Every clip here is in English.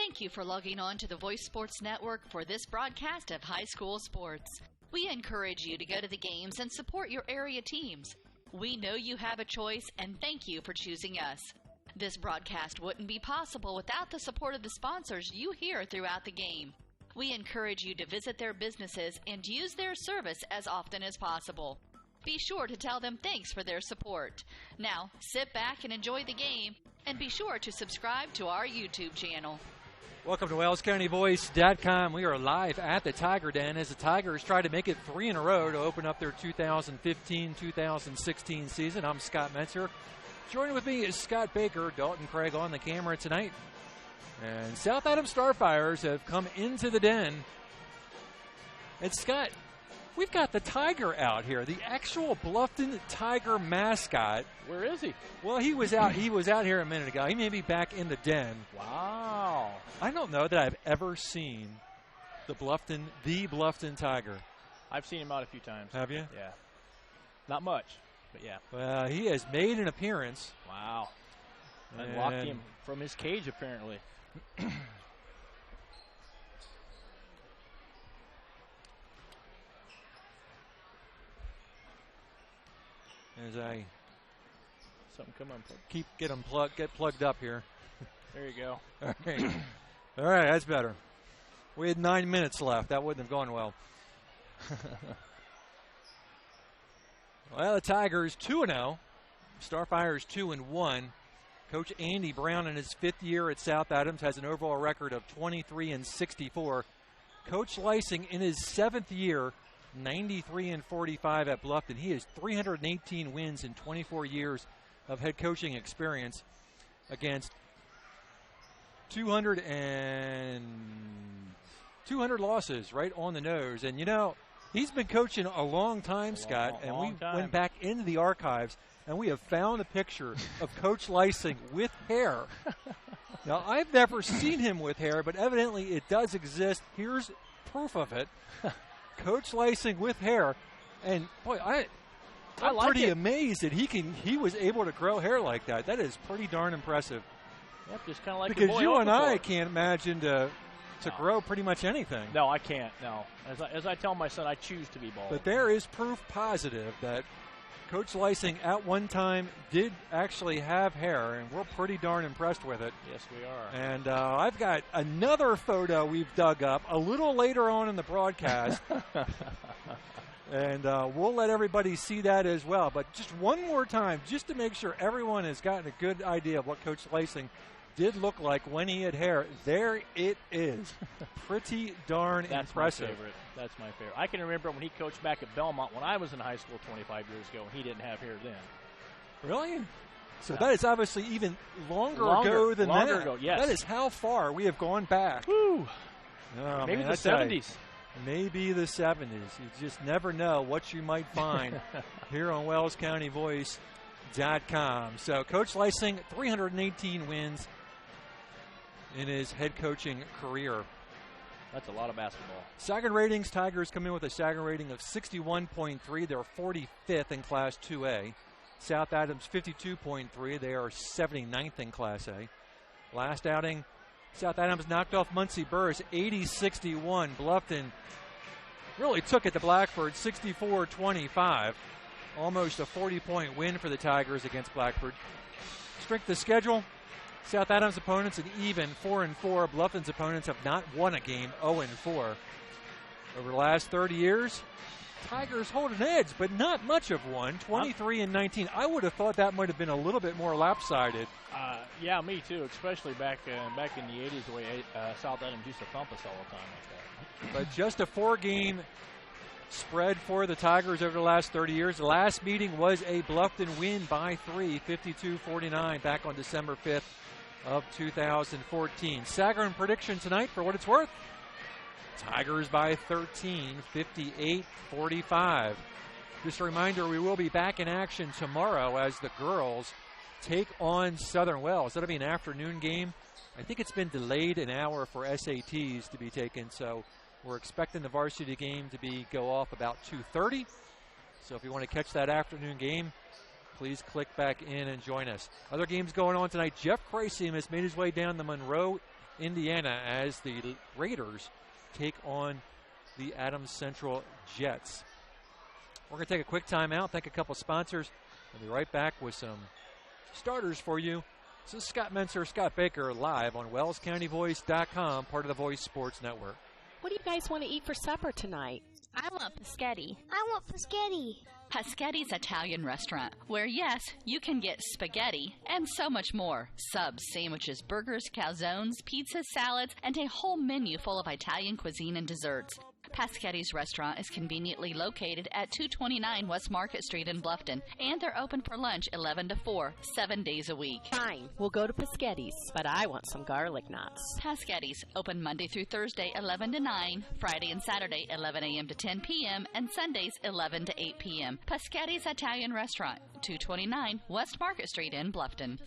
Thank you for logging on to the Voice Sports Network for this broadcast of high school sports. We encourage you to go to the games and support your area teams. We know you have a choice, and thank you for choosing us. This broadcast wouldn't be possible without the support of the sponsors you hear throughout the game. We encourage you to visit their businesses and use their service as often as possible. Be sure to tell them thanks for their support. Now, sit back and enjoy the game, and be sure to subscribe to our YouTube channel. Welcome to WellsCountyVoice.com. We are live at the Tiger Den as the Tigers try to make it 3 in a row to open up their 2015-2016 season. I'm Scott Metzer. Joining with me is Scott Baker, Dalton Craig on the camera tonight. And South Adams Starfires have come into the den. And Scott, we've got the Tiger out here, the actual Bluffton Tiger mascot. Where is he? Well, he was out here a minute ago. He may be back in the den. Wow. I don't know that I've ever seen the Bluffton Tiger. I've seen him out a few times. Have you? Yeah. Not much, but yeah. Well, he has made an appearance. Wow. Unlocked him from his cage, apparently. As I get plugged up here. There you go. All right. All right, that's better. We had 9 minutes left. That wouldn't have gone well. Well, the Tigers 2-0. Starfires 2-1. Coach Andy Brown, in his 5th year at South Adams, has an overall record of 23-64. Coach Lysing, in his 7th year, 93-45 at Bluffton. He has 318 wins in 24 years of head coaching experience against 200 losses, right on the nose. And, you know, he's been coaching a long time, Scott, and we went back into the archives, and we have found a picture of Coach Lysing with hair. Now, I've never seen him with hair, but evidently it does exist. Here's proof of it. Coach Lysing with hair, and boy, I'm like pretty it. amazed that he was able to grow hair like that. That is pretty darn impressive. Yep, just kind of like because your boy you and I Okafor. can't imagine to grow pretty much anything. No, I can't. No, as I tell my son, I choose to be bald. But there is proof positive that Coach Lysing at one time did actually have hair, and we're pretty darn impressed with it. Yes, we are. And I've got another photo we've dug up a little later on in the broadcast. And we'll let everybody see that as well. But just one more time, just to make sure everyone has gotten a good idea of what Coach Lysing did look like when he had hair. There it is. Pretty darn impressive. That's my favorite. I can remember when he coached back at Belmont when I was in high school 25 years ago, and he didn't have hair then. Really? So that is obviously even longer ago than that. Longer ago, yes. That is how far we have gone back. Woo. Oh, Maybe man, the 70s. Maybe the 70s. You just never know what you might find here on WellsCountyVoice.com. So Coach Lysing, 318 wins in his head coaching career. That's a lot of basketball. Sagarin ratings, Tigers come in with a Sagarin rating of 61.3. They're 45th in Class 2A. South Adams 52.3. They are 79th in Class A. Last outing, South Adams knocked off Muncie Burris 80-61. Bluffton really took it to Blackford 64-25. Almost a 40-point win for the Tigers against Blackford. Strength of schedule, South Adams' opponents an even 4-4. Bluffton's opponents have not won a game, 0-4. Over the last 30 years, Tigers hold an edge, but not much of one, 23-19. I would have thought that might have been a little bit more lopsided. Yeah, me too, especially back in the 80s, the way South Adams used to thump us all the time like that. But just a 4-game spread for the Tigers over the last 30 years. The last meeting was a Bluffton win by 3, 52-49, back on December 5th of 2014. Sagarin prediction tonight, for what it's worth, Tigers by 13, 58-45. Just a reminder, we will be back in action tomorrow as the girls take on Southern Wells. That'll be an afternoon game. I think it's been delayed an hour for SATs to be taken, so we're expecting the varsity game to go off about 2:30. So if you want to catch that afternoon game, please click back in and join us. Other games going on tonight. Jeff Cracium has made his way down the Monroe Indiana, as the Raiders take on the Adams Central Jets. We're going to take a quick timeout, thank a couple sponsors. We'll be right back with some starters for you. This is Scott Menser, Scott Baker, live on WellsCountyVoice.com, part of the Voice Sports Network. What do you guys want to eat for supper tonight? I want paschetti. I want paschetti. Paschetti's Italian restaurant, where yes, you can get spaghetti and so much more. Subs, sandwiches, burgers, calzones, pizzas, salads, and a whole menu full of Italian cuisine and desserts. Paschetti's restaurant is conveniently located at 229 West Market Street in Bluffton, and they're open for lunch 11 to 4, 7 days a week. Fine, we'll go to Paschetti's, but I want some garlic knots. Paschetti's, open Monday through Thursday 11 to 9, Friday and Saturday 11 a.m. to 10 p.m., and Sundays 11 to 8 p.m. Paschetti's Italian Restaurant, 229 West Market Street in Bluffton.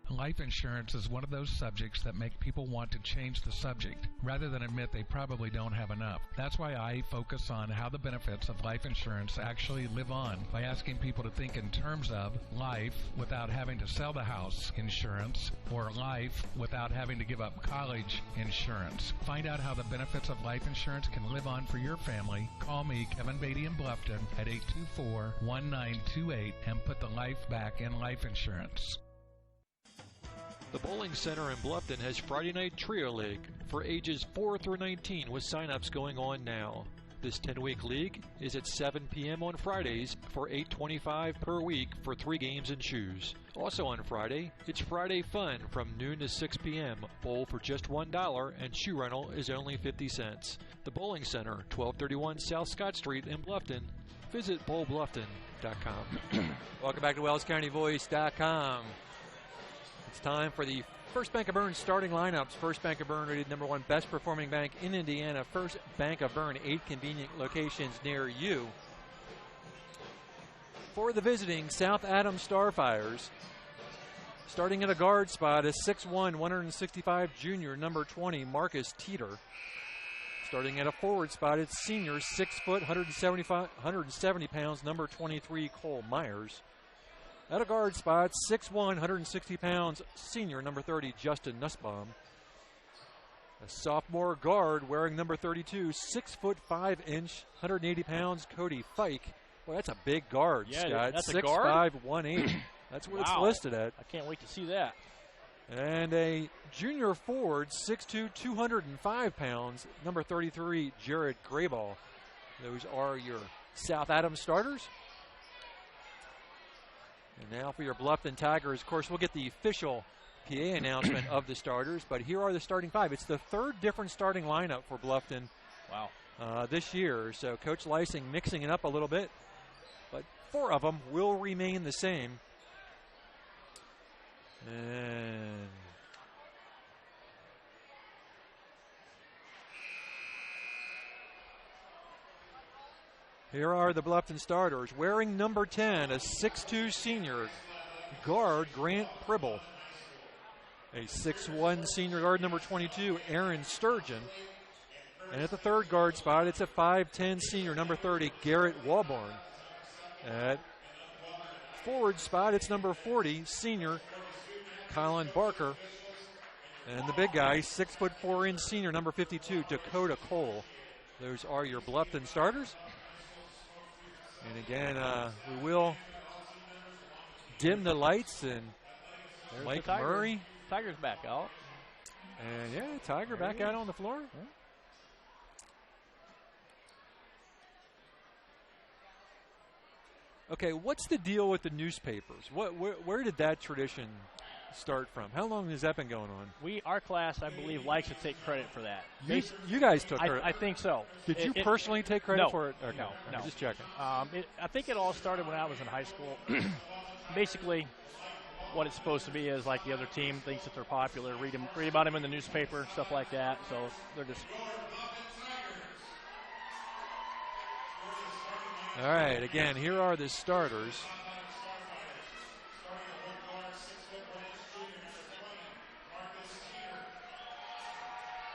Life insurance is one of those subjects that make people want to change the subject rather than admit they probably don't have enough. That's why I focus on how the benefits of life insurance actually live on by asking people to think in terms of life without having to sell the house insurance or life without having to give up college insurance. Find out how the benefits of life insurance can live on for your family. Call me, Kevin Beatty in Bluffton, at 824-1928 and put the life back in life insurance. The Bowling Center in Bluffton has Friday Night Trio League for ages 4 through 19 with sign-ups going on now. This 10-week league is at 7 p.m. on Fridays for $8.25 per week for 3 games and shoes. Also on Friday, it's Friday Fun from noon to 6 p.m. Bowl for just $1 and shoe rental is only 50 cents. The Bowling Center, 1231 South Scott Street in Bluffton. Visit bowlbluffton.com. Welcome back to WellsCountyVoice.com. It's time for the First Bank of Bern starting lineups. First Bank of Bern rated #1 best performing bank in Indiana. First Bank of Bern, 8 convenient locations near you. For the visiting South Adams Starfires, starting at a guard spot is 6'1", 165 junior, number 20, Marcus Teeter. Starting at a forward spot, it's senior, 6 foot, 170 pounds, number 23, Cole Myers. At a guard spot, 6'1", 160 pounds, senior, number 30, Justin Nussbaum. A sophomore guard wearing number 32, 6 foot 5 inch, 180 pounds, Cody Fike. Boy, that's a big guard, yeah, Scott. That's 6'5", a guard? 180. That's what Wow. it's listed at. I can't wait to see that. And a junior forward, 6'2", 205 pounds, number 33, Jared Grayball. Those are your South Adams starters. And now for your Bluffton Tigers. Of course, we'll get the official PA announcement of the starters, but here are the starting 5. It's the 3rd different starting lineup for Bluffton this year. So Coach Lysing mixing it up a little bit, but 4 of them will remain the same. And here are the Bluffton starters. Wearing number 10, a 6'2 senior guard, Grant Pribble. A 6'1 senior guard, number 22, Aaron Sturgeon. And at the 3rd guard spot, it's a 5'10 senior, number 30, Garrett Walborn. At forward spot, it's number 40, senior, Colin Barker. And the big guy, 6'4" senior, number 52, Dakota Cole. Those are your Bluffton starters. And again, we will dim the lights, and There's Mike the Tiger. Murray. Tiger's back out. And yeah, Tiger back out on the floor. Yeah. Okay, what's the deal with the newspapers? Where did that tradition start from? How long has that been going on? Our class, I believe, likes to take credit for that. You guys took credit. I think so. Did you personally take credit no, for it? Okay. No, I'm just checking. I think it all started when I was in high school. Basically, what it's supposed to be is like the other team thinks that they're popular, read about them in the newspaper, stuff like that. So they're just. All right, again, here are the starters.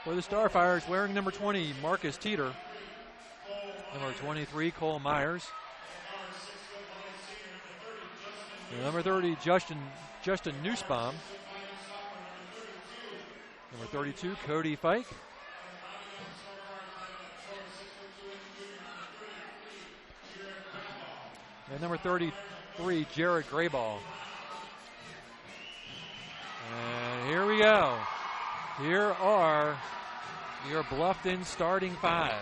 For the Starfires, wearing number 20, Marcus Teeter. Number 23, Cole Myers. Number 30, Justin Nussbaum. Number 32, Cody Fike. And number 33, Jared Grayball. And here we go. Here are your Bluffton starting five.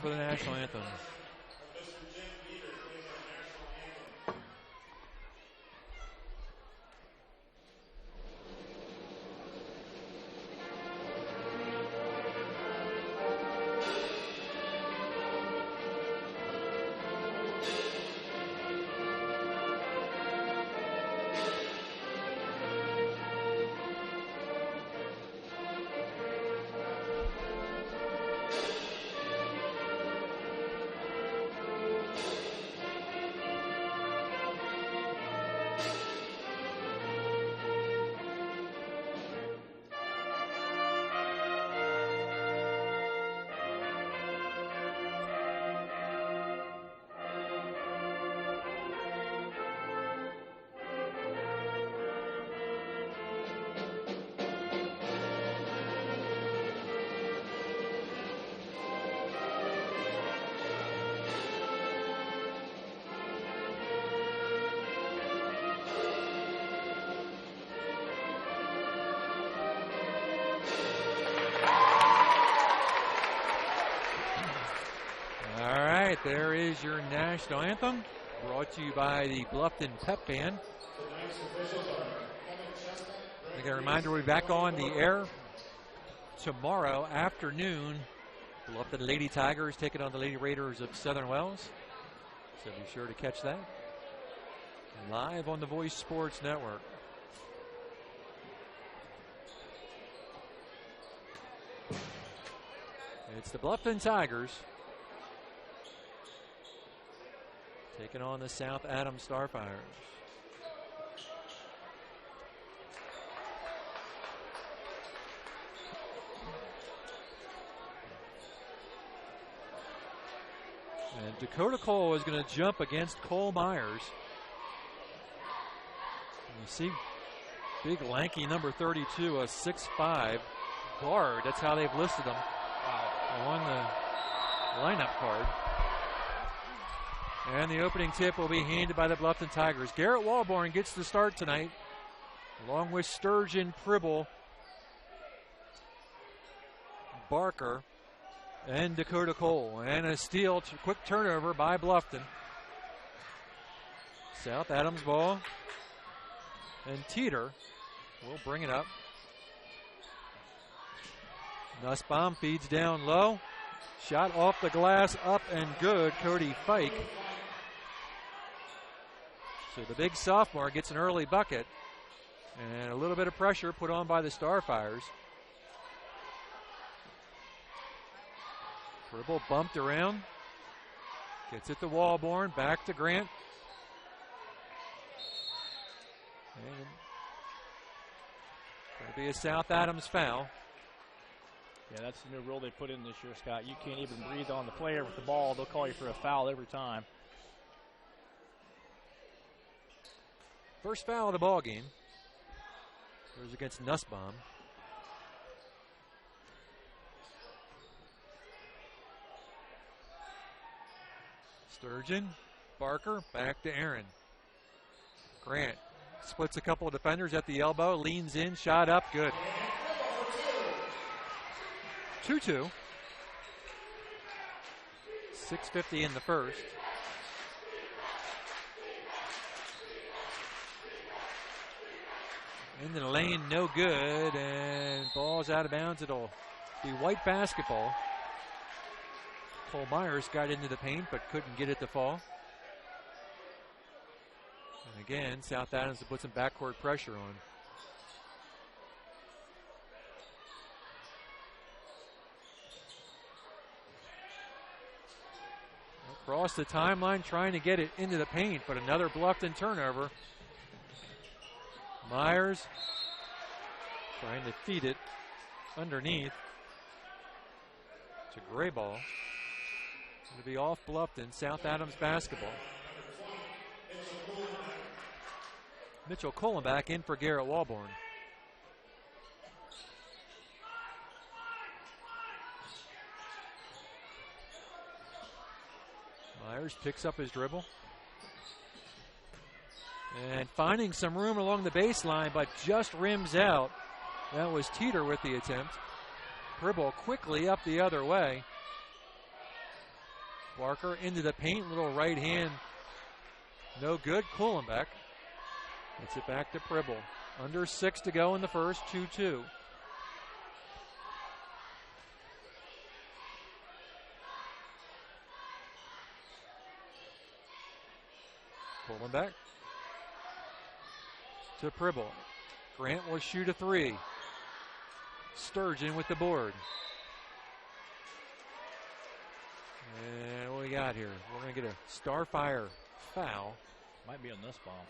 For the national anthem. There is your national anthem, brought to you by the Bluffton Pep Band. Again, a reminder, we'll be back on the air tomorrow afternoon. Bluffton Lady Tigers taking on the Lady Raiders of Southern Wells. So be sure to catch that live on the Voice Sports Network. It's the Bluffton Tigers taking on the South Adams Starfires. And Dakota Cole is going to jump against Cole Myers. And you see big lanky number 32, a 6'5" guard. That's how they've listed him on the lineup card. And the opening tip will be handed by the Bluffton Tigers. Garrett Walborn gets the start tonight, along with Sturgeon, Pribble, Barker, and Dakota Cole. And a steal, quick turnover by Bluffton. South Adams ball. And Teeter will bring it up. Nussbaum feeds down low. Shot off the glass, up and good. Cody Fike. So the big sophomore gets an early bucket. And a little bit of pressure put on by the Starfires. Dribble bumped around. Gets it to Walborn. Back to Grant. And going to be a South Adams foul. Yeah, that's the new rule they put in this year, Scott. You can't even breathe on the player with the ball. They'll call you for a foul every time. First foul of the ball game. Goes against Nussbaum. Sturgeon, Barker, back to Aaron. Grant Splits a couple of defenders at the elbow, leans in, shot up, good. 2-2. 6:50 in the first. Into the lane, no good, and ball's out of bounds. It'll be white basketball. Cole Myers got into the paint but couldn't get it to fall. And again, South Adams will put some backcourt pressure on. Across the timeline, trying to get it into the paint, but another Bluffton turnover. Myers trying to feed it underneath. It's a gray ball. It'll be off Bluffton, South Adams basketball. Mitchell Kohlenbach in for Garrett Walborn. Myers picks up his dribble. And finding some room along the baseline, but just rims out. That was Teeter with the attempt. Dribble quickly up the other way. Barker into the paint, little right hand. No good, Kohlenbach. Gets it back to Pribble. Under 6 to go in the first, 2-2. Kohlenbach to Pribble. Grant will shoot a 3. Sturgeon with the board. And what we got here? We're going to get a Starfire foul. Might be on this ball.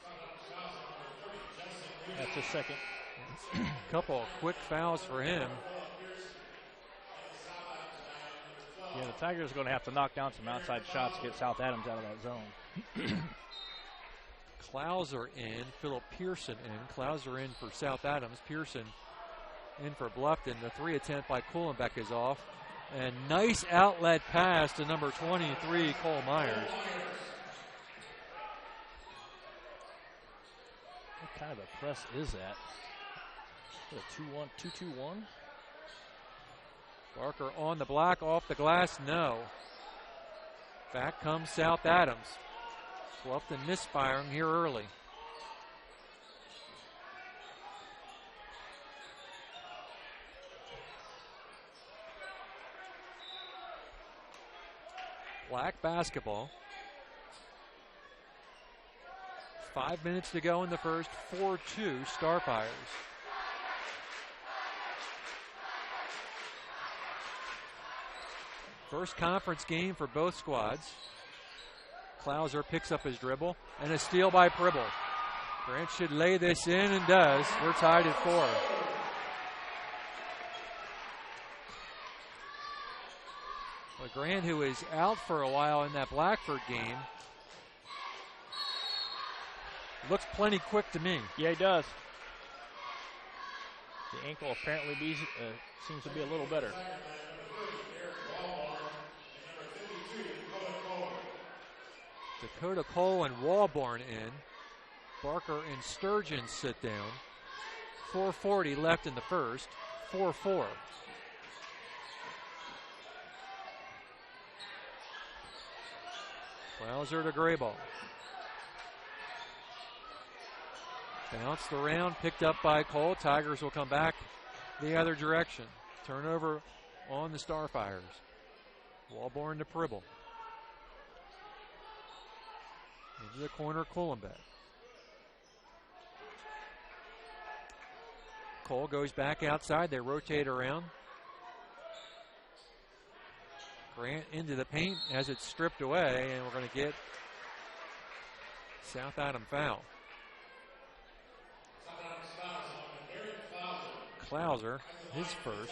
That's his second. A couple of quick fouls for him. Yeah, the Tigers are going to have to knock down some outside shots to get South Adams out of that zone. Klauser in, Philip Pearson in. Klauser in for South Adams. Pearson in for Bluffton. The 3 attempt by Kohlenbach is off. And nice outlet pass to number 23, Cole Myers. What kind of a press is that? A 2-2-1? Barker on the block, off the glass, no. Back comes South Adams. Bluffton misfiring here early. Black basketball. 5 minutes to go in the first. 4-2 Starfires. First conference game for both squads. Klauser picks up his dribble and a steal by Pribble. Grant should lay this in and does. We're tied at 4. Grant, who is out for a while in that Blackford game, looks plenty quick to me. Yeah, he does. The ankle apparently seems to be a little better. Dakota Cole and Walborn in. Barker and Sturgeon sit down. 4:40 left in the first. 4-4. Klauser to Grayball. Bounced around, picked up by Cole. Tigers will come back the other direction. Turnover on the Starfires. Walborn to Pribble. Into the corner, Kohlenbach. Cole goes back outside. They rotate around. Grant into the paint as it's stripped away, and we're going to get South Adams foul. Klauser, his first.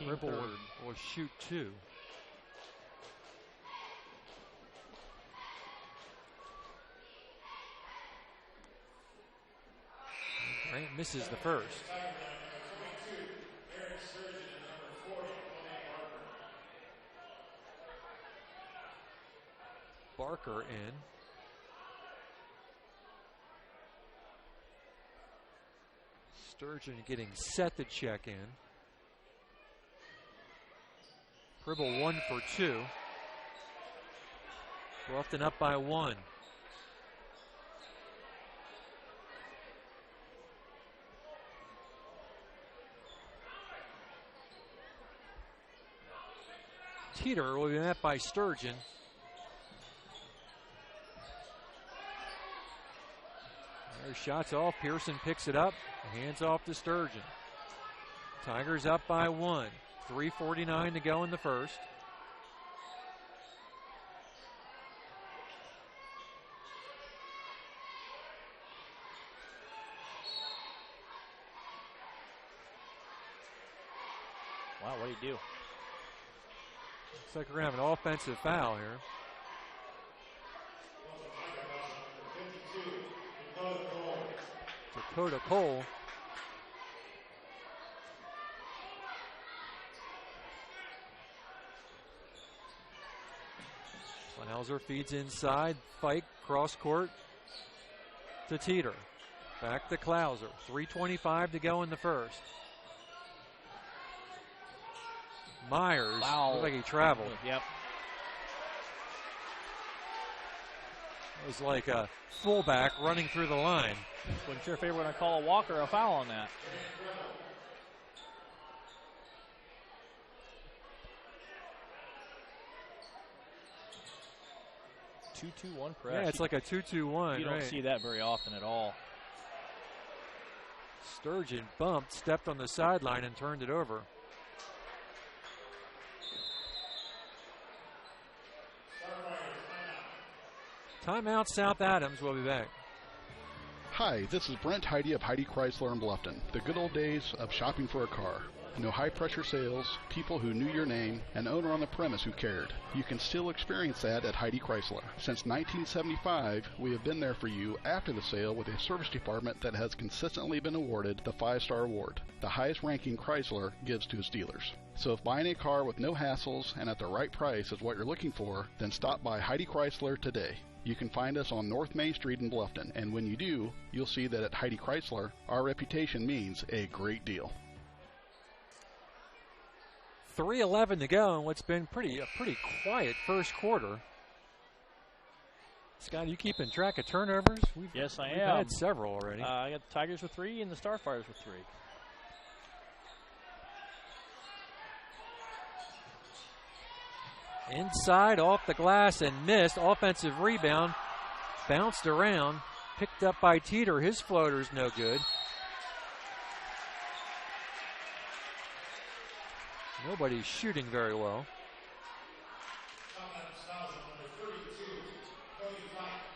Pribble will shoot 2. Grant misses the first. Barker in. Sturgeon getting set to check in. Pribble 1 for 2. Bluffton up by 1. Teeter will be met by Sturgeon. Their shots off. Pearson picks it up. Hands off to Sturgeon. Tigers up by 1. 3:49 to go in the first. Wow, what do you do? Looks like we're going to have an offensive foul here. Dakota Cole. Hauser feeds inside. Fike cross court to Teeter. Back to Klauser. 3:25 to go in the first. Myers. Wow. Looked like he traveled. Yep. It was like a fullback running through the line. Wasn't sure if they were going to call a walk or a foul on that. Two-2-1 press. Yeah, it's like a 2-2-1. You don't right. see that very often at all. Sturgeon bumped, stepped on the sideline, and turned it over. Timeout, South Adams. We'll be back. Hi, this is Brent Heidi of Heidi Chrysler in Bluffton. The good old days of shopping for a car. No high-pressure sales, people who knew your name, an owner on the premise who cared. You can still experience that at Heidi Chrysler. Since 1975, we have been there for you after the sale with a service department that has consistently been awarded the 5-star award, the highest ranking Chrysler gives to its dealers. So if buying a car with no hassles and at the right price is what you're looking for, then stop by Heidi Chrysler today. You can find us on North Main Street in Bluffton, and when you do, you'll see that at Heidi Chrysler, our reputation means a great deal. 3:11 to go in what's been a pretty quiet first quarter. Scott, you keeping track of turnovers? Yes, I We've am. had several already. I got the Tigers with 3 and the Starfires with 3. Inside, off the glass, and missed. Offensive rebound. Bounced around. Picked up by Teeter. His floater's no good. Nobody's shooting very well.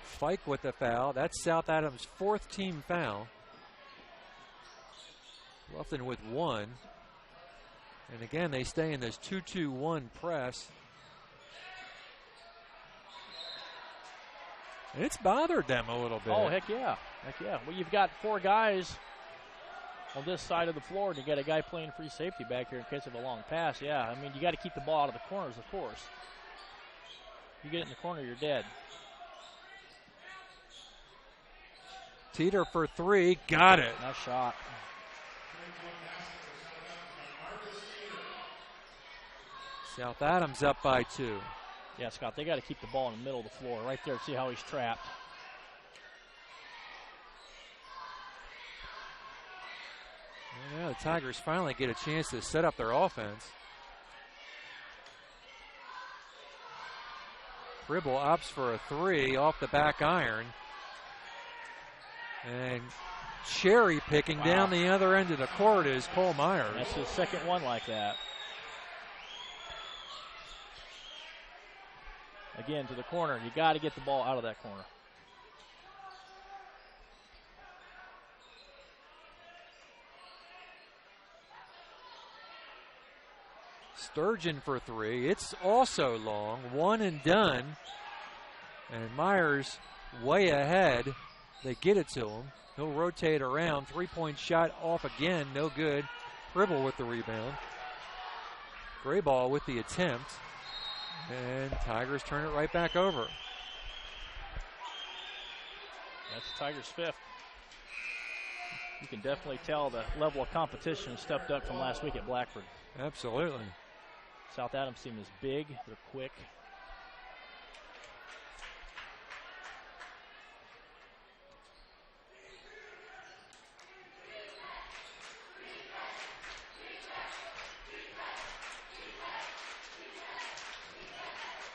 Fike with the foul. That's South Adams' 4th team foul. Bluffton with 1. And again, they stay in this 2-2-1 press. And it's bothered them a little bit. Oh, heck yeah. Heck yeah. Well, you've got 4 guys on this side of the floor, and you got a guy playing free safety back here in case of a long pass. Yeah, I mean, you got to keep the ball out of the corners, of course. You get it in the corner, you're dead. Teeter for 3, got it. Nice shot. South Adams up by 2. Yeah, Scott, they got to keep the ball in the middle of the floor right there. See how he's trapped. Yeah, the Tigers finally get a chance to set up their offense. Pribble opts for a 3 off the back iron. And cherry picking down the other end of the court is Cole Myers. That's his second one like that. Again, to the corner. You got to get the ball out of that corner. Sturgeon for 3. It's also long. 1 and done. And Myers way ahead. They get it to him. He'll rotate around. 3-point shot off again. No good. Pribble with the rebound. Grayball with the attempt. And Tigers turn it right back over. That's the Tigers' 5th. You can definitely tell the level of competition has stepped up from last week at Blackford. Absolutely. South Adams team is big. They're quick.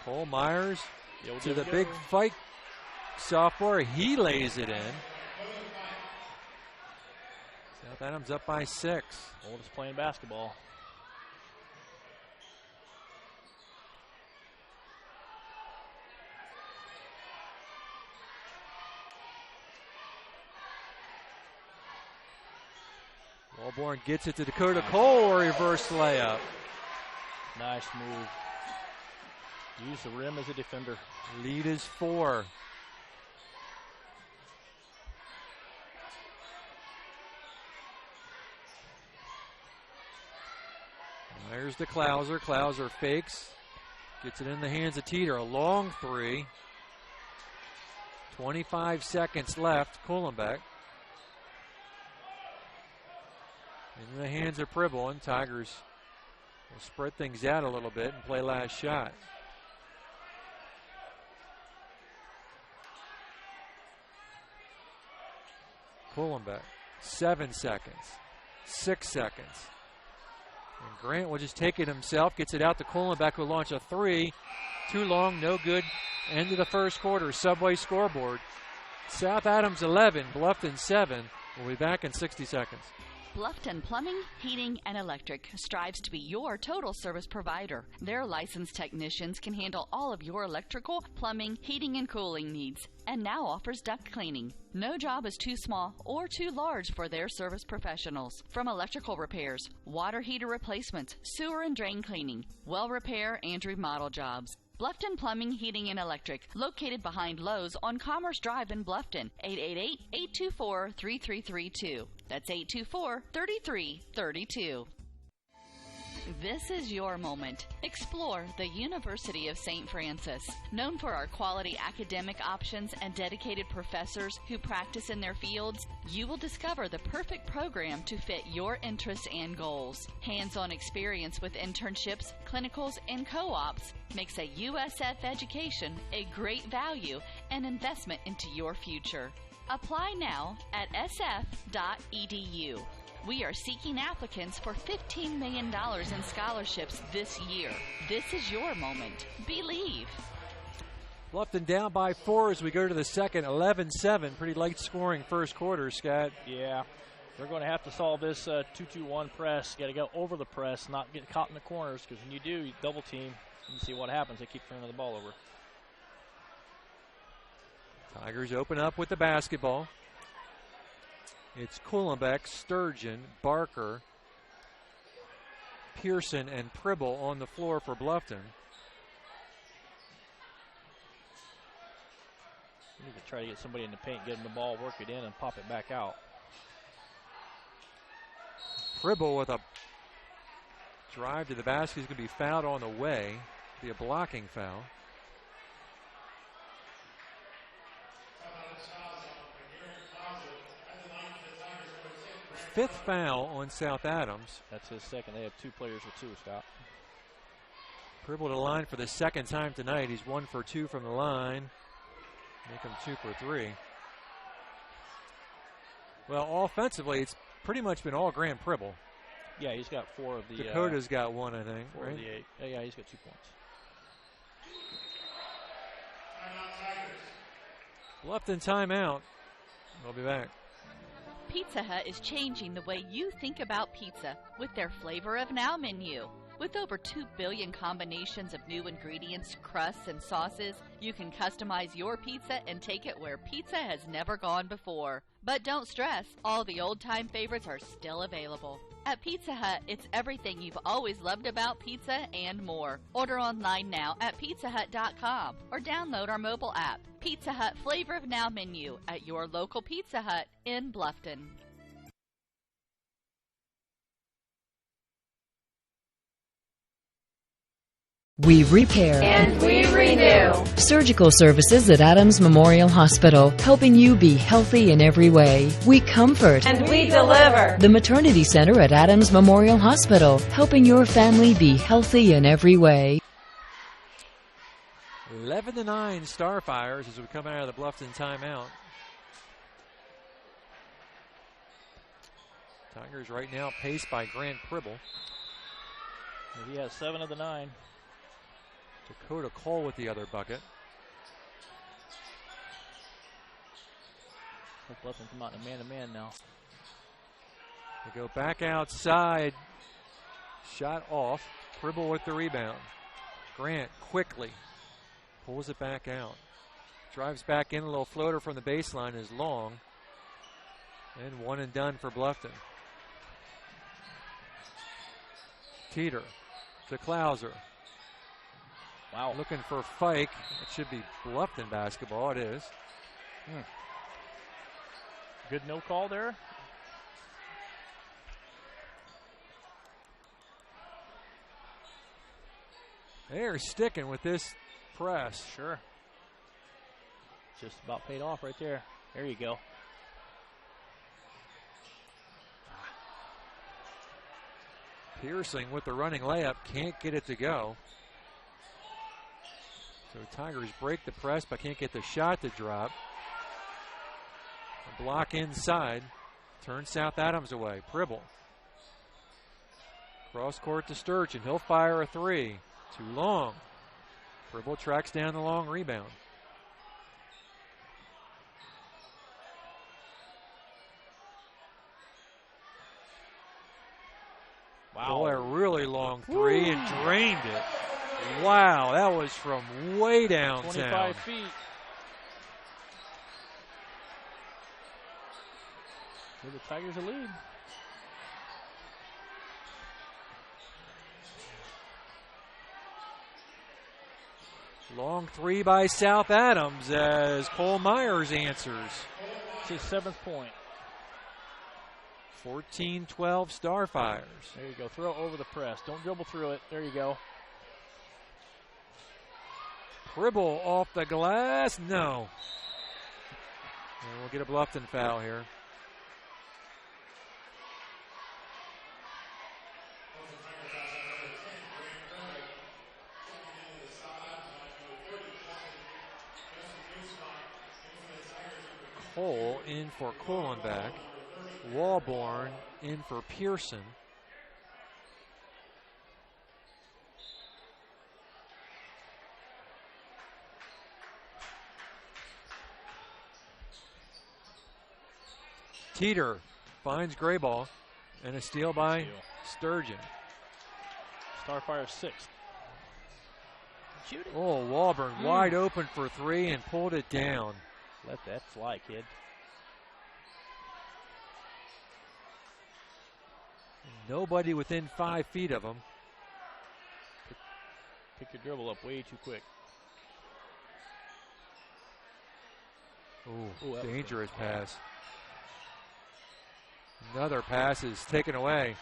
Cole Myers to the big fight sophomore. He lays it in. South Adams up by 6. Oldest playing basketball. Walborn gets it to Dakota Cole, reverse layup. Nice move. Use the rim as a defender. Lead is 4. Myers to Klauser. Klauser fakes. Gets it in the hands of Teeter. A long 3. 25 seconds left. Kuhlenbeck. In the hands of Pribble, and Tigers will spread things out a little bit and play last shot. Kuhlenbeck, 7 seconds, 6 seconds. And Grant will just take it himself, gets it out to Kuhlenbeck, who will launch a 3. Too long, no good. End of the first quarter. Subway scoreboard. South Adams 11, Bluffton 7. We'll be back in 60 seconds. Bluffton Plumbing, Heating, and Electric strives to be your total service provider. Their licensed technicians can handle all of your electrical, plumbing, heating, and cooling needs, and now offers duct cleaning. No job is too small or too large for their service professionals. From electrical repairs, water heater replacements, sewer and drain cleaning, well repair, and remodel jobs. Bluffton Plumbing, Heating, and Electric, located behind Lowe's on Commerce Drive in Bluffton, 888-824-3332. That's 824-3332. This is your moment. Explore the University of St. Francis. Known for our quality academic options and dedicated professors who practice in their fields, you will discover the perfect program to fit your interests and goals. Hands-on experience with internships, clinicals, and co-ops makes a USF education a great value and investment into your future. Apply now at sf.edu. We are seeking applicants for $15 million in scholarships this year. This is your moment. Believe. Bluffton down by 4 as we go to the second, 11-7. Pretty light scoring first quarter, Scott. Yeah, they're going to have to solve this 2-2-1 press. Got to go over the press, not get caught in the corners, because when you do, you double team, and see what happens. They keep turning the ball over. Tigers open up with the basketball. It's Kuhlenbeck, Sturgeon, Barker, Pearson, and Pribble on the floor for Bluffton. We need to try to get somebody in the paint, get them the ball, work it in, and pop it back out. Pribble with a drive to the basket. He's going to be fouled on the way. Be a blocking foul. Fifth foul on South Adams. That's his second. They have 2 players with 2, Scott. Pribble to the line for the second time tonight. He's 1 for 2 from the line. Make him 2 for 3. Well, offensively, it's pretty much been all Grant Pribble. Yeah, he's got 4 of the... Dakota's got 1, I think. 4 right? of the 8. Yeah, he's got 2 points. Bluffton timeout. We'll be back. Pizza Hut is changing the way you think about pizza with their Flavor of Now menu. With over 2 billion combinations of new ingredients, crusts, and sauces, you can customize your pizza and take it where pizza has never gone before. But don't stress, all the old-time favorites are still available. At Pizza Hut, it's everything you've always loved about pizza and more. Order online now at pizzahut.com or download our mobile app. Pizza Hut Flavor of Now menu at your local Pizza Hut in Bluffton. We repair. And we renew. Surgical services at Adams Memorial Hospital, helping you be healthy in every way. We comfort. And we deliver. The Maternity Center at Adams Memorial Hospital, helping your family be healthy in every way. 11-9 Starfires as we come out of the Bluffton timeout. Tigers right now paced by Grant Pribble. He has 7 of the 9. Dakota Cole with the other bucket. Bluffton come out in a man-to-man now. They go back outside. Shot off. Pribble with the rebound. Grant quickly pulls it back out. Drives back in. A little floater from the baseline is long. And one and done for Bluffton. Teeter to Klauser. Wow. Looking for Fike. It should be Bluffton basketball. It is. Good no call there. They're sticking with this press. Sure. Just about paid off right there. There you go. Piercing with the running layup. Can't get it to go. So Tigers break the press, but can't get the shot to drop. A block inside. Turns South Adams away. Pribble. Cross court to Sturgeon. He'll fire a three. Too long. Pribble tracks down the long rebound. Wow. Boy, a really long three and drained it. Wow, that was from way downtown. 25 feet. Give the Tigers a lead. Long three by South Adams as Cole Myers answers. It's his 7th point. 14-12 Starfires. There you go. Throw it over the press. Don't dribble through it. There you go. Pribble off the glass. No. And we'll get a Bluffton foul here. Cole in for Kohlenbeck. Walborn in for Pearson. Teeter finds Grayball and a steal by Sturgeon. Starfire 6th. Shooting. Oh, Walburn wide open for three and pulled it down. Let that fly, kid. Nobody within 5 feet of him. Pick your dribble up way too quick. Ooh, dangerous pass. Another pass is taken away.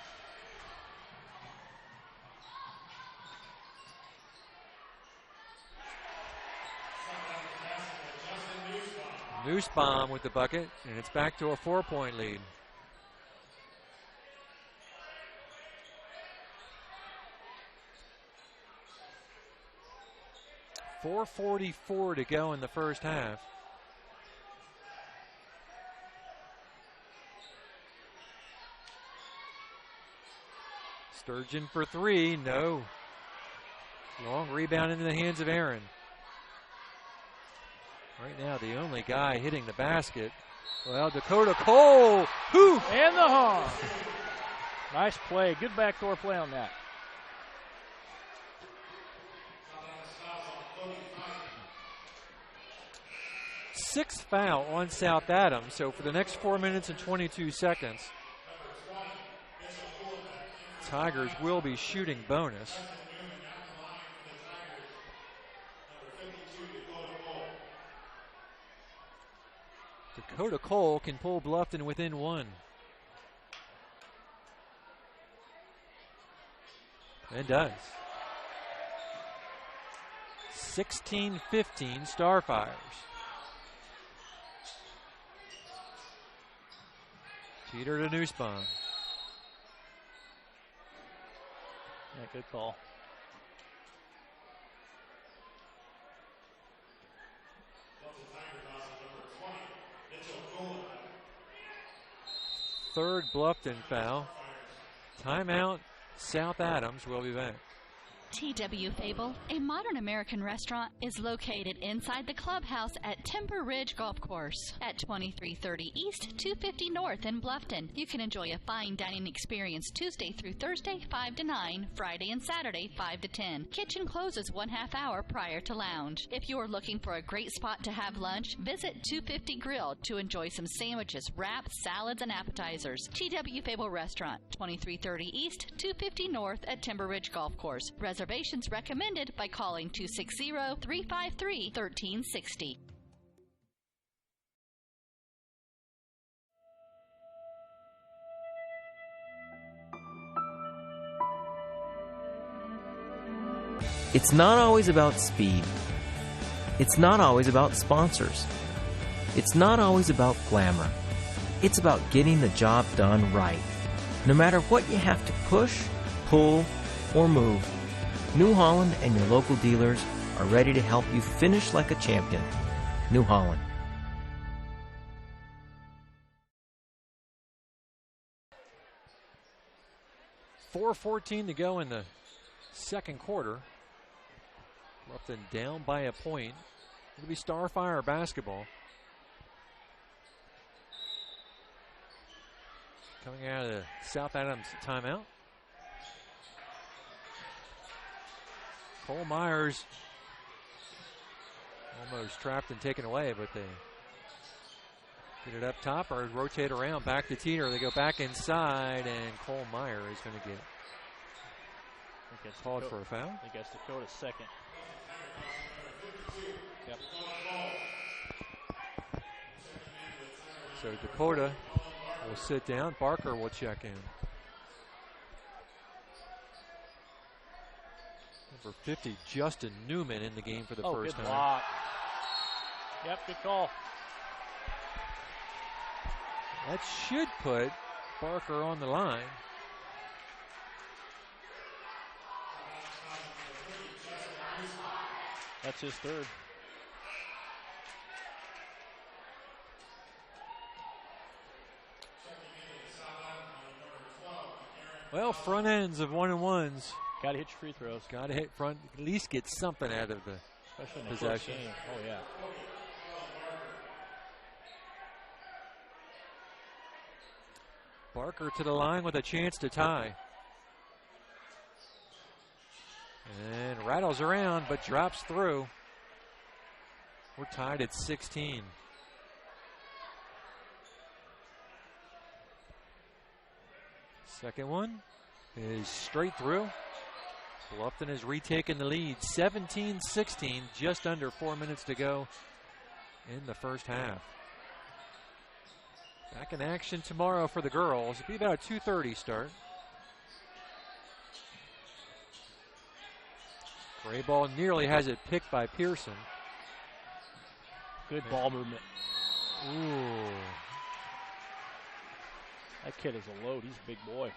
Nussbaum with the bucket, and it's back to a 4-point lead. .444 to go in the first half. Sturgeon for three, no. Long rebound into the hands of Aaron. Right now, the only guy hitting the basket. Well, Dakota Cole, whoo! And the harm. Nice play, good backdoor play on that. Sixth foul on South Adams, so for the next 4 minutes and 22 seconds, Tigers will be shooting bonus. Dakota Cole can pull Bluffton within one. And does. 16-15 Starfires. Teeter to Nussbaum. Yeah, good call. Third Bluffton foul. Timeout, South Adams. Will be back. T.W. Fable, a modern American restaurant, is located inside the clubhouse at Timber Ridge Golf Course at 2330 East, 250 North in Bluffton. You can enjoy a fine dining experience Tuesday through Thursday, 5 to 9, Friday and Saturday, 5 to 10. Kitchen closes 1/2 hour prior to lounge. If you are looking for a great spot to have lunch, visit 250 Grill to enjoy some sandwiches, wraps, salads, and appetizers. T.W. Fable Restaurant, 2330 East, 250 North at Timber Ridge Golf Course. Reservations recommended by calling 260-353-1360. It's not always about speed. It's not always about sponsors. It's not always about glamour. It's about getting the job done right. No matter what you have to push, pull, or move, New Holland and your local dealers are ready to help you finish like a champion. New Holland. .414 to go in the second quarter. Bluffton down by a point. It'll be Starfire basketball. Coming out of the South Adams timeout. Cole Myers almost trapped and taken away, but they get it up top or rotate around back to Teeter. They go back inside, and Cole Meyer is going to get called for a foul. I think that's Dakota's second. Yep. So Dakota will sit down. Barker will check in. Number 50, Justin Newman in the game for the first time. Good block. Yep, good call. That should put Barker on the line. That's his third. Well, front ends of 1-and-1s. Got to hit your free throws. Got to hit front, at least get something out of the especially in possession. Oh, yeah. Barker to the line with a chance to tie. And rattles around, but drops through. We're tied at 16. Second one is straight through. Bluffton has retaken the lead, 17-16, just under 4 minutes to go in the first half. Back in action tomorrow for the girls. It'll be about a 2:30 start. Gray ball nearly has it picked by Pearson. Good ball movement. Ooh. That kid is a load. He's a big boy.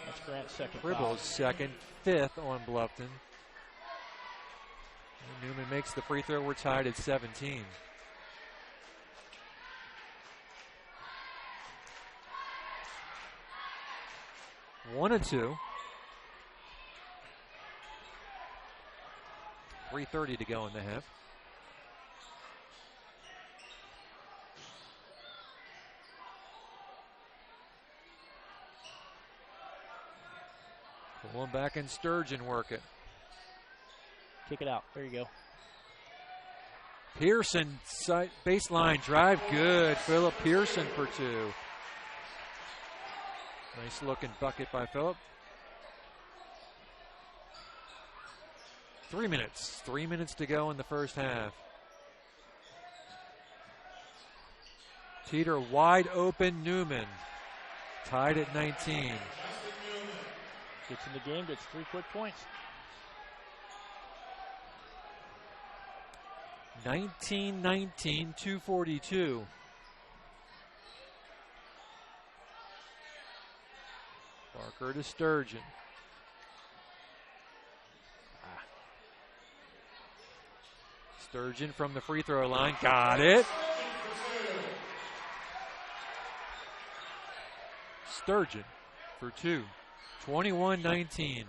That's Grant's second foul. Cribble's second, fifth on Bluffton. And Newman makes the free throw. We're tied at 17. One and two. 3:30 to go in the half. Pulling back and Sturgeon work it. Kick it out. There you go. Pearson, baseline drive, good. Philip Pearson for two. Nice looking bucket by Philip. 3 minutes. 3 minutes to go in the first half. Teeter wide open. Newman Tied at 19. Gets in the game, gets 3 quick points. 19-19, 2:42. Barker to Sturgeon. Sturgeon from the free throw line. Got it. Sturgeon for 2. 21-19.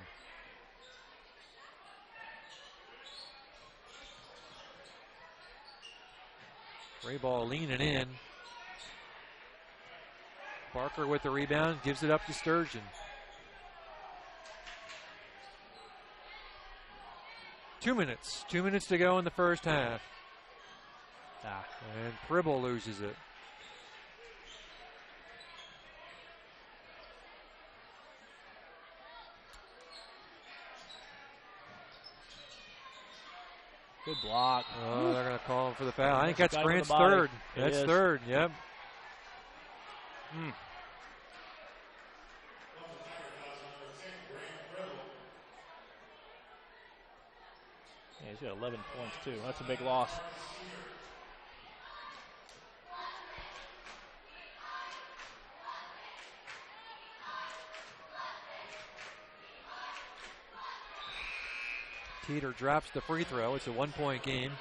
Gray ball leaning in. Barker with the rebound, gives it up to Sturgeon. Two minutes to go in the first half. And Pribble loses it. Good block. Oh, they're going to call him for the foul. I think that's Guy Grant's with the body. third. That's third, yep. Yeah, he's got 11 points, too. That's a big loss. Teeter drops the free throw. It's a 1-point game.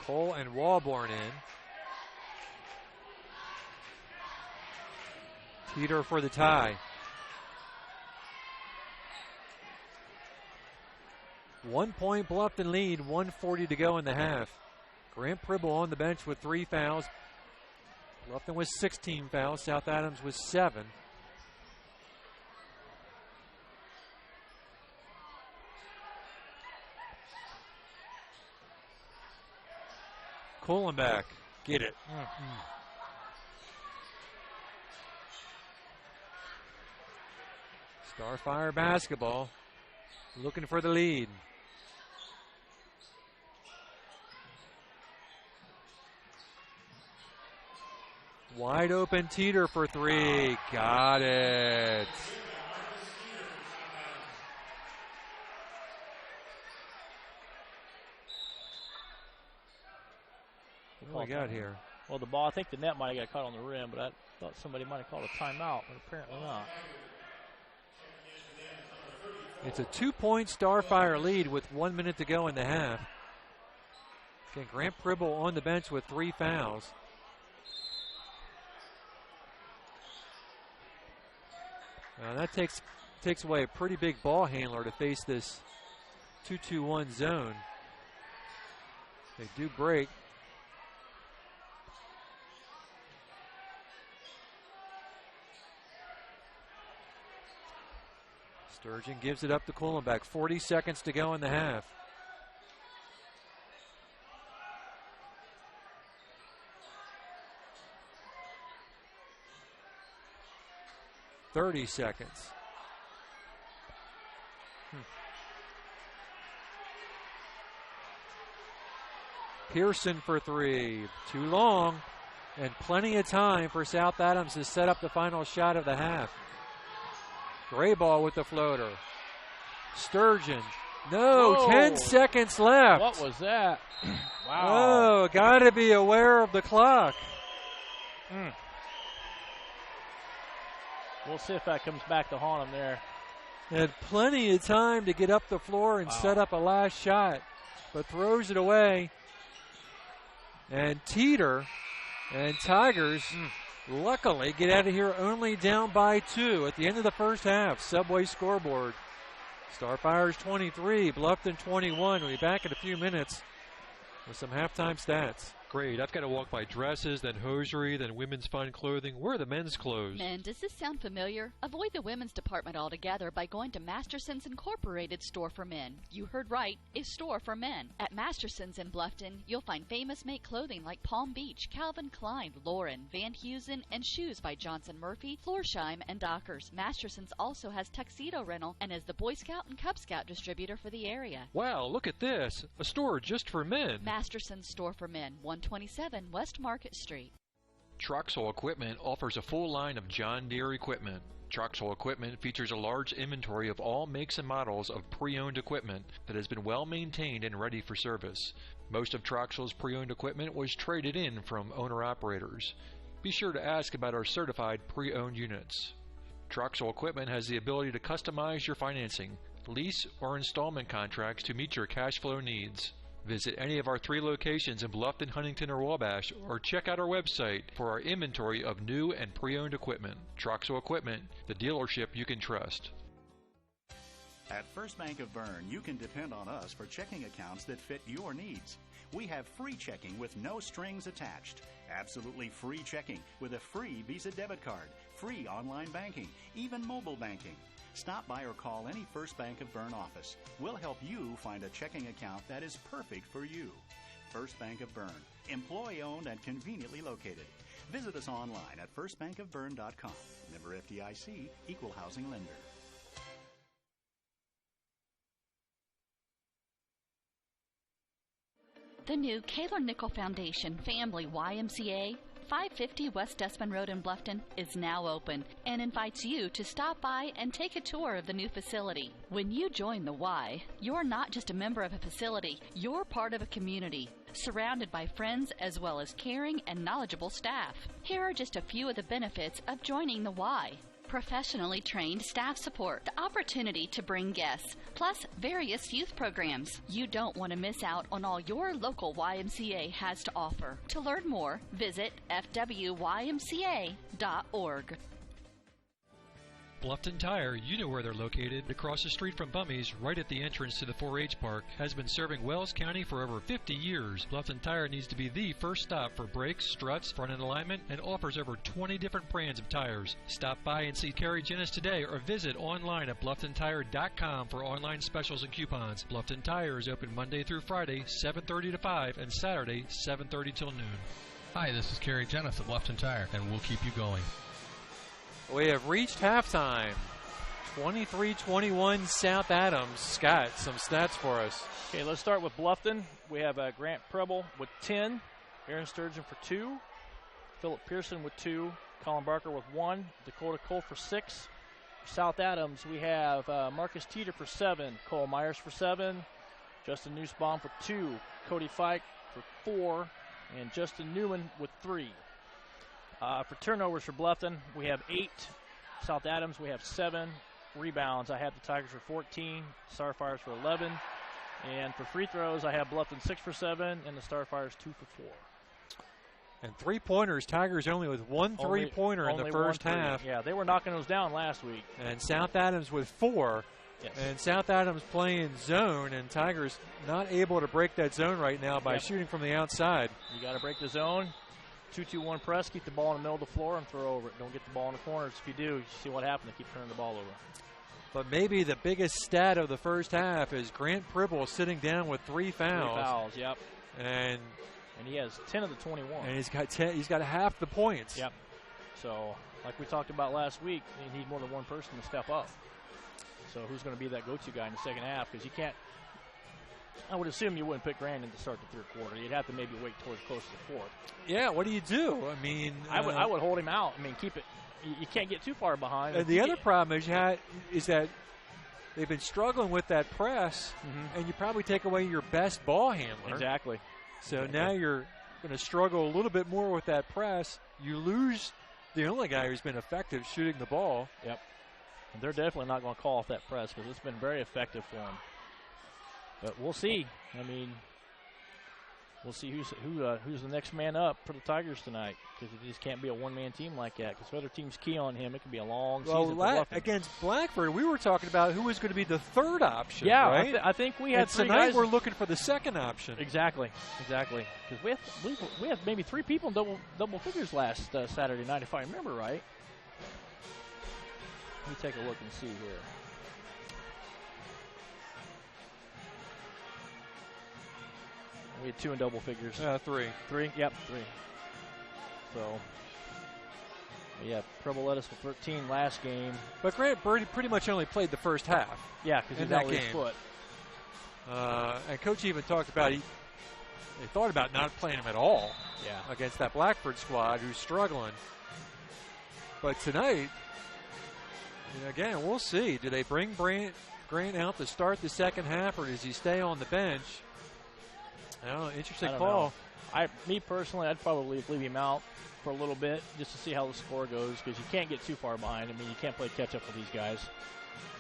Cole and Walborn in. Teeter for the tie. 1-point Bluffton lead, 1:40 to go in the half. Grant Pribble on the bench with 3 fouls. Bluffton with 16 fouls. South Adams with 7. Kohlenbach, get it. Starfire basketball, looking for the lead. Wide open Teeter for 3. Got it. What do we got here? Well, the ball, I think the net might have got caught on the rim, but I thought somebody might have called a timeout, but apparently not. It's a 2-point Starfire lead with 1 minute to go in the half. Again, Grant Pribble on the bench with 3 fouls. That takes away a pretty big ball handler to face this 2-2-1 zone. They do break. Sturgeon gives it up to Kohlenbach. 40 seconds to go in the half. $30 seconds. Pearson for 3. Too long. And plenty of time for South Adams to set up the final shot of the half. Gray ball with the floater. Sturgeon. No, Whoa. 10 seconds left. What was that? Wow. Oh, got to be aware of the clock. We'll see if that comes back to haunt him there. Had plenty of time to get up the floor and set up a last shot, but throws it away. And Teeter and Tigers luckily get out of here only down by 2 at the end of the first half. Subway scoreboard. Starfires 23, Bluffton 21. We'll be back in a few minutes with some halftime stats. great. I've got to walk by dresses, then hosiery, then women's fine clothing. Where are the men's clothes? Men, does this sound familiar? Avoid the women's department altogether by going to Masterson's Incorporated Store for Men. You heard right, a store for men. At Masterson's in Bluffton, you'll find famous make clothing like Palm Beach, Calvin Klein, Lauren, Van Heusen, and shoes by Johnson Murphy, Florsheim, and Dockers. Masterson's also has tuxedo rental and is the Boy Scout and Cub Scout distributor for the area. Wow, look at this. A store just for men. Masterson's Store for Men, 127 West Market Street. Troxel Equipment offers a full line of John Deere equipment. Troxel Equipment features a large inventory of all makes and models of pre-owned equipment that has been well maintained and ready for service. Most of Troxel's pre-owned equipment was traded in from owner-operators. Be sure to ask about our certified pre-owned units. Troxel Equipment has the ability to customize your financing, lease, or installment contracts to meet your cash flow needs. Visit any of our 3 locations in Bluffton, Huntington, or Wabash, or check out our website for our inventory of new and pre-owned equipment. Troxel Equipment, the dealership you can trust. At First Bank of Bern, you can depend on us for checking accounts that fit your needs. We have free checking with no strings attached. Absolutely free checking with a free Visa debit card, free online banking, even mobile banking. Stop by or call any First Bank of Bern office. We'll help you find a checking account that is perfect for you. First Bank of Bern, employee-owned and conveniently located. Visit us online at firstbankofbern.com. Member FDIC, equal housing lender. The new Kaler Nickel Foundation Family YMCA, 550 West Despin Road in Bluffton, is now open and invites you to stop by and take a tour of the new facility. When you join the Y, you're not just a member of a facility, you're part of a community, surrounded by friends as well as caring and knowledgeable staff. Here are just a few of the benefits of joining the Y. Professionally trained staff support, the opportunity to bring guests, plus various youth programs. You don't want to miss out on all your local YMCA has to offer. To learn more, visit fwymca.org. Bluffton Tire, you know where they're located, across the street from Bummy's, right at the entrance to the 4-H park, has been serving Wells County for over 50 years. Bluffton Tire needs to be the first stop for brakes, struts, front end alignment, and offers over 20 different brands of tires. Stop by and see Carrie Jennis today or visit online at BlufftonTire.com for online specials and coupons. Bluffton Tire is open Monday through Friday, 7:30 to 5, and Saturday, 7:30 till noon. Hi, this is Carrie Jennis at Bluffton Tire, and we'll keep you going. We have reached halftime. 23-21 South Adams. Scott, some stats for us. Okay, let's start with Bluffton. We have Grant Preble with 10, Aaron Sturgeon for 2, Philip Pearson with 2, Colin Barker with 1, Dakota Cole for 6. For South Adams, we have Marcus Teeter for 7, Cole Myers for 7, Justin Nussbaum for 2, Cody Fike for 4, and Justin Newman with 3. For turnovers for Bluffton, we have 8. South Adams, we have 7. Rebounds, I have the Tigers for 14, Starfires for 11. And for free throws, I have Bluffton 6 for 7 and the Starfires 2 for 4. And three-pointers, Tigers only with one three-pointer in the first half. Yeah, they were knocking those down last week. And South Adams with 4. Yes. And South Adams playing zone, and Tigers not able to break that zone right now by shooting from the outside. You got to break the zone. 2-2-1 press, keep the ball in the middle of the floor and throw over it. Don't get the ball in the corners. If you do, you see what happens. They keep turning the ball over. But maybe the biggest stat of the first half is Grant Pribble sitting down with 3 fouls. 3 fouls, yep. And he has 10 of the 21. And he's got half the points. Yep. So, like we talked about last week, you need more than one person to step up. So who's going to be that go-to guy in the second half? Because you can't. I would assume you wouldn't pick Grandin to start the third quarter. You'd have to maybe wait towards close to the fourth. Yeah, what do you do? I mean, I would hold him out. I mean, keep it. You can't get too far behind. And the other problem is that they've been struggling with that press, and you probably take away your best ball handler. Exactly. So now you're going to struggle a little bit more with that press. You lose the only guy who's been effective shooting the ball. Yep. And they're definitely not going to call off that press because it's been very effective for them. But we'll see. I mean, we'll see who's the next man up for the Tigers tonight, because it just can't be a one-man team like that. Because if other teams key on him, it could be a long season for Bluffton. Against Blackford, we were talking about who was going to be the third option. Yeah, right? I think we had and three tonight guys. we're looking for the second option. Exactly. Because we had maybe 3 people in double figures last Saturday night, if I remember right. Let me take a look and see here. We had 2 in double figures. 3. 3? Yep, 3. So, yeah, Preble led us with 13 last game. But Grant Birdie pretty much only played the first half. Yeah, because he's out with his foot. And Coach even talked about they thought about not playing him at all against that Blackford squad who's struggling. But tonight, again, we'll see. Do they bring Grant out to start the second half, or does he stay on the bench? I don't know. Interesting call. Me personally, I'd probably leave him out for a little bit just to see how the score goes, because you can't get too far behind. I mean, you can't play catch-up with these guys,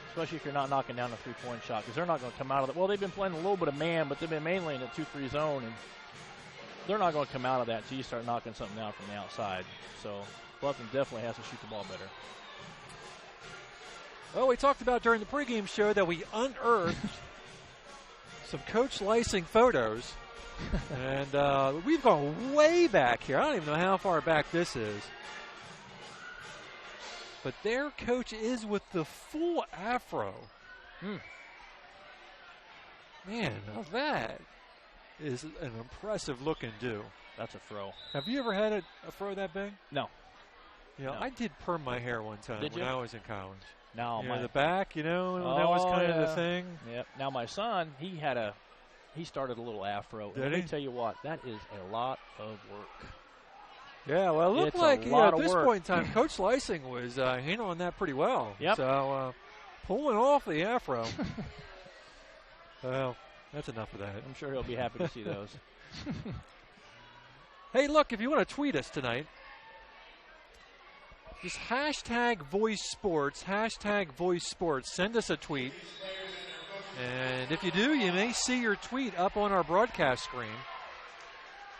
especially if you're not knocking down a three-point shot, because they're not going to come out of it. Well, they've been playing a little bit of man, but they've been mainly in a 2-3 zone, and they're not going to come out of that until you start knocking something down from the outside. So Bluffton definitely has to shoot the ball better. Well, we talked about during the pregame show that we unearthed some Coach Lysing photos. And we've gone way back here. I don't even know how far back this is. But their coach is with the full afro. Man, now that is an impressive looking do. That's a fro. Have you ever had a fro that big? No. You know, I did perm my hair one time when I was in college. Now the back, that was kind of the thing. Yep. Now my son, he started a little afro. Did Let he? me tell you what, that is a lot of work. Yeah, well, it looked It's like a lot at of this work. point in time, Coach Lysing was handling that pretty well. Yep. So pulling off the afro. Well, that's enough of that. I'm sure he'll be happy to see those. Hey, look, if you want to tweet us tonight, just hashtag Voice Sports, send us a tweet. And if you do, you may see your tweet up on our broadcast screen.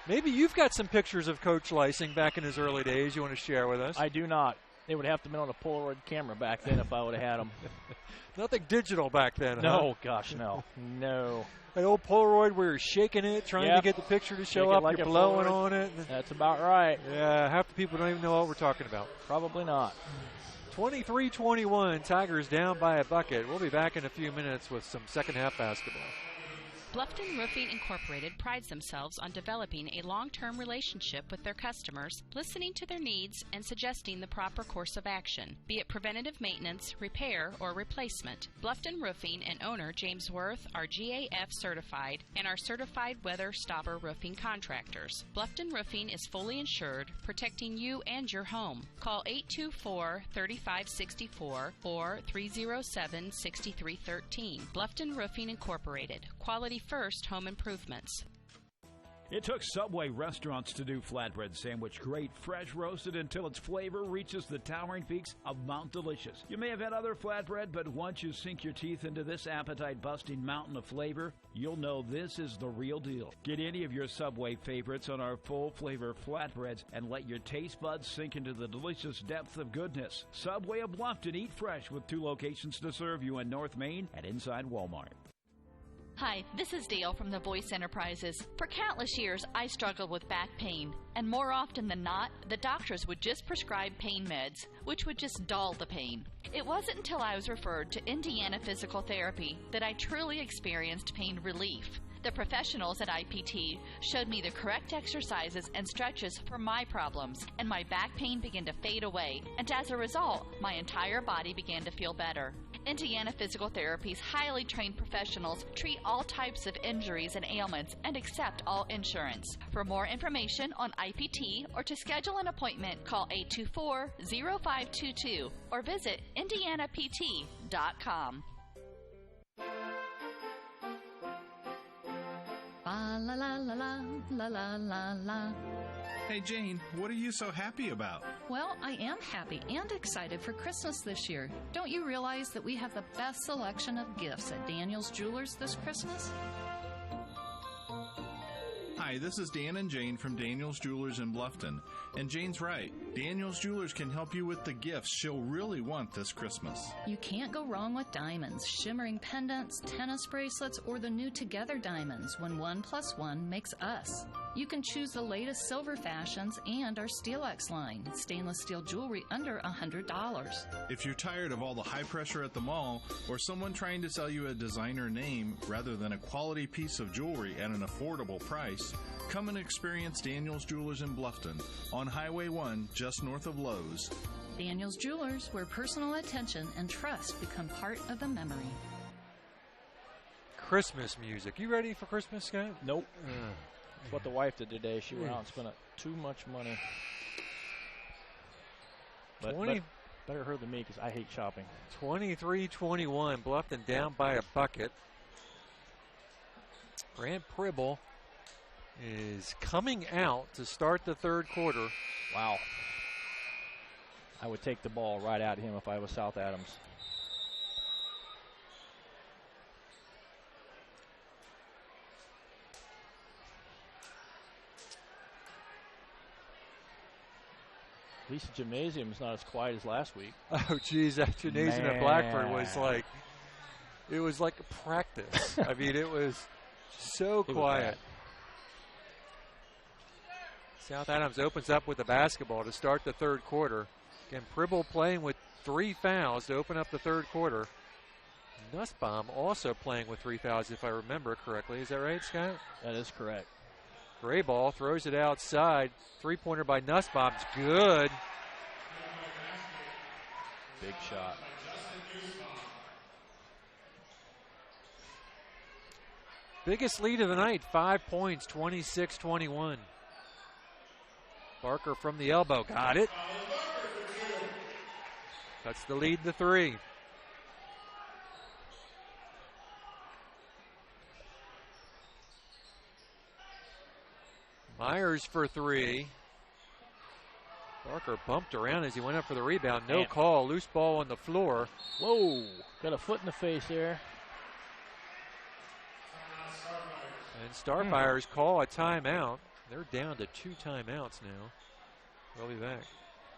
Maybe you've got some pictures of Coach Lysing back in his early days you want to share with us. I do not. They would have to have been on a Polaroid camera back then if I would have had them. Nothing digital back then, No, gosh, no. No. That old Polaroid where you're shaking it, trying to get the picture to show up, like you're blowing Polaroid. on it. That's about right. Yeah, half the people don't even know what we're talking about. Probably not. 23-21, Tigers down by a bucket. We'll be back in a few minutes with some second half basketball. Bluffton Roofing Incorporated prides themselves on developing a long-term relationship with their customers, listening to their needs and suggesting the proper course of action, be it preventative maintenance, repair, or replacement. Bluffton Roofing and owner James Worth are GAF certified and are certified weather stopper roofing contractors. Bluffton Roofing is fully insured, protecting you and your home. Call 824-3564 or 307-6313. Bluffton Roofing Incorporated. Quality first home improvements. It took Subway restaurants to do flatbread sandwich great, fresh roasted until its flavor reaches the towering peaks of Mount Delicious. You may have had other flatbread, but once you sink your teeth into this appetite-busting mountain of flavor, you'll know this is the real deal. Get any of your Subway favorites on our full-flavor flatbreads and let your taste buds sink into the delicious depth of goodness. Subway of Bluffton, eat fresh with 2 locations to serve you in North Main and inside Walmart. Hi, this is Dale from the Voice Enterprises. For countless years, I struggled with back pain, and more often than not, the doctors would just prescribe pain meds, which would just dull the pain. It wasn't until I was referred to Indiana Physical Therapy that I truly experienced pain relief. The professionals at IPT showed me the correct exercises and stretches for my problems, and my back pain began to fade away, and as a result, my entire body began to feel better. Indiana Physical Therapy's highly trained professionals treat all types of injuries and ailments and accept all insurance. For more information on IPT or to schedule an appointment, call 824-0522 or visit indianapt.com. La la la la la la la la. Hey Jane, what are you so happy about? Well, I am happy and excited for Christmas this year. Don't you realize that we have the best selection of gifts at Daniel's Jewelers this Christmas? Hi, this is Dan and Jane from Daniel's Jewelers in Bluffton. And Jane's right. Daniel's Jewelers can help you with the gifts she'll really want this Christmas. You can't go wrong with diamonds, shimmering pendants, tennis bracelets, or the new Together diamonds when 1 + 1 makes us. You can choose the latest silver fashions and our Steelex line, stainless steel jewelry under $100. If you're tired of all the high pressure at the mall or someone trying to sell you a designer name rather than a quality piece of jewelry at an affordable price, come and experience Daniel's Jewelers in Bluffton on Highway 1 just north of Lowe's. Daniel's Jewelers, where personal attention and trust become part of the memory. Christmas music. You ready for Christmas, Scott? Nope. That's what the wife did today. She went out and spent too much money. But better her than me because I hate shopping. 23-21. Bluffton down by a bucket. Grant Pribble is coming out to start the third quarter. Wow. I would take the ball right at him if I was South Adams. At least the gymnasium is not as quiet as last week. Oh, geez, that gymnasium at Blackford was like, it was like a practice. I mean, it was so quiet. South Adams opens up with the basketball to start the third quarter. Again, Pribble playing with 3 fouls to open up the third quarter. Nussbaum also playing with 3 fouls, if I remember correctly. Is that right, Scott? That is correct. Gray ball throws it outside. 3-pointer by Nussbaum's good. Big shot. Biggest lead of the night, 5 points, 26-21. Barker from the elbow, got it. Cuts the lead to 3. Myers for 3. Barker bumped around as he went up for the rebound. No call. Loose ball on the floor. Whoa. Got a foot in the face there. And Starfires call a timeout. They're down to 2 timeouts now. We'll be back.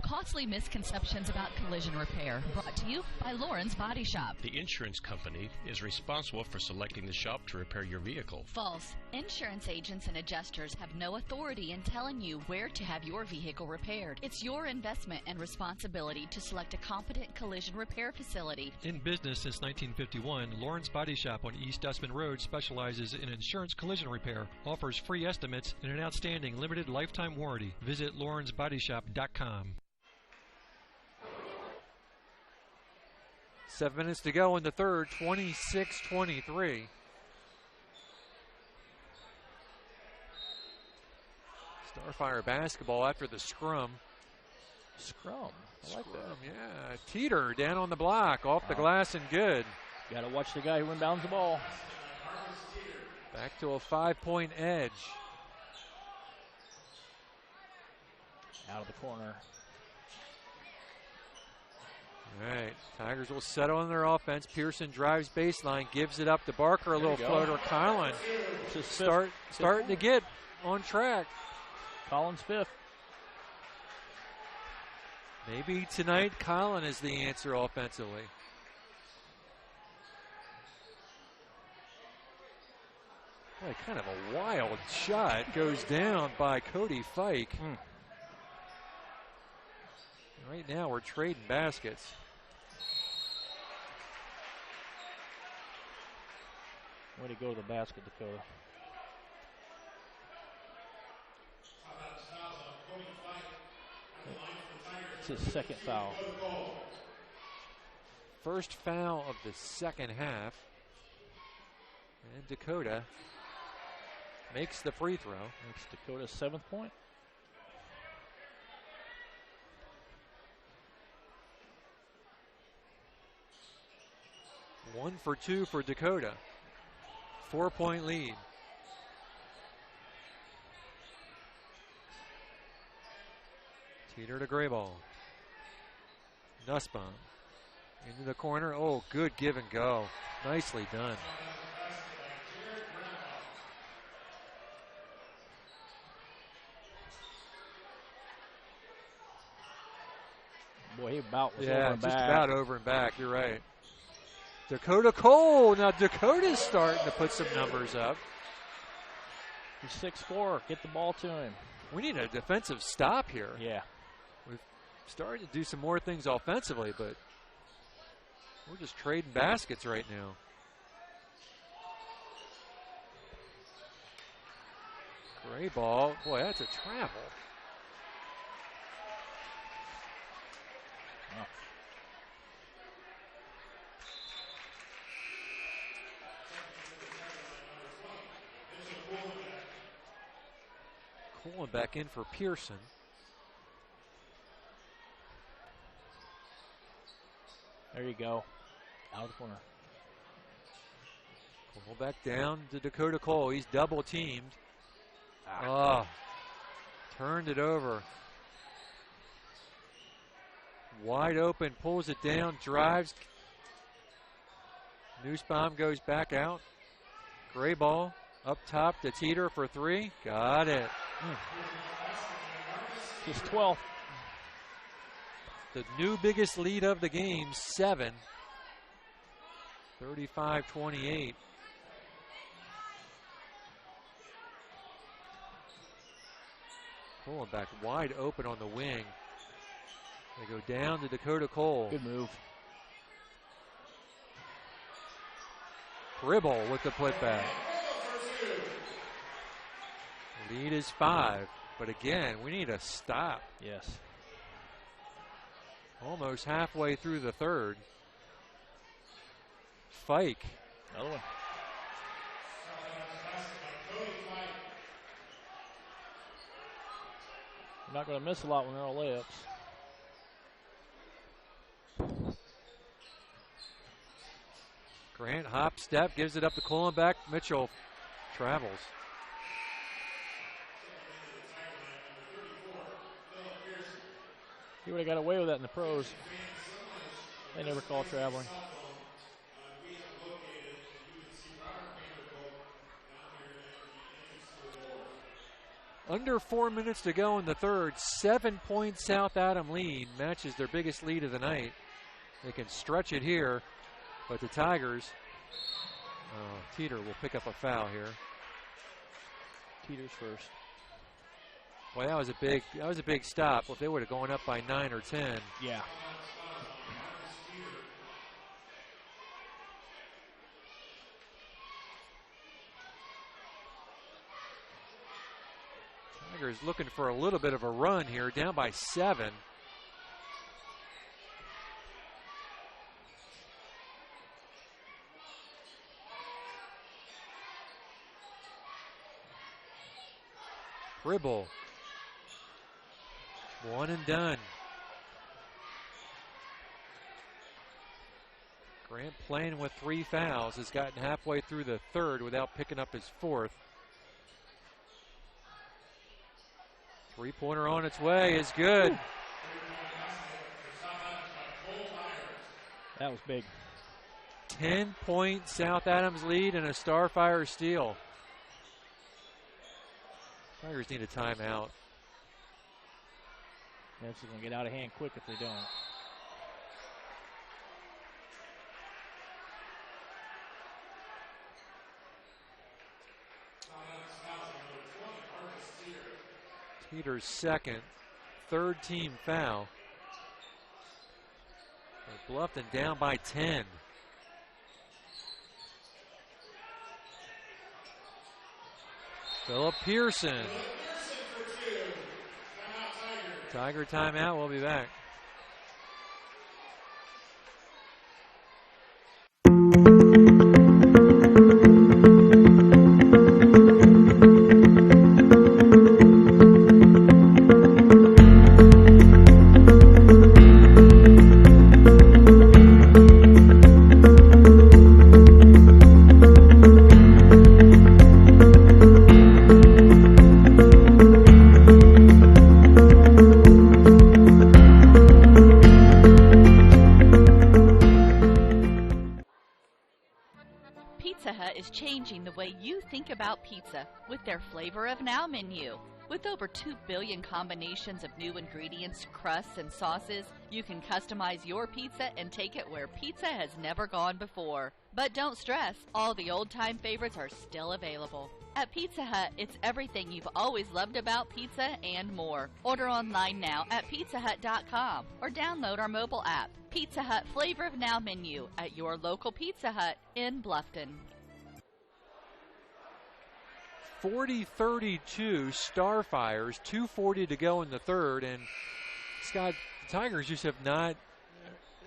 Costly misconceptions about collision repair, brought to you by Lauren's Body Shop. The insurance company is responsible for selecting the shop to repair your vehicle. False. Insurance agents and adjusters have no authority in telling you where to have your vehicle repaired. It's your investment and responsibility to select a competent collision repair facility. In business since 1951, Lauren's Body Shop on East Dustman Road specializes in insurance collision repair, offers free estimates, and an outstanding limited lifetime warranty. Visit laurensbodyshop.com. 7 minutes to go in the third, 26-23. Starfire basketball after the scrum. Scrum. I like that. Yeah. Teeter down on the block, off the glass and good. Got to watch the guy who inbounds the ball. Back to a 5-point edge. Out of the corner. All right, Tigers will settle on their offense. Pearson drives baseline, gives it up to Barker, a little floater. Collin starting to get on track. Collins 5th. Maybe tonight Collin is the answer offensively. Boy, kind of a wild shot goes down by Cody Fike. Right now we're trading baskets. Way to go to the basket, Dakota. It's his second foul. First foul of the second half. And Dakota makes the free throw. Makes Dakota's 7th point. One for 2 for Dakota. 4-point lead. Teeter to Grayball. Nussbaum into the corner. Oh, good give and go. Nicely done. Boy, he about was over Yeah, and just back. about over and back. You're right. Dakota Cole. Now Dakota's starting to put some numbers up. He's 6'4". Get the ball to him. We need a defensive stop here. Yeah. We've started to do some more things offensively, but we're just trading baskets right now. Gray ball. Boy, that's a travel. Coolin back in for Pearson. There you go. Out of the corner. Cole back down to Dakota Cole. He's double teamed. Oh, turned it over. Wide open, pulls it down, drives. Nussbaum goes back out. Gray ball up top to Teeter for three. Got it. Just 12. The new biggest lead of the game, 7. 35-28. Pulling back wide open on the wing. They go down to Dakota Cole. Good move. Gribble with the putback. Lead is 5, but again, we need a stop. Yes. Almost halfway through the third. Fike. Another one. You're not going to miss a lot when they're all layups. Grant hop step, gives it up to Colenbeck. Mitchell travels. He would have got away with that in the pros. They never call traveling. Under 4 minutes to go in the third. 7-point South Adam lead. Matches their biggest lead of the night. They can stretch it here, but the Tigers, Teeter will pick up a foul here. Teeter's first. Well, that was a big stop. If they would have gone up by 9 or 10. Yeah. Tigers looking for a little bit of a run here, down by 7. Gribble. One and done. Grant playing with 3 fouls, has gotten halfway through the third without picking up his 4th. Three-pointer on its way is good. That was big. 10-point South Adams lead and a Starfire steal. Tigers need a timeout. This is going to get out of hand quick if they don't. Teeter's second, third team foul. Bluffton down by 10. Philip Pearson. Tiger timeout. We'll be back. Pizza Hut is changing the way you think about pizza with their Flavor of Now menu. With over 2 billion combinations of new ingredients, crusts, and sauces, you can customize your pizza and take it where pizza has never gone before. But don't stress, all the old-time favorites are still available. At Pizza Hut, it's everything you've always loved about pizza and more. Order online now at pizzahut.com or download our mobile app. Pizza Hut Flavor of Now menu at your local Pizza Hut in Bluffton. 40-32 Starfires, 2:40 to go in the third, and Scott, the Tigers just have not,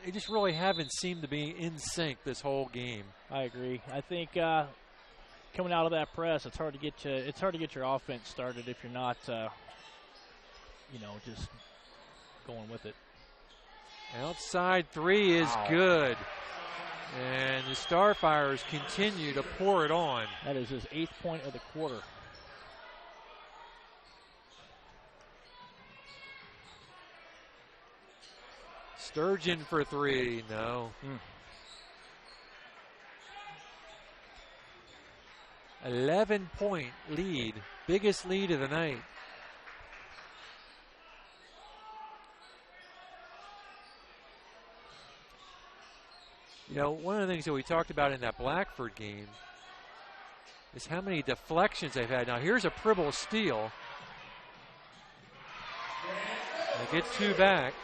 they just really haven't seemed to be in sync this whole game. I agree. I think coming out of that press, it's hard to get your offense started if you're not, just going with it. Outside three is good. And the Starfires continue to pour it on. That is his 8th point of the quarter. Sturgeon for three. No. 11-point lead. Biggest lead of the night. You know, one of the things that we talked about in that Blackford game is how many deflections they've had. Now, here's a Pribble steal. They get 2 back.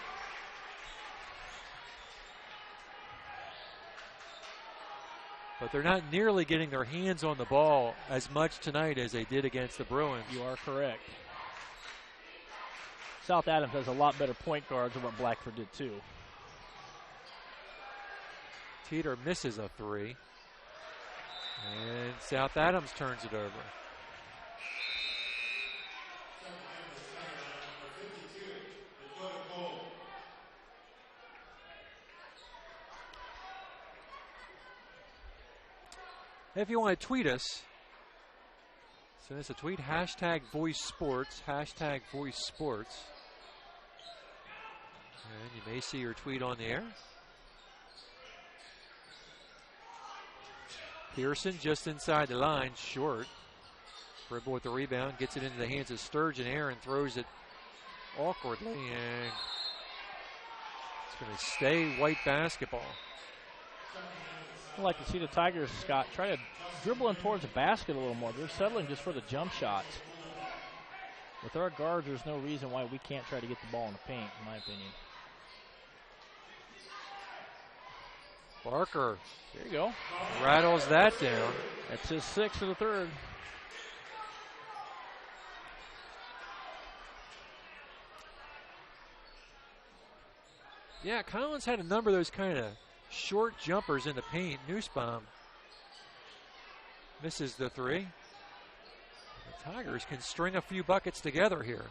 But they're not nearly getting their hands on the ball as much tonight as they did against the Bruins. You are correct. South Adams has a lot better point guards than what Blackford did, too. Teeter misses a three. And South Adams turns it over. If you want to tweet us, send us a tweet, hashtag Voice Sports, hashtag Voice Sports. And you may see your tweet on the air. Pearson just inside the line, short. Pribble with the rebound, gets it into the hands of Sturgeon. Aaron throws it awkwardly, and it's going to stay white basketball. I'd like to see the Tigers, Scott, try to dribble in towards the basket a little more. They're settling just for the jump shots. With our guards, there's no reason why we can't try to get the ball in the paint, in my opinion. Barker. There you go. Rattles that down. That's his 6th of the third. Yeah, Collins had a number of those kind of short jumpers in the paint. Nussbaum misses the three. The Tigers can string a few buckets together here.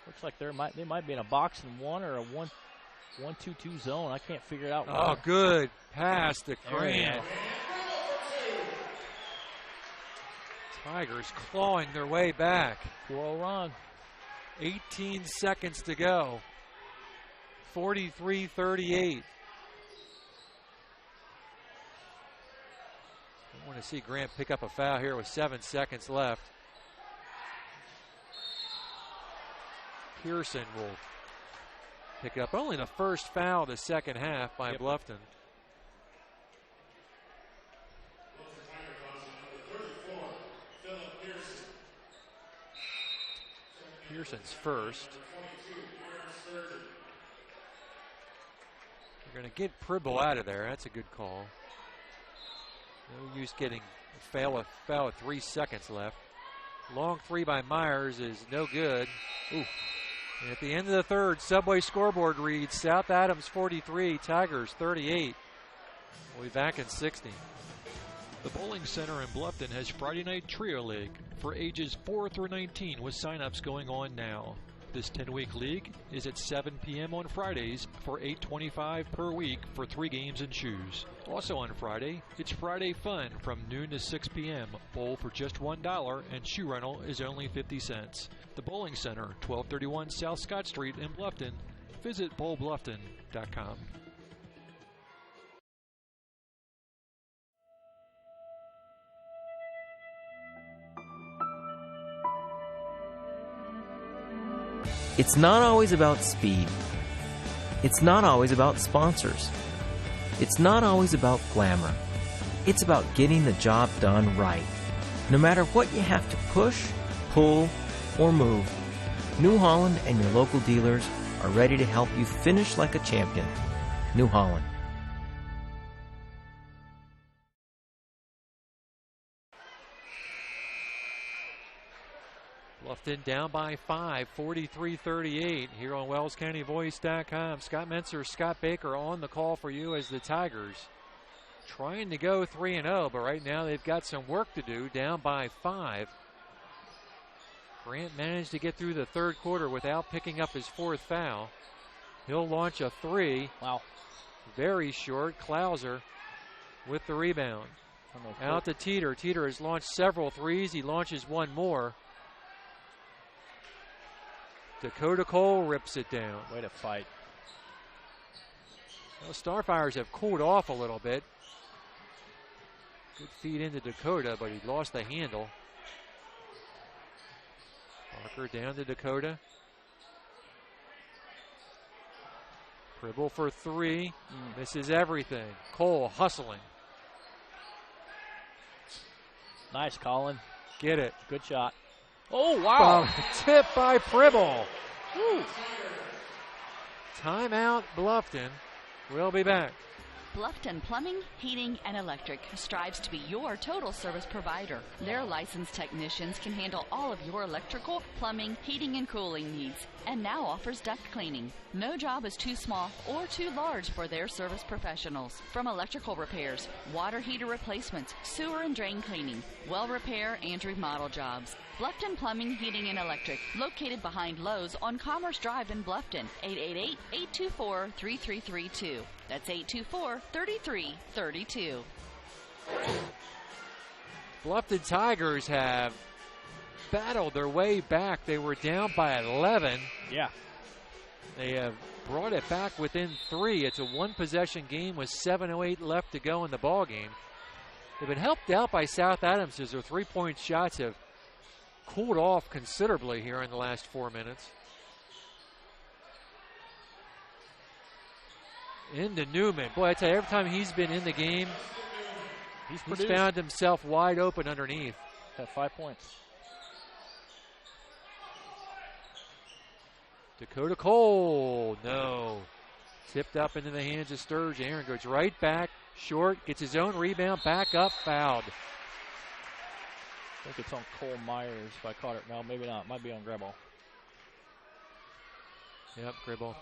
Looks like they might be in a box and one or a 1-2-2 zone. I can't figure it out. Oh, good pass to Grant. Tigers clawing their way back. 4-0 run. 18 seconds to go. 43-38. I want to see Grant pick up a foul here with 7 seconds left. Pearson will pick up only the first foul of the second half by Bluffton. Pearson's first. They're going to get Pribble out of there. That's a good call. No use getting a foul with 3 seconds left. Long three by Myers is no good. Ooh. And at the end of the third, Subway scoreboard reads South Adams 43, Tigers 38. We'll be back in 60. The Bowling Center in Bluffton has Friday Night Trio League for ages 4 through 19 with sign-ups going on now. This 10-week league is at 7 p.m. on Fridays for $8.25 per week for 3 games and shoes. Also on Friday, it's Friday Fun from noon to 6 p.m. Bowl for just $1 and shoe rental is only 50 cents. The Bowling Center, 1231 South Scott Street in Bluffton. Visit bowlbluffton.com. It's not always about speed. It's not always about sponsors. It's not always about glamour. It's about getting the job done right. No matter what you have to push, pull, or move, New Holland and your local dealers are ready to help you finish like a champion. New Holland. Bluffton down by 5, 43-38 here on WellsCountyVoice.com. Scott Menser, Scott Baker on the call for you as the Tigers trying to go 3-0, but right now they've got some work to do, down by 5. Grant managed to get through the third quarter without picking up his 4th foul. He'll launch a 3. Wow. Very short. Klauser with the rebound. Out to Teeter. Teeter has launched several 3s. He launches one more. Dakota Cole rips it down. Way to fight. Well, Starfires have cooled off a little bit. Good feed into Dakota, but he lost the handle. Parker down to Dakota. Pribble for 3. Misses everything. Cole hustling. Nice, Colin. Get it. Good shot. Oh, wow. Tip by Pribble. Woo. Timeout, Bluffton. We'll be back. Bluffton Plumbing, Heating, and Electric strives to be your total service provider. Their licensed technicians can handle all of your electrical, plumbing, heating, and cooling needs, and now offers duct cleaning. No job is too small or too large for their service professionals. From electrical repairs, water heater replacements, sewer and drain cleaning, well repair, and remodel jobs. Bluffton Plumbing, Heating, and Electric, located behind Lowe's on Commerce Drive in Bluffton, 888-824-3332. That's 824-3332. Bluffton Tigers have battled their way back. They were down by 11. Yeah. They have brought it back within 3. It's a one-possession game with 7:08 left to go in the ball game. They've been helped out by South Adams as their three-point shots have cooled off considerably here in the last 4 minutes. Into Newman. Boy, I tell you, every time he's been in the game, he's found himself wide open underneath. Got 5 points. Dakota Cole, no. Tipped up into the hands of Sturge. Aaron goes right back, short, gets his own rebound, back up, fouled. I think it's on Cole Myers if I caught it. No, maybe not. Might be on Gribble. Yep, Gribble.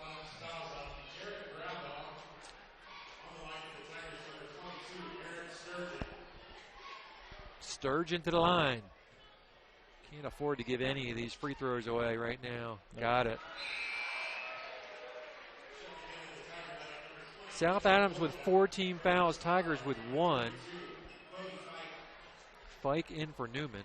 Sturgeon to the line. Can't afford to give any of these free throws away right now. Nope. Got it. South Adams with 14 fouls. Tigers with 1. Fike in for Newman.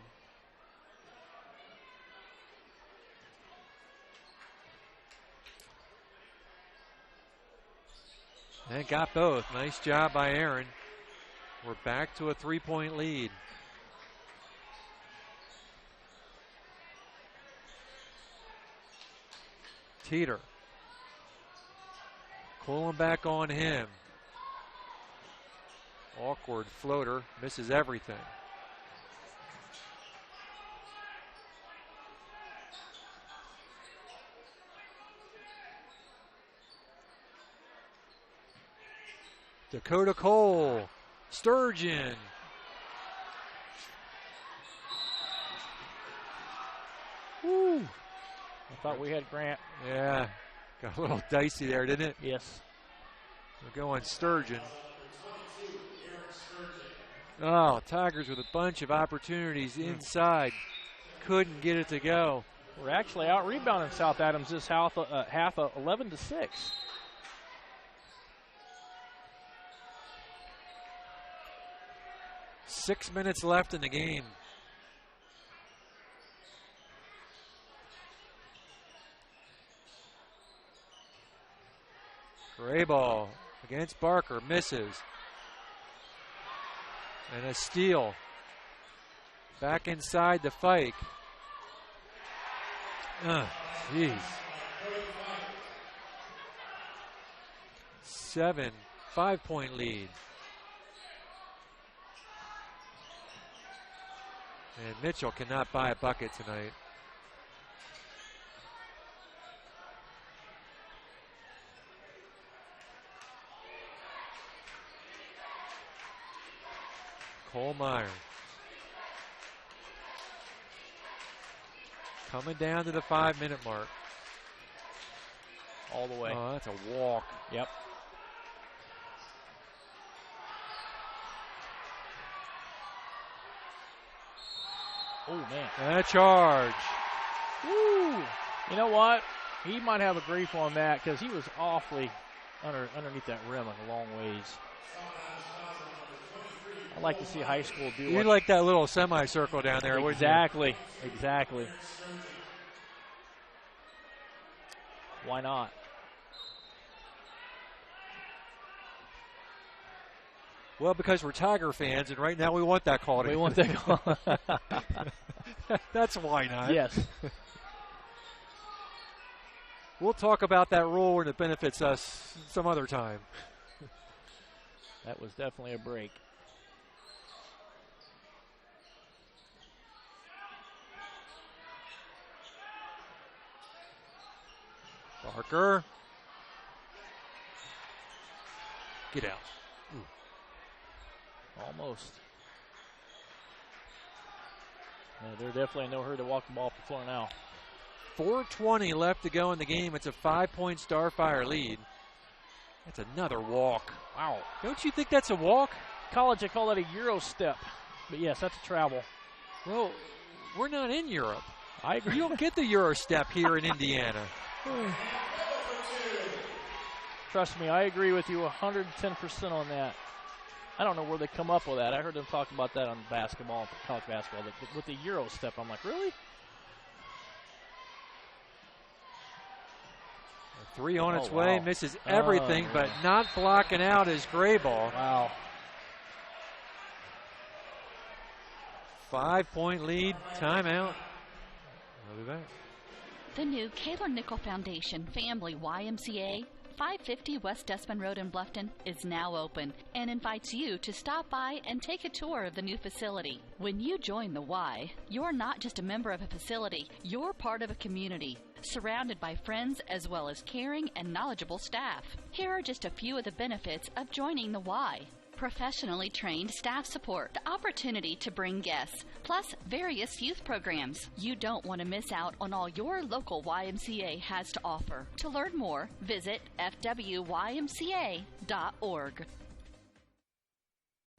And got both. Nice job by Aaron. We're back to a 3-point lead. Teeter. Pulling back on him. Awkward floater. Misses everything. Dakota Cole. Sturgeon. Woo. I thought we had Grant. Yeah. Got a little dicey there, didn't it? Yes. We're going Sturgeon. Oh, Tigers with a bunch of opportunities inside. Couldn't get it to go. We're actually out rebounding South Adams this half 11-6. 6 minutes left in the game. Gray ball against Barker, misses. And a steal. Back inside the Fike. Jeez. 5-point lead. And Mitchell cannot buy a bucket tonight. Cole Meyer. Coming down to the 5-minute mark. All the way. Oh, that's a walk. Yep. Oh, man. And a charge. Woo! You know what? He might have a grief on that because he was awfully underneath that rim a long ways. I like to see high school do. You like that little semicircle down there, wouldn't you? Exactly. Exactly. Why not? Well, because we're Tiger fans, and right now we want that call. We want that call. That's why not. Yes. We'll talk about that rule when it benefits us some other time. That was definitely a break. Barker. Get out. Ooh. Almost. No, they're definitely in no hurry to walk the ball off the floor now. 4:20 left to go in the game. It's a 5-point Starfire lead. That's another walk. Wow. Don't you think that's a walk? College, they call that a Euro step. But yes, that's a travel. Well, we're not in Europe. I agree. You don't get the Euro step here in Indiana. Trust me, I agree with you 110% on that. I don't know where they come up with that. I heard them talk about that on basketball, college basketball, with the Euro step. I'm like, really? A 3 on its way, misses everything, but not blocking out his gray ball. Wow. 5-point lead, timeout. I'll be back. The new Kaylor Nickel Foundation Family YMCA, 550 West Dustman Road in Bluffton, is now open and invites you to stop by and take a tour of the new facility. When you join the Y, you're not just a member of a facility, you're part of a community, surrounded by friends as well as caring and knowledgeable staff. Here are just a few of the benefits of joining the Y. Professionally trained staff support, the opportunity to bring guests, plus various youth programs. You don't want to miss out on all your local YMCA has to offer. To learn more, visit fwymca.org.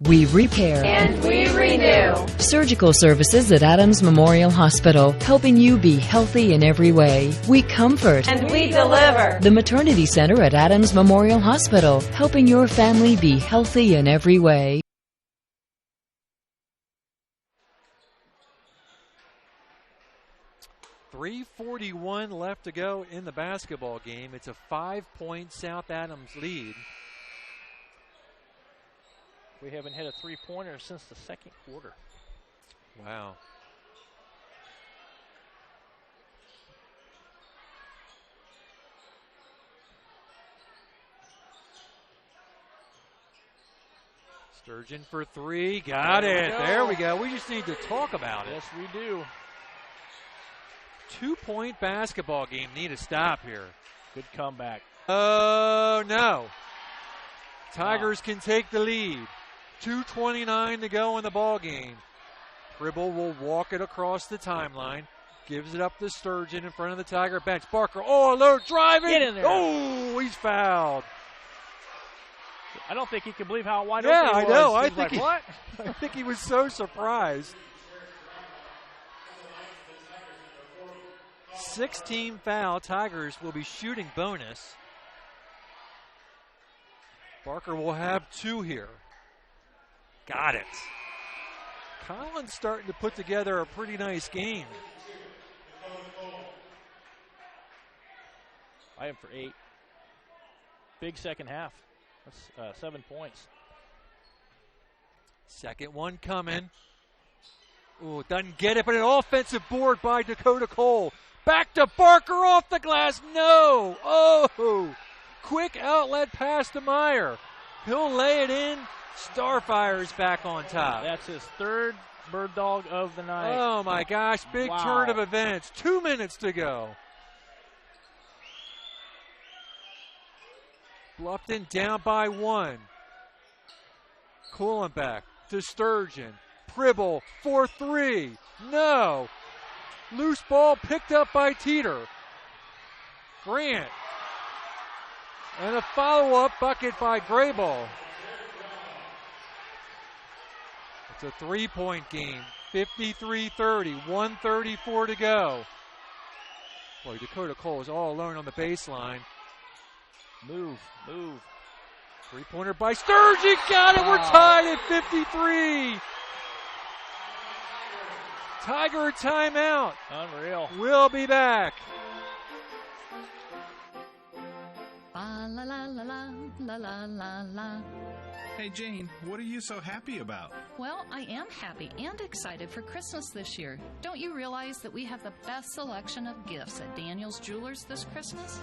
We repair and we renew. Surgical services at Adams Memorial Hospital, helping you be healthy in every way. We comfort and we deliver. The Maternity Center at Adams Memorial Hospital, helping your family be healthy in every way. .341 left to go in the basketball game. It's a 5-point South Adams lead. We haven't hit a three-pointer since the second quarter. Wow. Sturgeon for 3. Got it. There we go. We just need to talk about it. Yes, we do. 2-point basketball game. Need a stop here. Good comeback. Oh, no. Tigers can take the lead. 2:29 to go in the ball game. Tribble will walk it across the timeline. Gives it up to Sturgeon in front of the Tiger bench. Barker, low driving. Get in there. Oh, he's fouled. I don't think he can believe how wide open he was. Yeah, I know. I think what? I think he was so surprised. 16 foul. Tigers will be shooting bonus. Barker will have 2 here. Got it. Collins starting to put together a pretty nice game. I am for 8. Big second half. That's 7 points. Second one coming. Ooh, doesn't get it, but an offensive board by Dakota Cole. Back to Barker off the glass. No. Oh, quick outlet pass to Meyer. He'll lay it in. Starfire's back on top. That's his third bird dog of the night. Oh, my gosh. Big turn of events. 2 minutes to go. Bluffton down by 1. Kuhlenbeck to Sturgeon. Pribble for 3. No. Loose ball picked up by Teeter. Grant. And a follow-up bucket by Grayball. It's a 3-point game. 53-30. 1:34 to go. Boy, Dakota Cole is all alone on the baseline. Move. 3-pointer by Sturgeon. Got it. We're tied at 53. Tiger timeout. Unreal. We'll be back. La la la la la la la la. Hey Jane, what are you so happy about? Well, I am happy and excited for Christmas this year. Don't you realize that we have the best selection of gifts at Daniel's Jewelers this Christmas?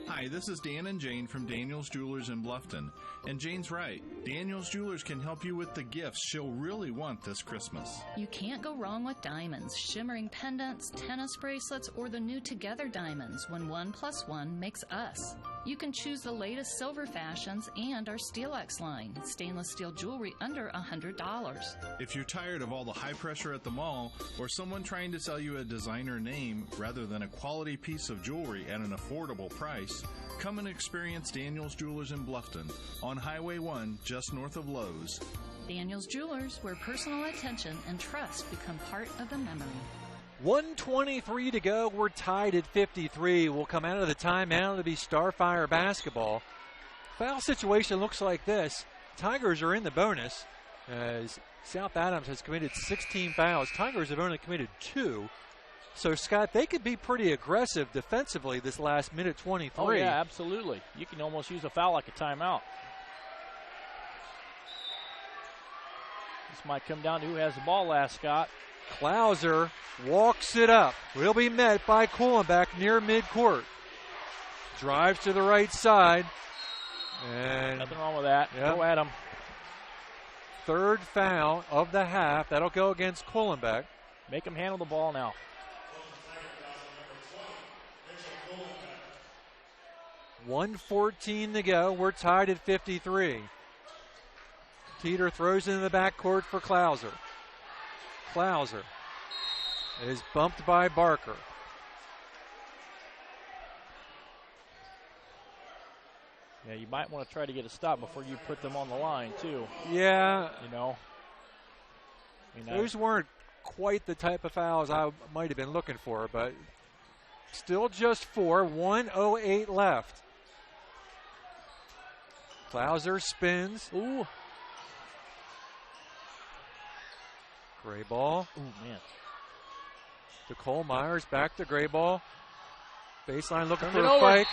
Hi, this is Dan and Jane from Daniel's Jewelers in Bluffton. And Jane's right. Daniel's Jewelers can help you with the gifts she'll really want this Christmas. You can't go wrong with diamonds, shimmering pendants, tennis bracelets, or the new Together diamonds when 1 + 1 makes us. You can choose the latest silver fashions and our SteelX line, stainless steel jewelry under $100. If you're tired of all the high pressure at the mall or someone trying to sell you a designer name rather than a quality piece of jewelry at an affordable price, come and experience Daniel's Jewelers in Bluffton on Highway 1 just north of Lowe's. Daniel's Jewelers, where personal attention and trust become part of the memory. 1:23 to go. We're tied at 53. We'll come out of the timeout. It'll be Starfire basketball. Foul situation looks like this. Tigers are in the bonus as South Adams has committed 16 fouls. Tigers have only committed 2. So, Scott, they could be pretty aggressive defensively this last minute 23. Oh, yeah, absolutely. You can almost use a foul like a timeout. This might come down to who has the ball last, Scott. Klauser walks it up. Will be met by Kuhlenbeck near midcourt. Drives to the right side. And nothing wrong with that. Yep. Go at him. Third foul of the half. That'll go against Kuhlenbeck. Make him handle the ball now. $1:14 to go. We're tied at 53. Teeter throws into the backcourt for Klauser. Klauser is bumped by Barker. Yeah, you might want to try to get a stop before you put them on the line, too. Yeah. You know. Those weren't quite the type of fouls I might have been looking for, but still just 4. 1:08 left. Klauser spins. Ooh. Gray ball. Ooh, man. To Cole Myers, back to Gray ball. Baseline looking Turned for it a over. fight.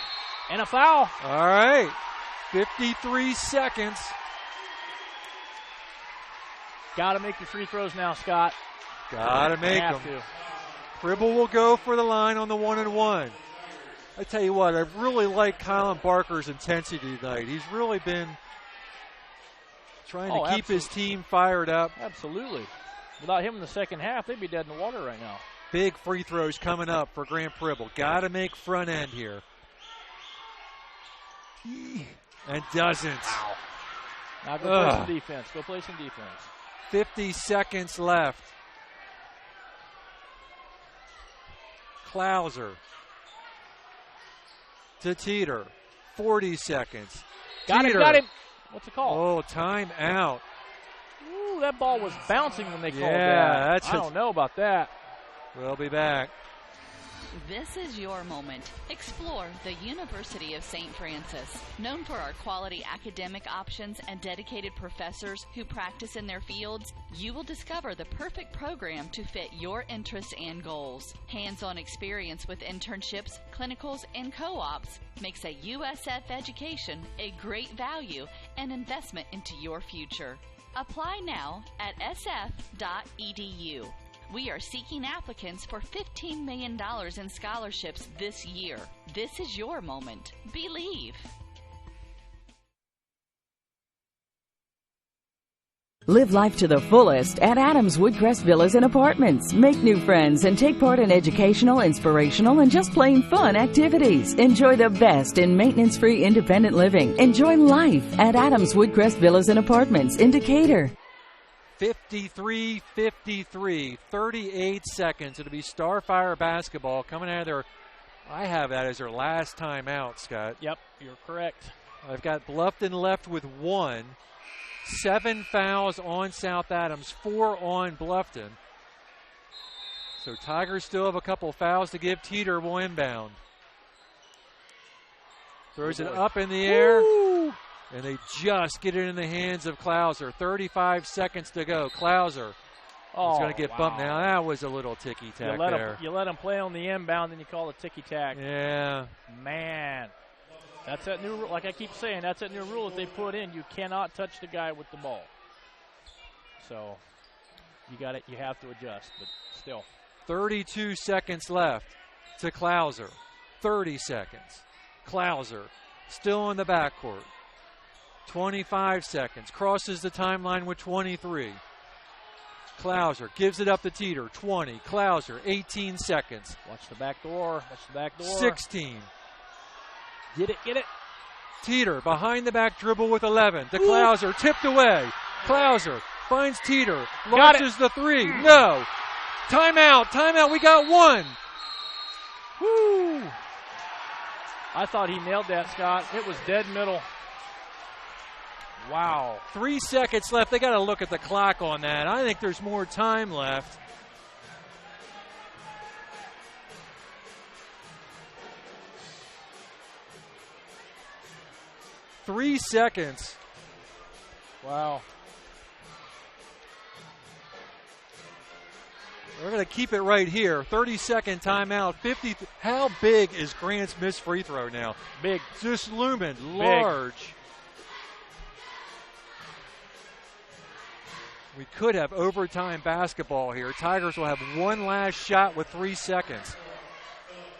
And a foul. All right. 53 seconds. Got to make your free throws now, Scott. Got to make them. Pribble will go for the line on the 1-and-1. I tell you what, I really like Colin Barker's intensity tonight. He's really been trying to keep his team fired up. Absolutely. Without him in the second half, they'd be dead in the water right now. Big free throws coming up for Grant Pribble. Got to make front end here. And doesn't. Wow. Now go play some defense. Go play some defense. 50 seconds left. Klauser to Teeter. 40 seconds. Got him. What's the call? Oh, timeout. Ooh, that ball was bouncing when they called that. I don't know about that. We'll be back. This is your moment. Explore the University of St. Francis. Known for our quality academic options and dedicated professors who practice in their fields, you will discover the perfect program to fit your interests and goals. Hands-on experience with internships, clinicals, and co-ops makes a USF education a great value and investment into your future. Apply now at sf.edu. We are seeking applicants for $15 million in scholarships this year. This is your moment. Believe. Live life to the fullest at Adams Woodcrest Villas and Apartments. Make new friends and take part in educational, inspirational, and just plain fun activities. Enjoy the best in maintenance-free independent living. Enjoy life at Adams Woodcrest Villas and Apartments in Decatur. 53-53, 38 seconds. It'll be Starfire basketball coming out of their, I have that as their last timeout, Scott. Yep, you're correct. I've got Bluffton left with 1. 7 fouls on South Adams, 4 on Bluffton. So Tigers still have a couple fouls to give. Teeter will inbound. Throws it up in the air. Woo! And they just get it in the hands of Klauser. 35 seconds to go. Klauser is going to get bumped. Now, that was a little ticky-tack there. You let him play on the inbound, then you call it ticky-tack. Yeah. Man. That's that new rule. Like I keep saying, that's that new rule that they put in. You cannot touch the guy with the ball. So you got it. You have to adjust, but still. 32 seconds left to Klauser. 30 seconds. Klauser still in the backcourt. 25 seconds. Crosses the timeline with 23. Klauser gives it up to Teeter. 20. Klauser, 18 seconds. Watch the back door. Watch the back door. 16. Get it. Teeter behind the back dribble with 11. To Klauser, tipped away. Klauser finds Teeter. Launches the 3. No. Timeout. We got 1. Woo. I thought he nailed that, Scott. It was dead middle. Wow. 3 seconds left. They got to look at the clock on that. I think there's more time left. Three seconds. Wow. We're going to keep it right here. 30-second timeout. 50. How big is Grant's missed free throw now? Big. Just looming. Large. We could have overtime basketball here. Tigers will have one last shot with 3 seconds.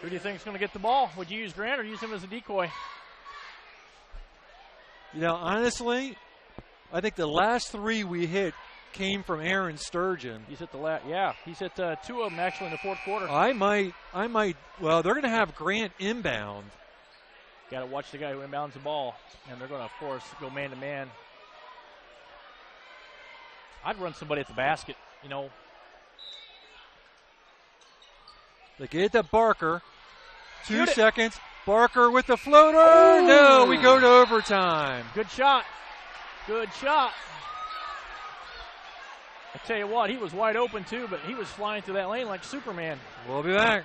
Who do you think is going to get the ball? Would you use Grant or use him as a decoy? You know, honestly, I think the last 3 we hit came from Aaron Sturgeon. He's hit he's hit 2 of them actually in the fourth quarter. I might, well, they're going to have Grant inbound. Got to watch the guy who inbounds the ball, and they're going to, of course, go man-to-man. I'd run somebody at the basket, you know. They get it to Barker. 2 seconds. Barker with the floater. Ooh. No, we go to overtime. Good shot. I tell you what, he was wide open too, but he was flying through that lane like Superman. We'll be back.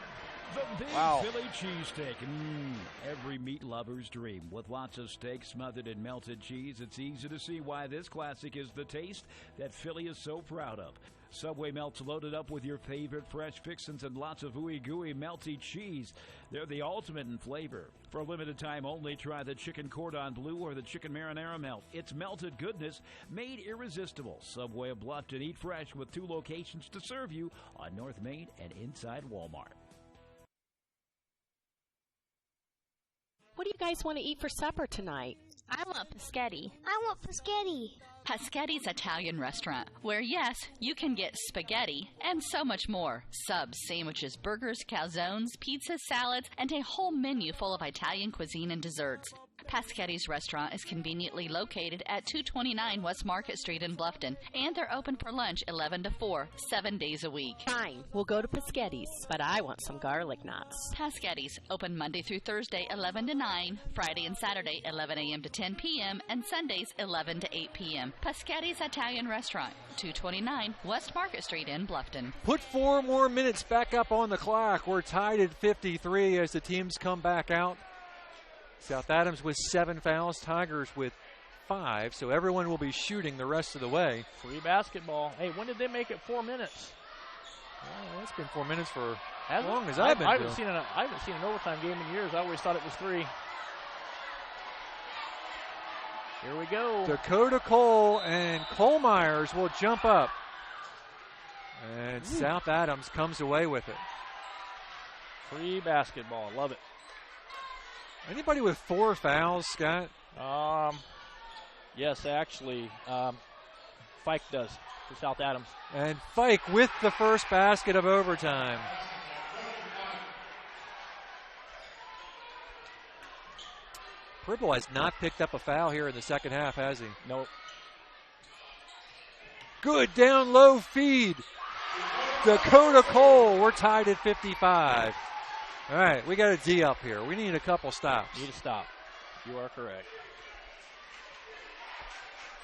The Big Philly cheesesteak. Every meat lover's dream. With lots of steak smothered in melted cheese, it's easy to see why this classic is the taste that Philly is so proud of. Subway melts loaded up with your favorite fresh fixins and lots of ooey-gooey melty cheese. They're the ultimate in flavor. For a limited time only, try the chicken cordon bleu or the chicken marinara melt. It's melted goodness made irresistible. Subway of Bluffton. Eat fresh with 2 locations to serve you on North Main and inside Walmart. What do you guys want to eat for supper tonight? I want paschetti. Paschetti's Italian restaurant, where yes, you can get spaghetti and so much more. Subs, sandwiches, burgers, calzones, pizzas, salads, and a whole menu full of Italian cuisine and desserts. Paschetti's restaurant is conveniently located at 229 West Market Street in Bluffton, and they're open for lunch 11 to 4, 7 days a week. Fine, we'll go to Paschetti's, but I want some garlic knots. Paschetti's, open Monday through Thursday 11 to 9, Friday and Saturday 11 a.m. to 10 p.m., and Sundays 11 to 8 p.m. Paschetti's Italian Restaurant, 229 West Market Street in Bluffton. Put 4 more minutes back up on the clock. We're tied at 53 as the teams come back out. South Adams with 7 fouls, Tigers with 5, so everyone will be shooting the rest of the way. Free basketball. Hey, when did they make it 4 minutes? Well, it's been 4 minutes for as long as I've been I haven't seen an overtime game in years. I always thought it was 3. Here we go. Dakota Cole and Cole Myers will jump up. And South Adams comes away with it. Free basketball. Love it. Anybody with 4 fouls, Scott? Yes, actually. Fike does for South Adams. And Fike with the first basket of overtime. Pribble has not picked up a foul here in the second half, has he? Nope. Good down low feed. Dakota Cole, we're tied at 55. All right, we got a D up here. We need a couple stops. Need a stop. You are correct.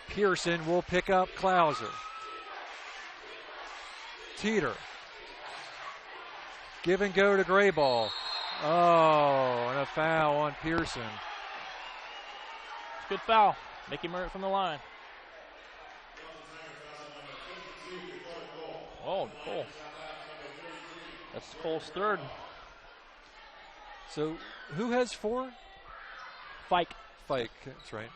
Pearson will pick up Klauser. Teeter. Give and go to Grayball. Oh, and a foul on Pearson. Good foul. Make him earn it from the line. Oh, Cole. That's Cole's third. So who has 4? Fike. Fike, that's right.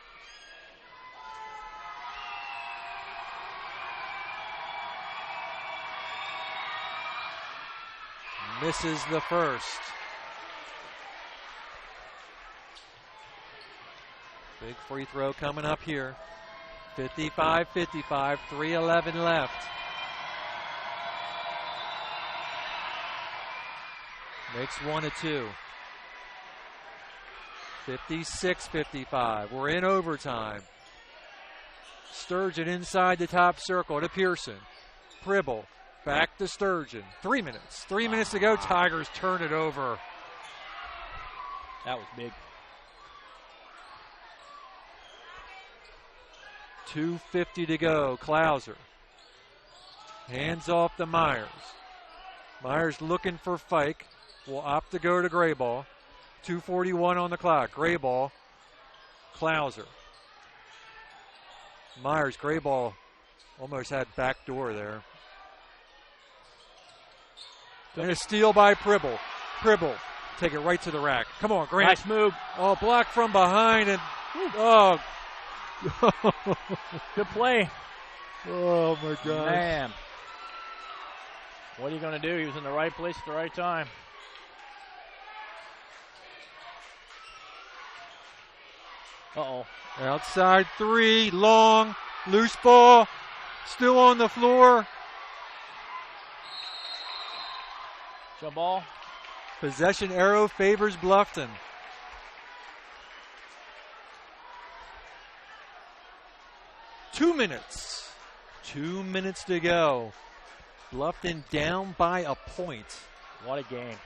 Misses the first. Big free throw coming up here. 55-55, 3:11 left. Makes 1 of 2. 56-55. We're in overtime. Sturgeon inside the top circle to Pearson. Pribble back to Sturgeon. 3 minutes. 3 minutes to go. Tigers turn it over. That was big. 2:50 to go. Klauser. Hands off to Myers. Myers looking for Fike. Will opt to go to Grayball. 2:41 on the clock. Grayball. Klauser. Myers. Grayball almost had back door there. And a steal by Pribble. Pribble. Take it right to the rack. Come on, Grant. Nice move. Oh, blocked from behind. And oh. Good play. Oh, my God. Man. What are you going to do? He was in the right place at the right time. Uh-oh. Outside 3, long, loose ball, still on the floor. Jump ball. Possession arrow favors Bluffton. Two minutes to go. Bluffton down by a point. What a game.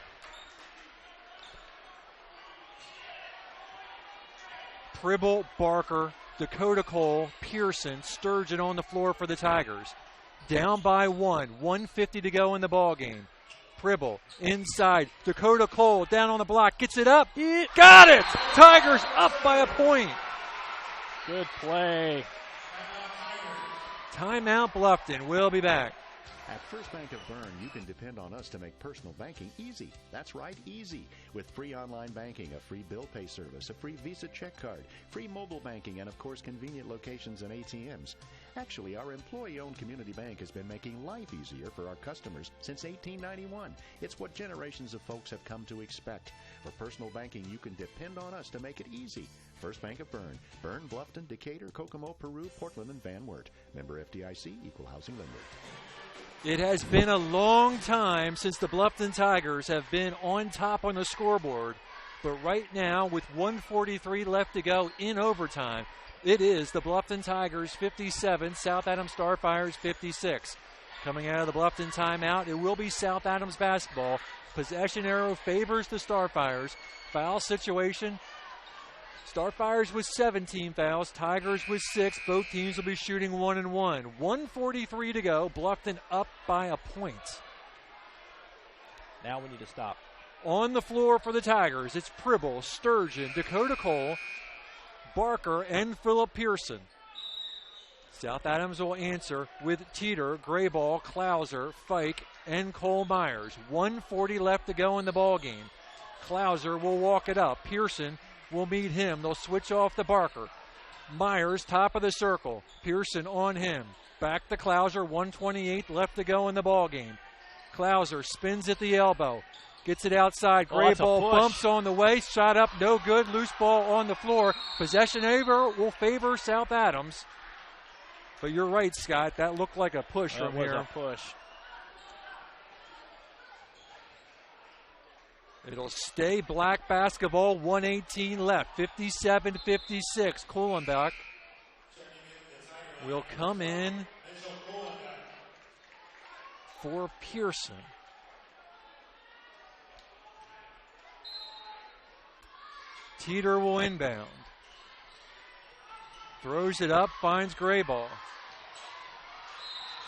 Pribble, Barker, Dakota Cole, Pearson, Sturgeon on the floor for the Tigers. Down by 1, 1:50 to go in the ball game. Pribble inside, Dakota Cole down on the block, gets it up, got it! Tigers up by a point. Good play. Timeout Bluffton, we'll be back. At First Bank of Bern, you can depend on us to make personal banking easy. That's right, easy. With free online banking, a free bill pay service, a free Visa check card, free mobile banking, and of course convenient locations and ATMs. Actually, our employee-owned community bank has been making life easier for our customers since 1891. It's what generations of folks have come to expect. For personal banking, you can depend on us to make it easy. First Bank of Bern. Bern, Bluffton, Decatur, Kokomo, Peru, Portland, and Van Wert. Member FDIC, Equal Housing Lender. It has been a long time since the Bluffton Tigers have been on top on the scoreboard. But right now, with 1:43 left to go in overtime, it is the Bluffton Tigers 57, South Adams Starfires 56. Coming out of the Bluffton timeout, it will be South Adams basketball. Possession arrow favors the Starfires. Foul situation. Starfires with 17 fouls, Tigers with 6. Both teams will be shooting 1 and 1. 1:43 to go. Bluffton up by a point. Now we need to stop. On the floor for the Tigers, it's Pribble, Sturgeon, Dakota Cole, Barker, and Philip Pearson. South Adams will answer with Teeter, Grayball, Klauser, Fike, and Cole Myers. 1:40 left to go in the ball game. Klauser will walk it up. Pearson will meet him. They'll switch off to Barker. Myers, top of the circle. Pearson on him. Back to Clouser, 1:28 left to go in the ball game. Clouser spins at the elbow. Gets it outside. Gray ball bumps on the way. Shot up, no good. Loose ball on the floor. Possession will favor South Adams. But you're right, Scott. That looked like a push from here. That was a push. It'll stay black basketball. 1:18 left. 57-56. Kuhlenbeck will come in for Pearson. Teeter will inbound. Throws it up, finds Grayball.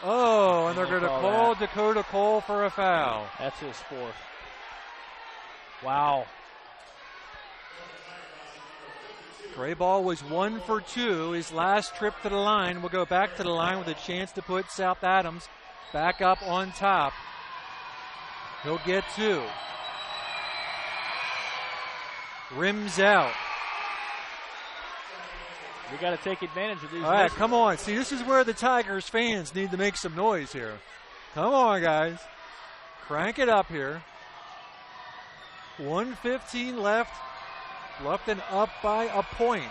Oh, and they're going to call Dakota Cole for a foul. That's his fourth. Wow. Grayball was 1 for 2. His last trip to the line will go back to the line with a chance to put South Adams back up on top. He'll get 2. Rims out. We got to take advantage of these. All right, come on. See, this is where the Tigers fans need to make some noise here. Come on, guys. Crank it up here. 1:15 left. Bluffton up by a point.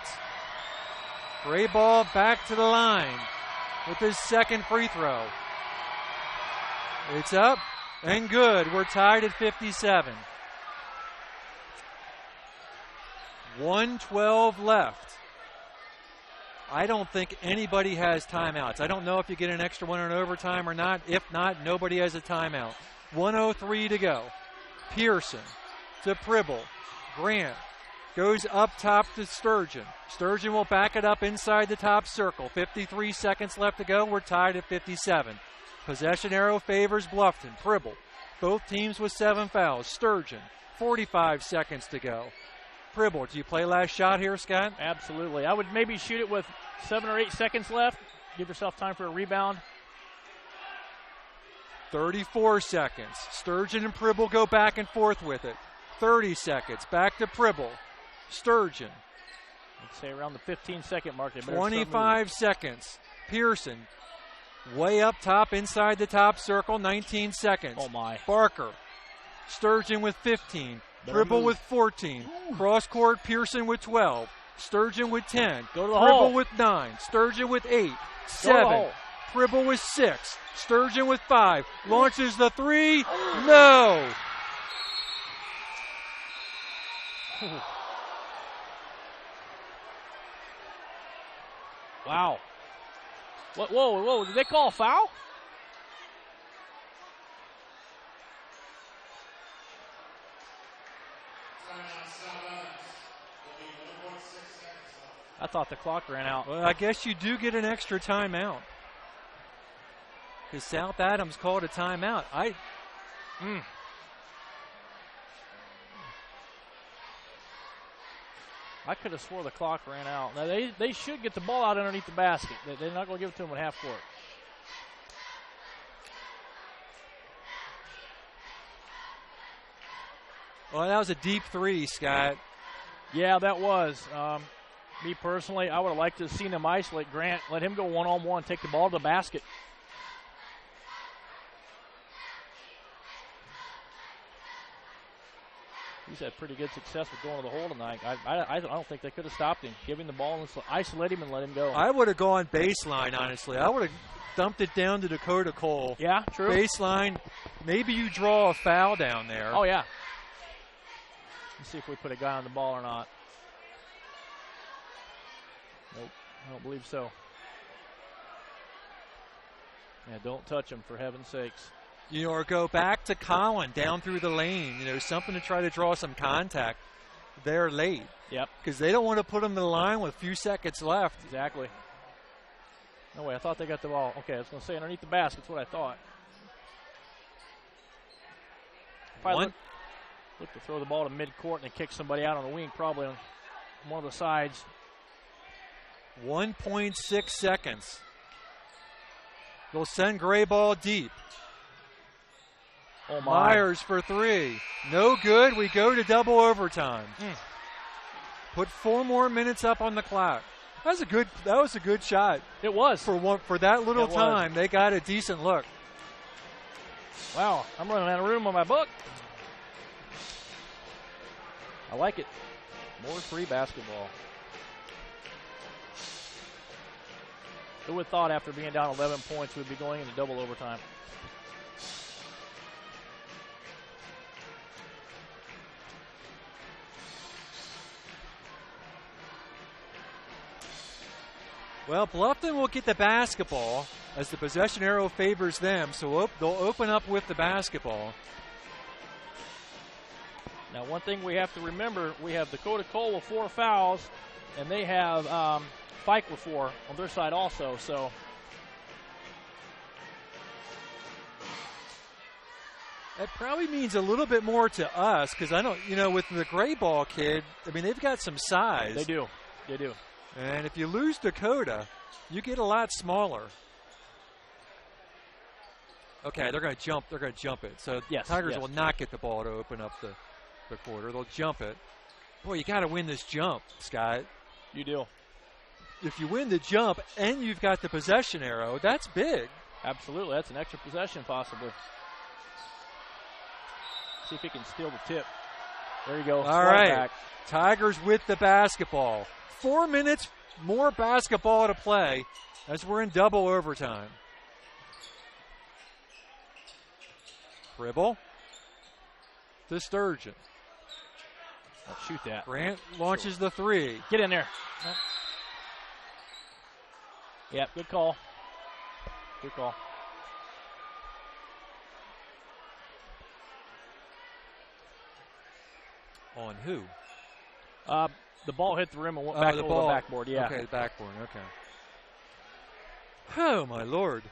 Grayball back to the line with his second free throw. It's up and good. We're tied at 57. 1:12 left. I don't think anybody has timeouts. I don't know if you get an extra one in overtime or not. If not, nobody has a timeout. 1:03 to go. Pearson to Pribble. Grant goes up top to Sturgeon. Sturgeon will back it up inside the top circle. 53 seconds left to go. We're tied at 57. Possession arrow favors Bluffton. Pribble. Both teams with 7 fouls. Sturgeon. 45 seconds to go. Pribble, do you play last shot here, Scott? Absolutely. I would maybe shoot it with 7 or 8 seconds left. Give yourself time for a rebound. 34 seconds. Sturgeon and Pribble go back and forth with it. 30 seconds. Back to Pribble. Sturgeon. I'd say around the 15-second mark. 25 seconds. Pearson way up top inside the top circle. 19 seconds. Oh, my. Barker. Sturgeon with 15. Pribble with 14. Cross court, Pearson with 12. Sturgeon with 10. Go to the Pribble hole. with 9. Sturgeon with 8. 7. Pribble with 6. Sturgeon with 5. Launches the 3. No. Wow. Whoa. Did they call a foul? I thought the clock ran out. Well, I guess you do get an extra timeout. Because South Adams called a timeout. I could have swore the clock ran out. Now, they should get the ball out underneath the basket. They're not going to give it to them at half court. Well, that was a deep 3, Scott. Yeah, that was. Me personally, I would have liked to have seen them isolate Grant, let him go one-on-one, take the ball to the basket. He's had pretty good success with going to the hole tonight. I don't think they could have stopped him. Give him the ball and isolate him and let him go. I would have gone baseline, honestly. I would have dumped it down to Dakota Cole. Yeah, true. Baseline. Maybe you draw a foul down there. Oh, yeah. Let's see if we put a guy on the ball or not. Nope, I don't believe so. Yeah, don't touch him, for heaven's sakes. You know, or go back to Collin down through the lane. You know, something to try to draw some contact. They're late. Yep. Because they don't want to put him to the line with a few seconds left. Exactly. No way, I thought they got the ball. Okay, I was going to say underneath the basket. That's what I thought. If I look to throw the ball to midcourt and then kick somebody out on the wing, probably on one of the sides. 1.6 seconds. They'll send Gray ball deep. Oh my. Myers for 3. No good. We go to double overtime. Put 4 more minutes up on the clock. That was a good shot. It was. For that little time, they got a decent look. Wow, I'm running out of room on my book. I like it. More free basketball. Who would have thought after being down 11 points we'd be going into double overtime? Well, Bluffton will get the basketball as the possession arrow favors them, so they'll open up with the basketball. Now, one thing we have to remember, we have Dakota Cole with 4 fouls, and they have Fike with 4 on their side also, so. That probably means a little bit more to us, because I don't, with the gray ball kid, I mean, they've got some size. They do. They do. And if you lose Dakota, you get a lot smaller. Okay, they're going to jump. They're going to jump it. So Tigers will not get the ball to open up the quarter. They'll jump it. Boy, you got to win this jump, Scott. You do. If you win the jump and you've got the possession arrow, that's big. Absolutely. That's an extra possession possibly. See if he can steal the tip. There you go. All right. Back. Tigers with the basketball. 4 minutes more basketball to play as we're in double overtime. Dribble to Sturgeon. I'll shoot that. Grant launches the 3. Get in there. Yep, good call. Good call. On who? The ball hit the rim and went back over the backboard. Yeah. Okay, the backboard. Okay. Oh, my Lord.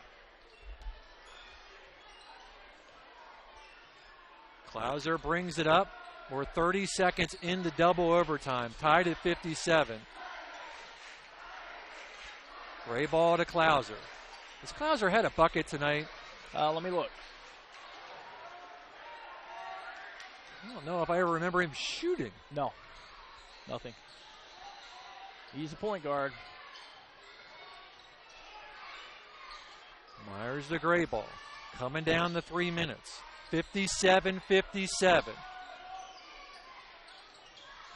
Klauser brings it up. We're 30 seconds into double overtime, tied at 57. Gray ball to Klauser. Has Klauser had a bucket tonight? Let me look. I don't know if I ever remember him shooting. No. Nothing. He's a point guard. Myers the gray ball. Coming down the 3 minutes. 57-57.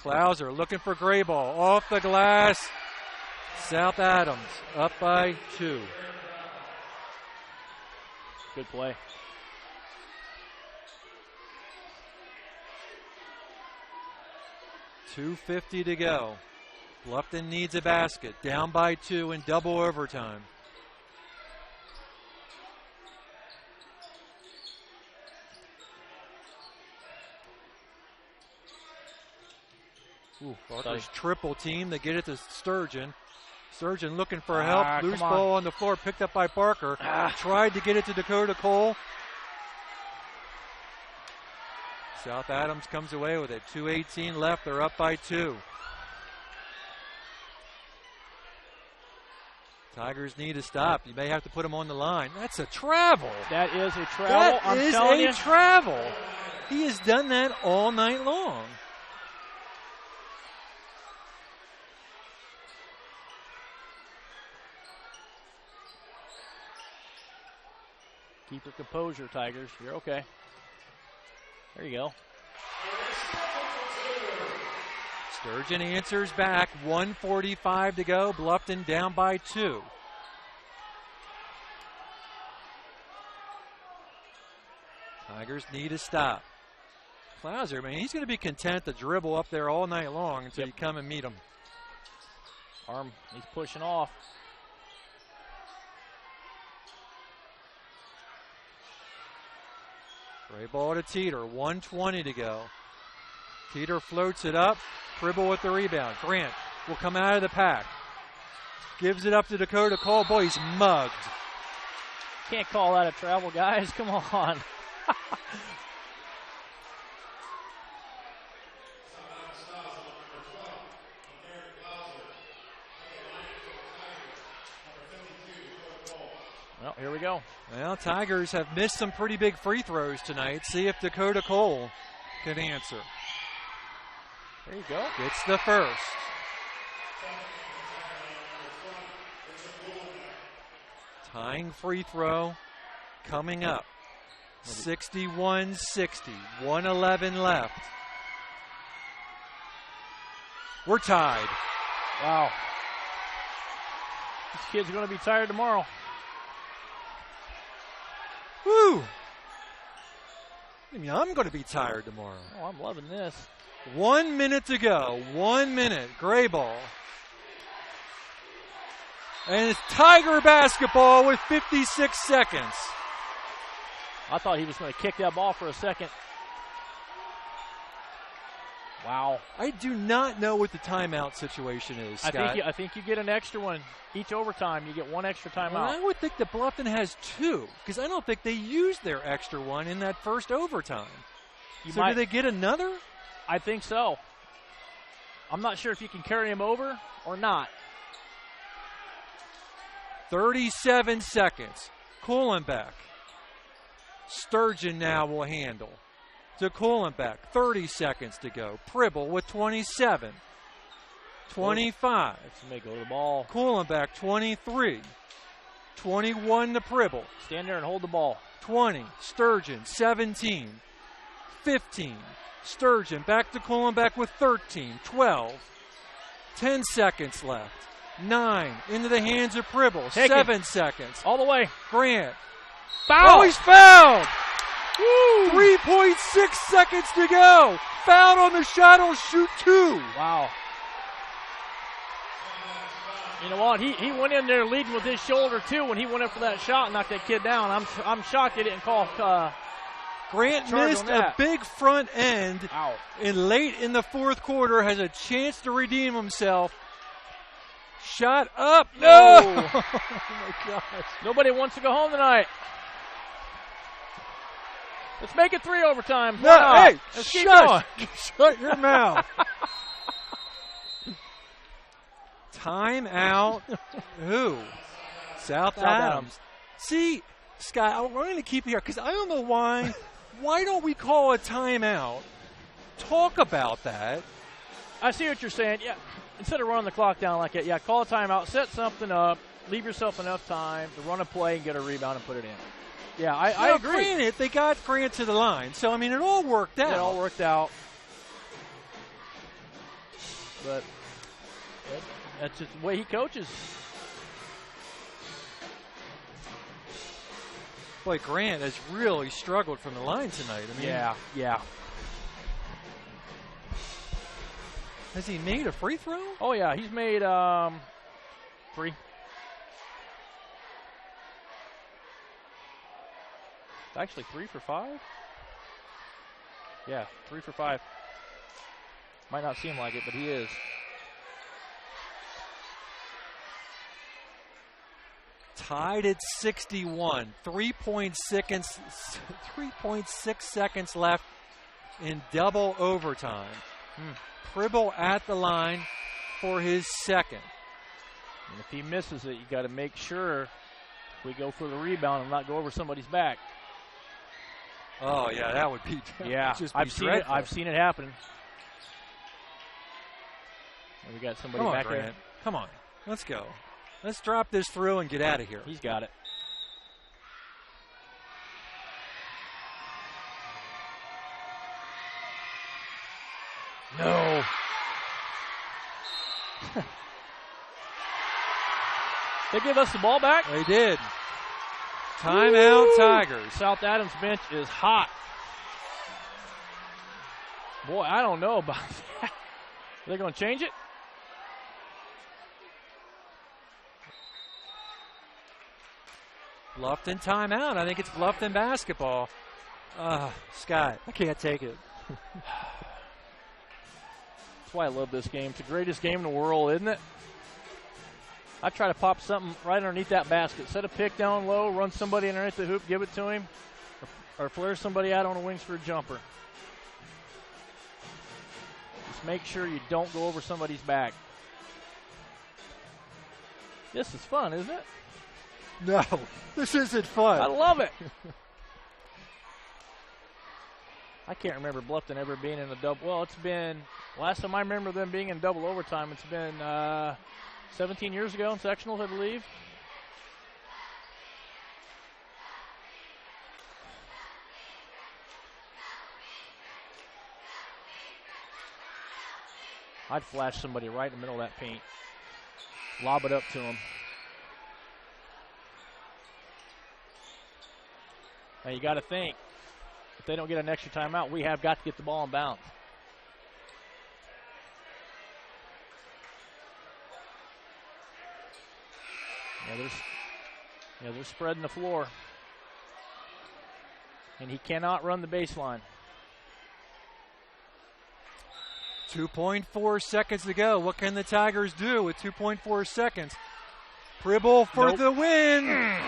Klauser looking for gray ball. Off the glass. South Adams up by 2. Good play. .250 to go. Bluffton needs a basket. Down by 2 in double overtime. Barker's triple team. They get it to Sturgeon. Sturgeon looking for help. Loose ball on the floor picked up by Barker. Tried to get it to Dakota Cole. South Adams comes away with it. 2:18 left. They're up by 2. Tigers need to stop. You may have to put them on the line. That's a travel. That is a travel. That is a travel. He has done that all night long. Keep your composure, Tigers. You're okay. There you go. Sturgeon answers back. 1:45 to go. Bluffton down by 2. Tigers need to stop. Klauser, man, he's going to be content to dribble up there all night long until you come and meet him. He's pushing off. Gray ball to Teeter. 1:20 to go. Teeter floats it up. Tribble with the rebound. Grant will come out of the pack. Gives it up to Dakota Cole. Boy, he's mugged. Can't call that a travel, guys. Come on. Well, here we go. Well, Tigers have missed some pretty big free throws tonight. See if Dakota Cole can answer. There you go. Gets the first. Tying free throw coming up. 61-60, 1:11 left. We're tied. Wow. These kids are going to be tired tomorrow. Woo! I mean, I'm going to be tired tomorrow. Oh, I'm loving this. 1 minute to go. 1 minute. Gray ball. And it's Tiger basketball with 56 seconds. I thought he was going to kick that ball for a second. Wow. I do not know what the timeout situation is, Scott. I think you get an extra one. Each overtime, you get one extra timeout. Well, I would think that Bluffton has two, because I don't think they used their extra one in that first overtime. Do they get another? I think so. I'm not sure if you can carry him over or not. 37 seconds. Kuhlenbeck. Sturgeon now will handle. To Kuhlenbeck. 30 seconds to go. Pribble with 27. 25. May go to the ball. Kuhlenbeck, 23. 21 to Pribble. Stand there and hold the ball. 20. Sturgeon, 17. 15. Sturgeon back to Kuhlenbeck with 13. 12. 10 seconds left. 9. Into the hands of Pribble. 7 seconds. All the way. Grant. Foul. Oh, he's fouled. 3.6 seconds to go. Fouled on the shot. He'll shoot 2. Wow. You know what? He went in there leading with his shoulder, too, when he went up for that shot and knocked that kid down. I'm shocked they didn't call Grant missed a big front end. Ow. And late in the fourth quarter has a chance to redeem himself. Shot up. No! Oh, my gosh. Nobody wants to go home tonight. Let's make it 3 overtimes. No, hey, let's keep going. Shut your mouth. Timeout. Who? South Adams. See, Scott, I'm going to keep you here because I don't know why. Why don't we call a timeout? Talk about that. I see what you're saying. Yeah, instead of running the clock down like that, call a timeout, set something up, leave yourself enough time to run a play and get a rebound and put it in. Yeah, I agree. Granted, they got Grant to the line, so I mean, it all worked out. It all worked out. But that's just the way he coaches. Boy, Grant has really struggled from the line tonight. I mean, yeah. Has he made a free throw? Oh, yeah. He's made 3. Actually, 3 for 5? Yeah, 3 for 5. Might not seem like it, but he is. Tied at 61. 3.6 seconds left in double overtime. Pribble at the line for his second. And if he misses it, you got to make sure we go for the rebound and not go over somebody's back. Oh, yeah, that would be just I've seen it happen. And we got somebody back there. Come on, let's go. Let's drop this through and get out of here. He's got it. No. They give us the ball back? They did. Timeout, Tigers. South Adams bench is hot. Boy, I don't know about that. Are they going to change it? Bluffton timeout. I think it's Bluffton basketball. Scott, I can't take it. That's why I love this game. It's the greatest game in the world, isn't it? I try to pop something right underneath that basket. Set a pick down low, run somebody underneath the hoop, give it to him, or flare somebody out on the wings for a jumper. Just make sure you don't go over somebody's back. This is fun, isn't it? No, this isn't fun. I love it. I can't remember Bluffton ever being in a double. Well, it's been, last time I remember them being in double overtime, it's been 17 years ago in sectionals, I believe. I'd flash somebody right in the middle of that paint. Lob it up to him. Now you got to think, if they don't get an extra timeout, we have got to get the ball in bounds. They're spreading the floor. And he cannot run the baseline. 2.4 seconds to go. What can the Tigers do with 2.4 seconds? Pribble for the win.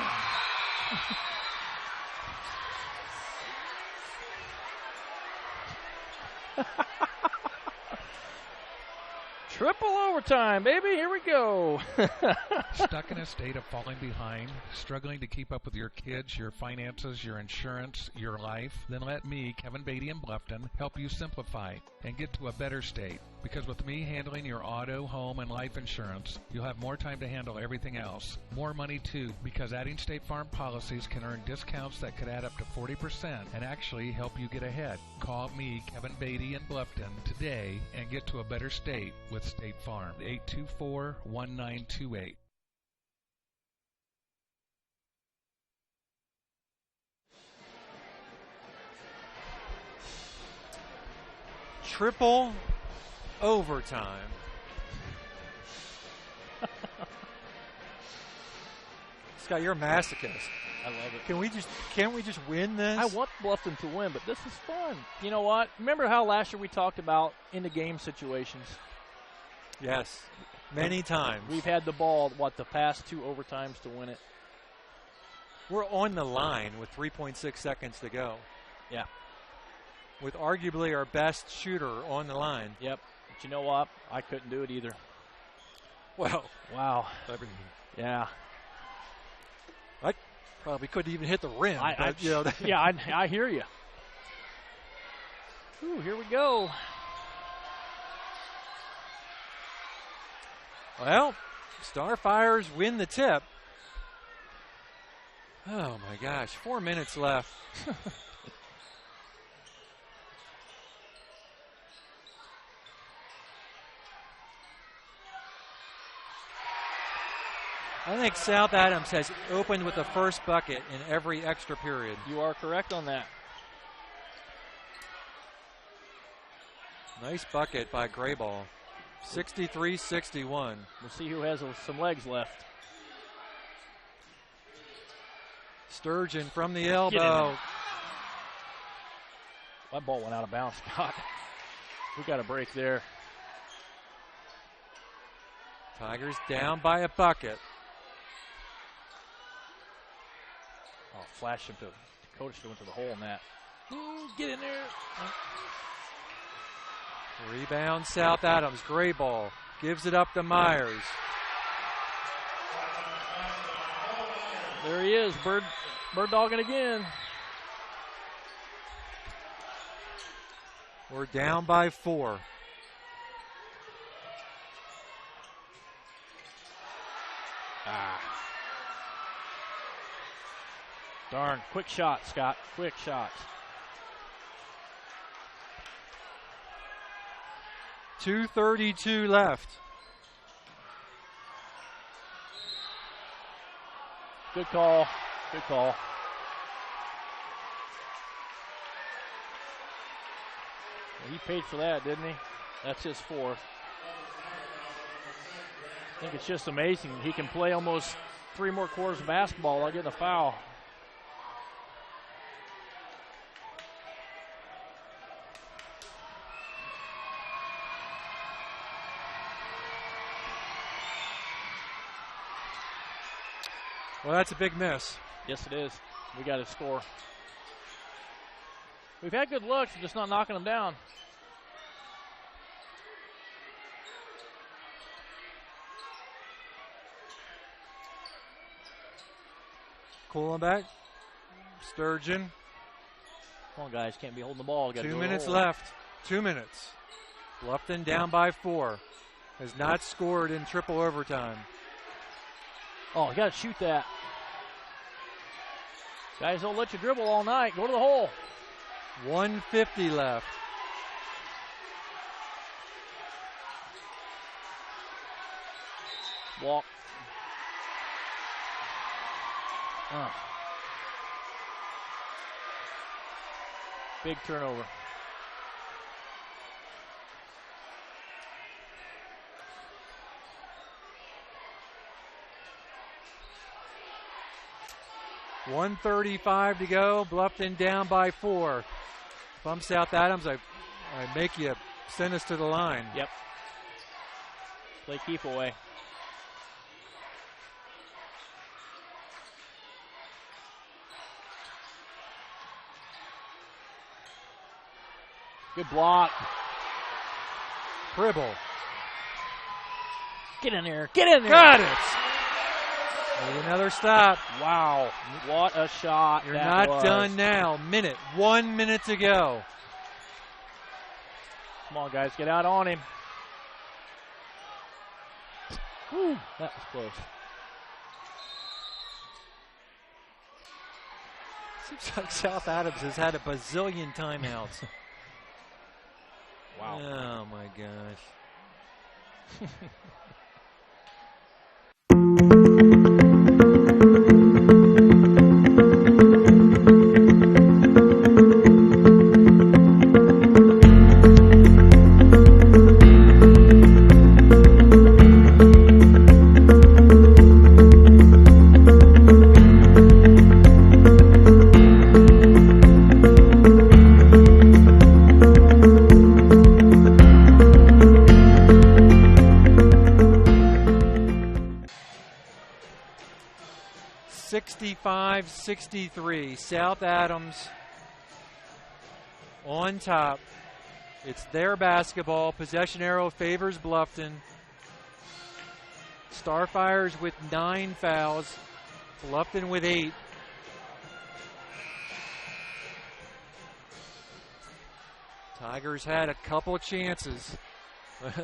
Triple overtime, baby. Here we go. Stuck in a state of falling behind, struggling to keep up with your kids, your finances, your insurance, your life? Then let me, Kevin Beatty in Bluffton, help you simplify and get to a better state. Because with me handling your auto, home, and life insurance, you'll have more time to handle everything else. More money, too, because adding State Farm policies can earn discounts that could add up to 40% and actually help you get ahead. Call me, Kevin Beatty in Bluffton, today and get to a better state with State Farm. 824-1928. Triple overtime. Scott, you're a masochist. I love it. Can't we just win this? I want Bluffton to win, but this is fun. You know what? Remember how last year we talked about in the game situations? Yes, many times. We've had the ball, the past 2 overtimes to win it. We're on the line with 3.6 seconds to go. Yeah. With arguably our best shooter on the line. Yep. But you know what? I couldn't do it either. Well. Wow. Yeah. I probably couldn't even hit the rim. I hear you. Ooh, here we go. Well, Starfires win the tip. Oh, my gosh. 4 minutes left. I think South Adams has opened with the first bucket in every extra period. You are correct on that. Nice bucket by Grayball. 63-61. We'll see who has some legs left. Sturgeon from the elbow. That ball went out of bounds, Scott. We got a break there. Tigers down by a bucket. Oh, flash him to Dakota went to the hole in that. Ooh, get in there. Rebound South Adams. Grayball gives it up to Myers. There he is, bird dogging again. We're down by 4. Darn, quick shot, Scott, quick shot. 2:32 left. Good call, good call. Well, he paid for that, didn't he? That's his 4th. I think it's just amazing. He can play almost 3 more quarters of basketball without getting a foul. Well, that's a big miss. Yes, it is. We got to score. We've had good looks, we're just not knocking them down. Cooling back. Sturgeon. Come on, guys. Can't be holding the ball. 2 minutes left. 2 minutes. Bluffton down by 4. Has not scored in triple overtime. Oh, you got to shoot that. Guys don't let you dribble all night. Go to the hole. 1:50 left. Walk. Big turnover. .135 to go. Bluffton down by 4. If I'm South Adams, I make you send us to the line. Yep. Play keep away. Good block. Pribble. Get in there. Get in there. Got it. Need another stop. Wow. What a shot. You're not done now. 1 minute to go. Come on, guys. Get out on him. Whew, that was close. Seems like South Adams has had a bazillion timeouts. Wow. Oh, my gosh. .63, South Adams on top. It's their basketball. Possession arrow favors Bluffton. Starfires with 9 fouls. Bluffton with 8. Tigers had a couple of chances,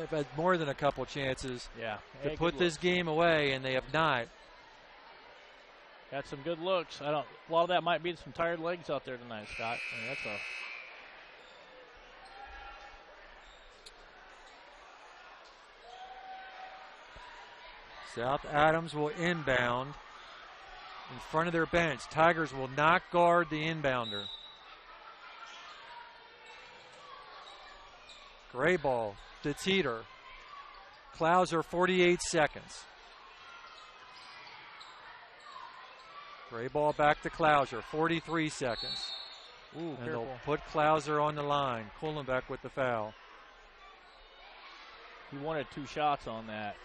but more than a couple chances, to put this game away, and they have not. Got some good looks. A lot of that might be some tired legs out there tonight, Scott. I mean, that's a South Adams will inbound in front of their bench. Tigers will not guard the inbounder. Gray ball to Teeter. Clouser, 48 seconds. Gray ball back to Clouser, 43 seconds. Ooh, and careful. they'll put Clouser on the line. Kuhlenbeck with the foul. He wanted 2 shots on that.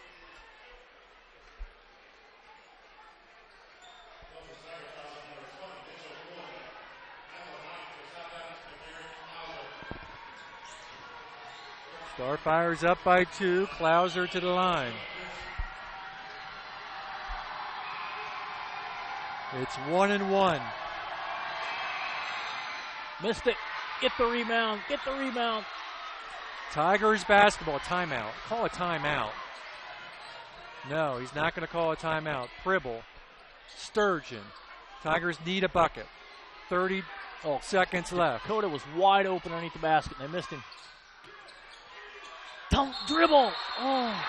Starfires up by 2. Clouser to the line. It's 1-1. Missed it. Get the rebound. Get the rebound. Tigers basketball. Timeout. Call a timeout. No, he's not going to call a timeout. Pribble. Sturgeon. Tigers need a bucket. 30 seconds left. Dakota was wide open underneath the basket, and they missed him. Don't dribble. Oh.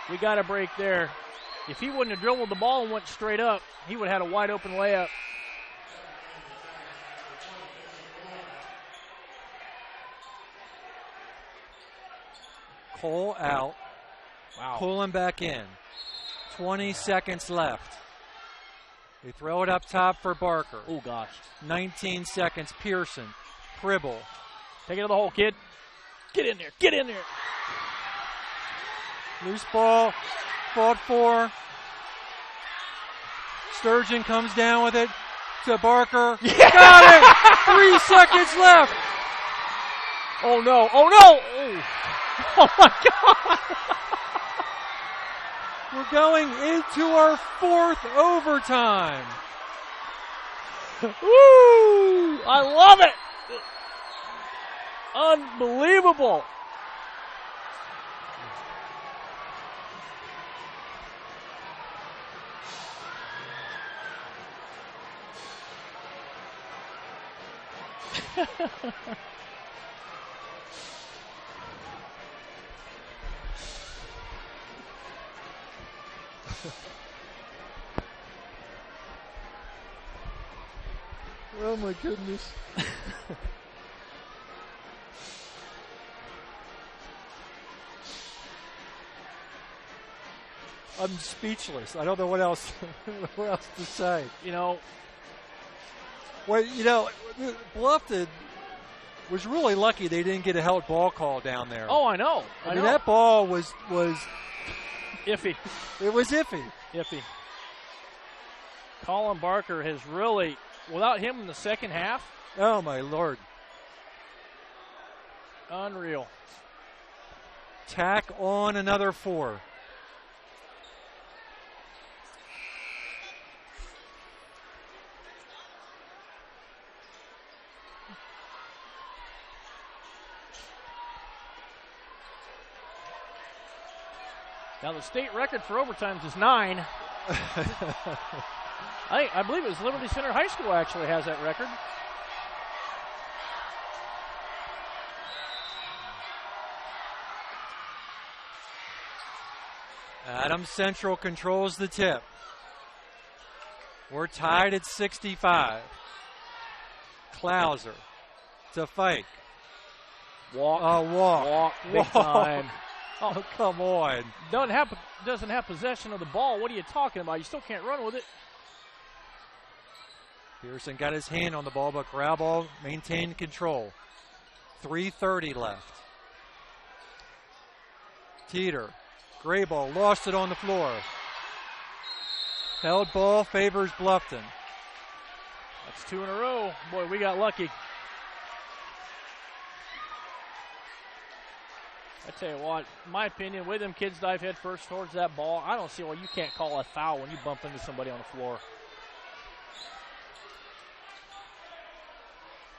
We got a break there. If he wouldn't have dribbled the ball and went straight up, he would have had a wide open layup. Cole out. Wow. Pulling back in. 20 seconds left. They throw it up top for Barker. Oh, gosh. 19 seconds. Pearson. Pribble. Take it to the hole, kid. Get in there. Get in there. Loose ball. Fought for. Sturgeon comes down with it to Barker. Yeah. Got it! 3 seconds left. Oh, no. Oh, no. Oh, my God. We're going into our 4th overtime. Woo! I love it. Unbelievable. Oh, my goodness. I'm speechless. I don't know what else to say. You know, well, you know, Bluffton was really lucky they didn't get a held ball call down there. Oh, I know. I mean, that ball was iffy. It was iffy. Iffy. Colin Barker has really, without him in the second half. Oh, my Lord. Unreal. Tack on another 4. Now the state record for overtimes is 9. I believe it was Liberty Center High School actually has that record. Adams Central controls the tip. We're tied at 65. Clouser to Fike. Walk. Big time. Oh, come on. Doesn't have possession of the ball. What are you talking about? You still can't run with it. Pearson got his hand on the ball, but Graball maintained control. 3:30 left. Teeter. Gray ball, lost it on the floor. Held ball favors Bluffton. That's 2 in a row. Boy, we got lucky. I tell you what, in my opinion, with them kids dive head first towards that ball, I don't see why you can't call a foul when you bump into somebody on the floor.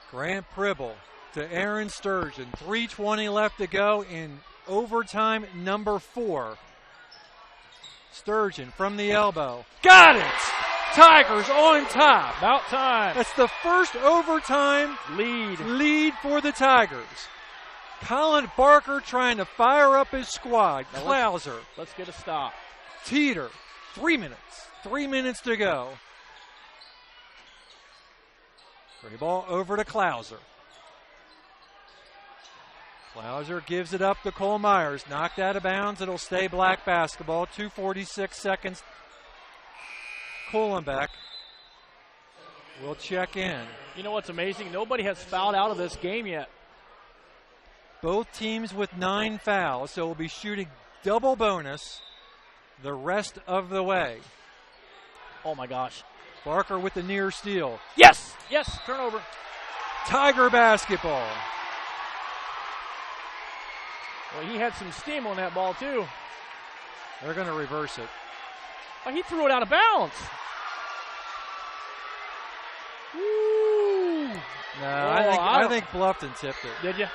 Grant Pribble to Aaron Sturgeon. 3:20 left to go in overtime number 4. Sturgeon from the elbow. Got it! Tigers on top. About time. That's the first overtime lead for the Tigers. Colin Barker trying to fire up his squad. Clouser. Let's get a stop. Teeter. 3 minutes. 3 minutes to go. Gray ball over to Clouser. Clouser gives it up to Cole Myers. Knocked out of bounds. It'll stay Black basketball. 2:46 seconds. Kohlenbeck will check in. You know what's amazing? Nobody has fouled out of this game yet. Both teams with 9 fouls, so we'll be shooting double bonus the rest of the way. Oh, my gosh. Barker with the near steal. Yes! Turnover. Tiger basketball. Well, he had some steam on that ball, too. They're going to reverse it. Oh, he threw it out of bounds. Woo! No, I think Bluffton tipped it. Did you?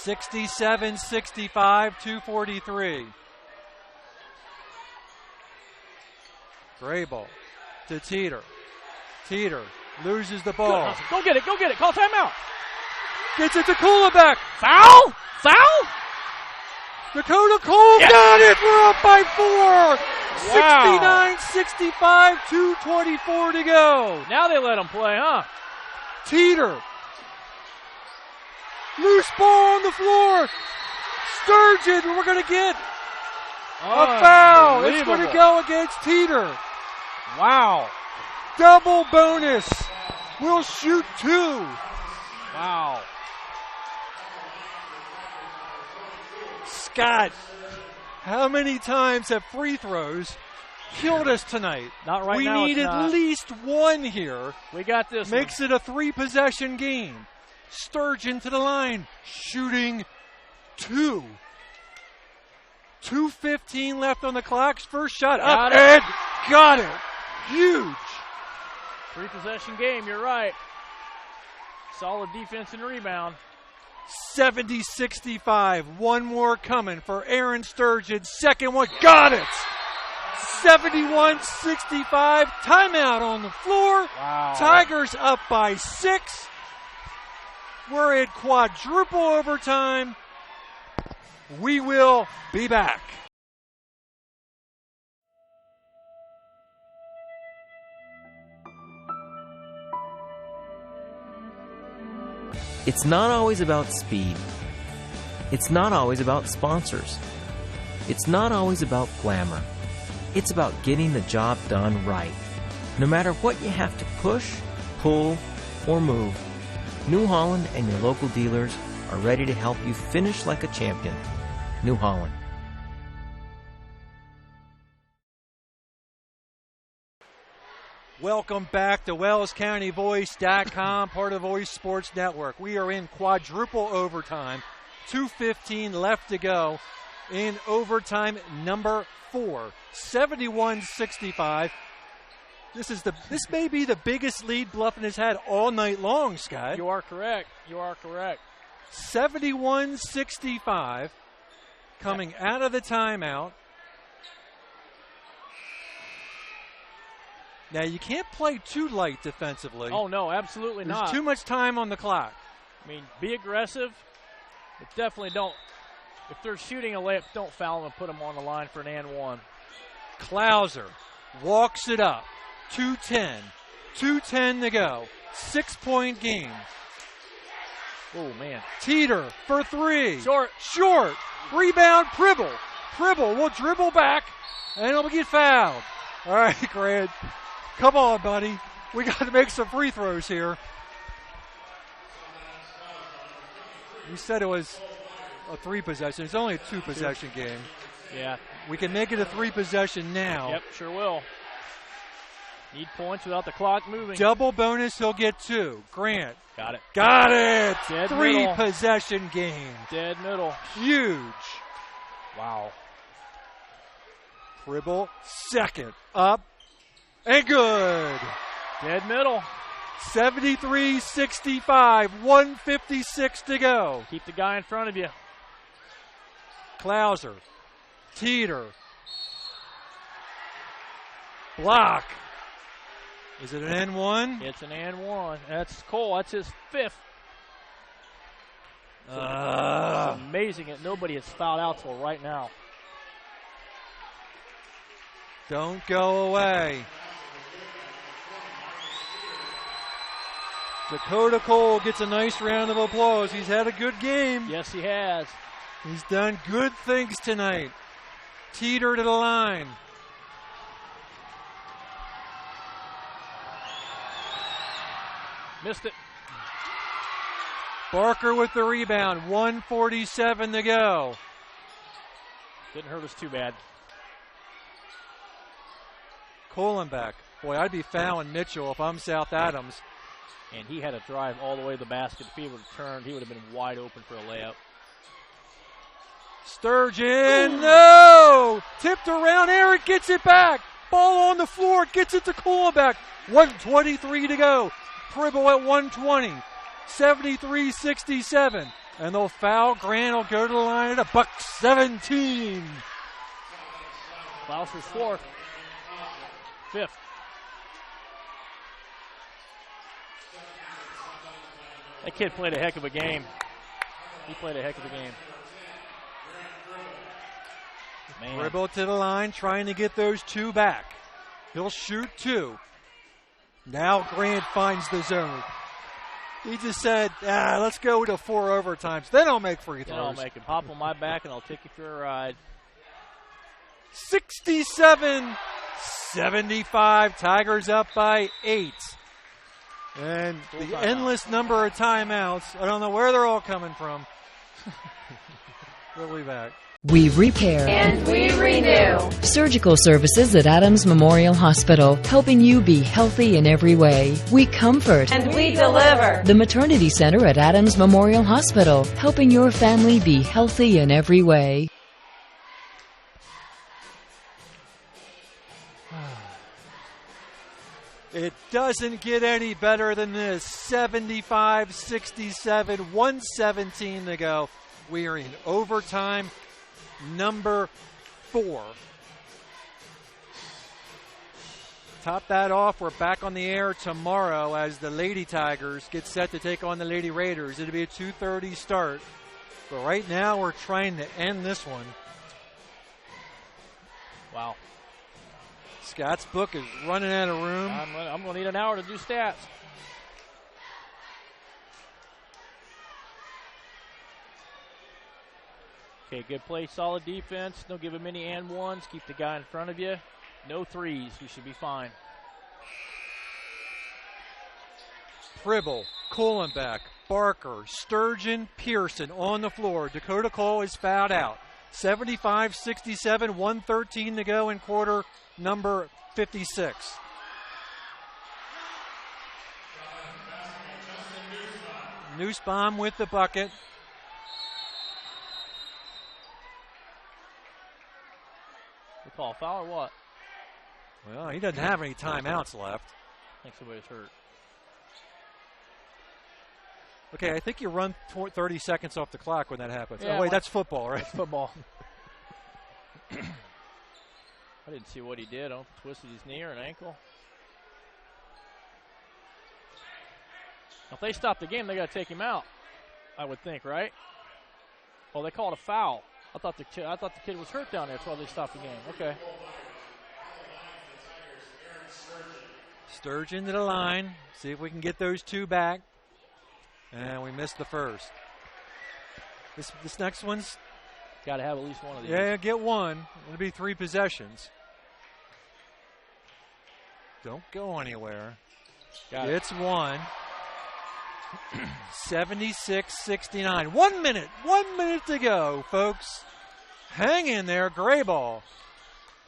(67-65), 2:43. Gray ball to Teeter. Teeter loses the ball. Go get it. Call timeout. Gets it to Kohlenbeck. Foul? Dakota Cole got it. We're up by 4. Wow. 69-65, 2:24 to go. Now they let him play, huh? Teeter. Loose ball on the floor. Sturgeon, we're going to get a foul. It's going to go against Teeter. Wow. Double bonus. We'll shoot 2. Wow. Scott, how many times have free throws killed us tonight? Not right we now. We need at least 1 here. We got this. Makes it a 3-possession game. Sturgeon to the line, shooting 2. 2:15 left on the clock. First shot up and got it. Huge. 3-possession game, you're right. Solid defense and rebound. 70-65. 1 more coming for Aaron Sturgeon. Second one, got it. 71-65. Timeout on the floor. Wow. Tigers up by 6. We're at quadruple overtime. We will be back. It's not always about speed. It's not always about sponsors. It's not always about glamour. It's about getting the job done right. No matter what you have to push, pull, or move, New Holland and your local dealers are ready to help you finish like a champion. New Holland. Welcome back to WellsCountyVoice.com, part of Voice Sports Network. We are in quadruple overtime. 2:15 left to go in overtime number 4. 71-65. This may be the biggest lead Bluffton has had all night long, Scott. You are correct. 71-65 coming out of the timeout. Now, you can't play too light defensively. Oh, no, absolutely not. There's too much time on the clock. I mean, be aggressive, but definitely don't. If they're shooting a layup, don't foul them and put them on the line for an and one. Klauser walks it up. 2:10. 2:10 to go. 6-point game. Oh, man. Teeter for 3. Short. Rebound, Pribble. Pribble will dribble back, and he'll get fouled. All right, Grant. Come on, buddy. We got to make some free throws here. You said it was a 3-possession. It's only a 2-possession game. Yeah. We can make it a 3-possession now. Yep, sure will. Need points without the clock moving. Double bonus, he'll get 2. Grant. Got it. Dead 3-possession middle. game. Dead middle. Huge. Wow. Pribble, second. Up. And good. Dead middle. 73-65. 1:56 to go. Keep the guy in front of you. Klauser. Teeter. Block. Is it an N1? It's an and one. That's Cole. That's his 5th. It's amazing that nobody has fouled out till right now. Don't go away. Dakota Cole gets a nice round of applause. He's had a good game. Yes, he has. He's done good things tonight. Teeter to the line. Missed it. Barker with the rebound. 1:47 to go. Didn't hurt us too bad. Kohlenbeck. Boy, I'd be fouling Mitchell if I'm South Adams. And he had to drive all the way to the basket. If he would have turned, he would have been wide open for a layup. Sturgeon, no! Tipped around, Eric gets it back. Ball on the floor, gets it to Kohlenbeck. 1:23 to go. Pribble at 120. 73-67. And they'll foul. Grant will go to the line at a $1.17. Klauser's 4th. 5th. That kid played a heck of a game. He played a heck of a game. Man. Pribble to the line, trying to get those 2 back. He'll shoot 2. Now Grant finds the zone. He just said, let's go to 4 overtimes. Then I'll make free throws. Then I'll make him. Hop on my back and I'll take you for a ride. 67-75. Tigers up by 8. And the endless number of timeouts. I don't know where they're all coming from. We'll be back. We repair and we renew. Surgical services at Adams Memorial Hospital, helping you be healthy in every way. We comfort and we deliver. The Maternity Center at Adams Memorial Hospital, helping your family be healthy in every way. It doesn't get any better than this. 75-67, 1:17 to go. We are in overtime number 4. top that off. We're back on the air tomorrow as the Lady Tigers get set to take on the Lady Raiders. It'll be a 2:30 start. But right now we're trying to end this one. Wow. Scott's book is running out of room. I'm going to need an hour to do stats. Okay, good play, solid defense. Don't give him any and ones. Keep the guy in front of you. No threes. We should be fine. Pribble, Kohlenbeck, Barker, Sturgeon, Pearson on the floor. Dakota Cole is fouled out. 75-67, 1:13 to go in quarter number 56. Nussbaum with the bucket. We call a foul or what? Well, he doesn't have any timeouts left. I think somebody's hurt. Okay, I think you run 30 seconds off the clock when that happens. Yeah, oh, wait, that's football, right? That's football. I didn't see what he did. I don't know if he twisted his knee or an ankle. If they stop the game, they got to take him out, I would think, right? Oh, they called a foul. I thought the kid was hurt down there. That's why they stopped the game. Okay. Sturgeon to the line. See if we can get those two back. And we missed the first. This next one's got to have at least one of these. Yeah, get one. It'll be 3 possessions. Don't go anywhere. It's one. 76-69. 1 minute. 1 minute to go, folks. Hang in there. Gray ball.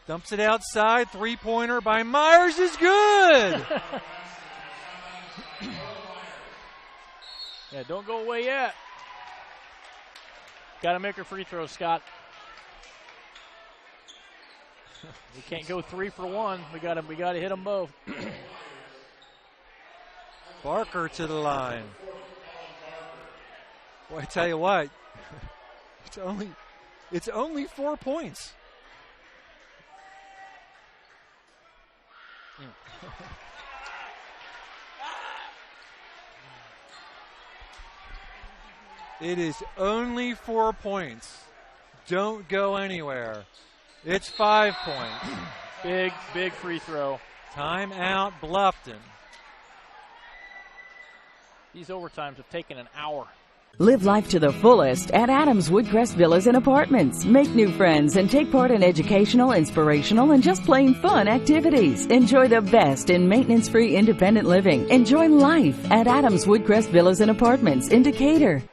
Dumps it outside. 3-pointer by Myers is good. Yeah, don't go away yet. Got to make her free throw, Scott. We can't go 3 for 1. We got to hit them both. Barker to the line. Boy, I tell you what, it's only 4 points. It is only 4 points. Don't go anywhere. It's 5 points. Big free throw. Timeout, Bluffton. These overtimes have taken an hour. Live life to the fullest at Adams Woodcrest Villas and Apartments. Make new friends and take part in educational, inspirational, and just plain fun activities. Enjoy the best in maintenance-free independent living. Enjoy life at Adams Woodcrest Villas and Apartments in Decatur.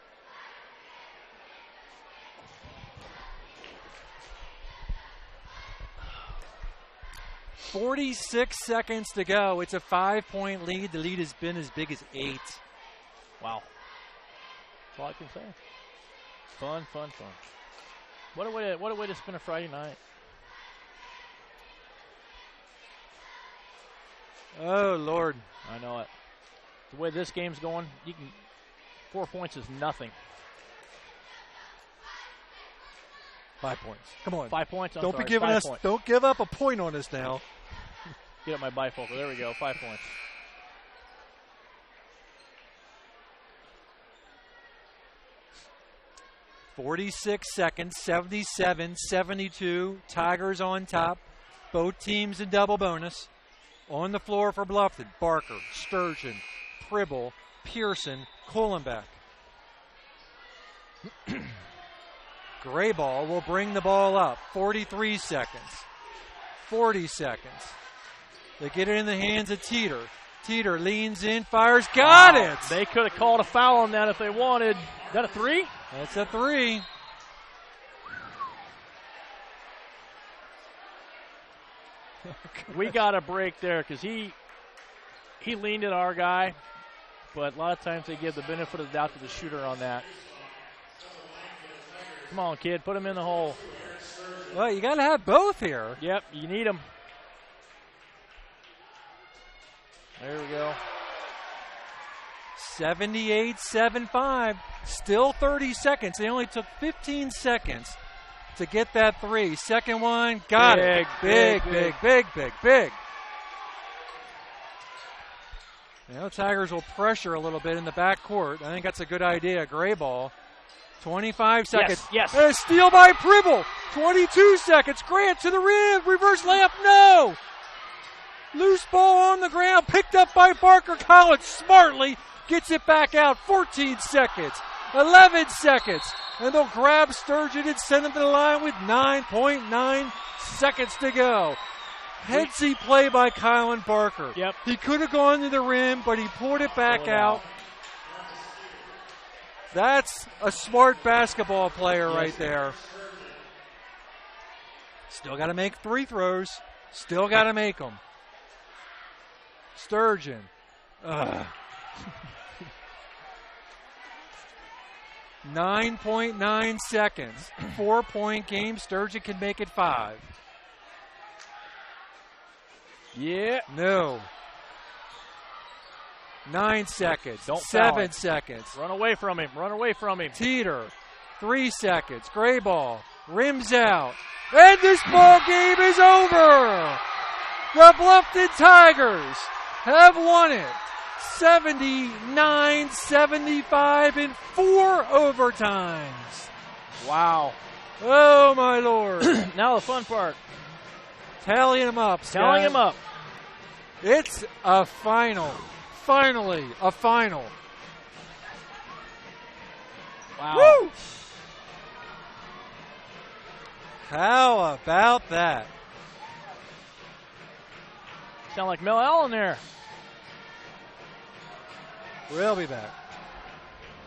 .46 seconds to go. It's a 5-point lead. The lead has been as big as 8. Wow. That's all I can say. Fun. What a way to spend a Friday night. Oh, Lord. I know it. The way this game's going, 4 points is nothing. 5 points. Come on. 5 points. Don't give up a point on us now. Get up my bifocal. There we go. 5 points. .46 seconds. 77-72. Tigers on top. Both teams in double bonus. On the floor for Bluffton. Barker, Sturgeon, Pribble, Pearson, Kohlenbeck. Gray ball will bring the ball up. 43 seconds. 40 seconds. They get it in the hands of Teeter. Teeter leans in, fires, got it! They could have called a foul on that if they wanted. Is that a 3? That's a 3. We got a break there because he leaned at our guy, but a lot of times they give the benefit of the doubt to the shooter on that. Come on, kid, put him in the hole. Well, you got to have both here. Yep, you need them. There we go. 78-75. Still 30 seconds. They only took 15 seconds to get that 3. Second one, got it. Big. Now Tigers will pressure a little bit in the back court. I think that's a good idea. Gray ball. 25 seconds. Yes. And a steal by Pribble. 22 seconds. Grant to the rim. Reverse layup. No. Loose ball on the ground. Picked up by Barker. Collins smartly gets it back out. 14 seconds. 11 seconds. And they'll grab Sturgeon and send him to the line with 9.9 seconds to go. Headsy play by Kylan Barker. Yep. He could have gone to the rim, but he pulled it back out. That's a smart basketball player right there. Still got to make free throws. Still got to make them. Sturgeon. 9.9 seconds. 4-point game. Sturgeon can make it 5. Yeah. No. 9 seconds. Don't foul 7 it. seconds. Run away from him. Run away from him. Teeter. 3 seconds. Gray ball. Rims out. And this ball game is over. The Bluffton Tigers have won it. 79-75 in 4 overtimes. Wow. Oh, my Lord. Now the fun part. Tallying them up. Tallying them up. It's a final. Finally, a final. Wow. Woo! How about that? Sound like Mel Allen there. We'll be back.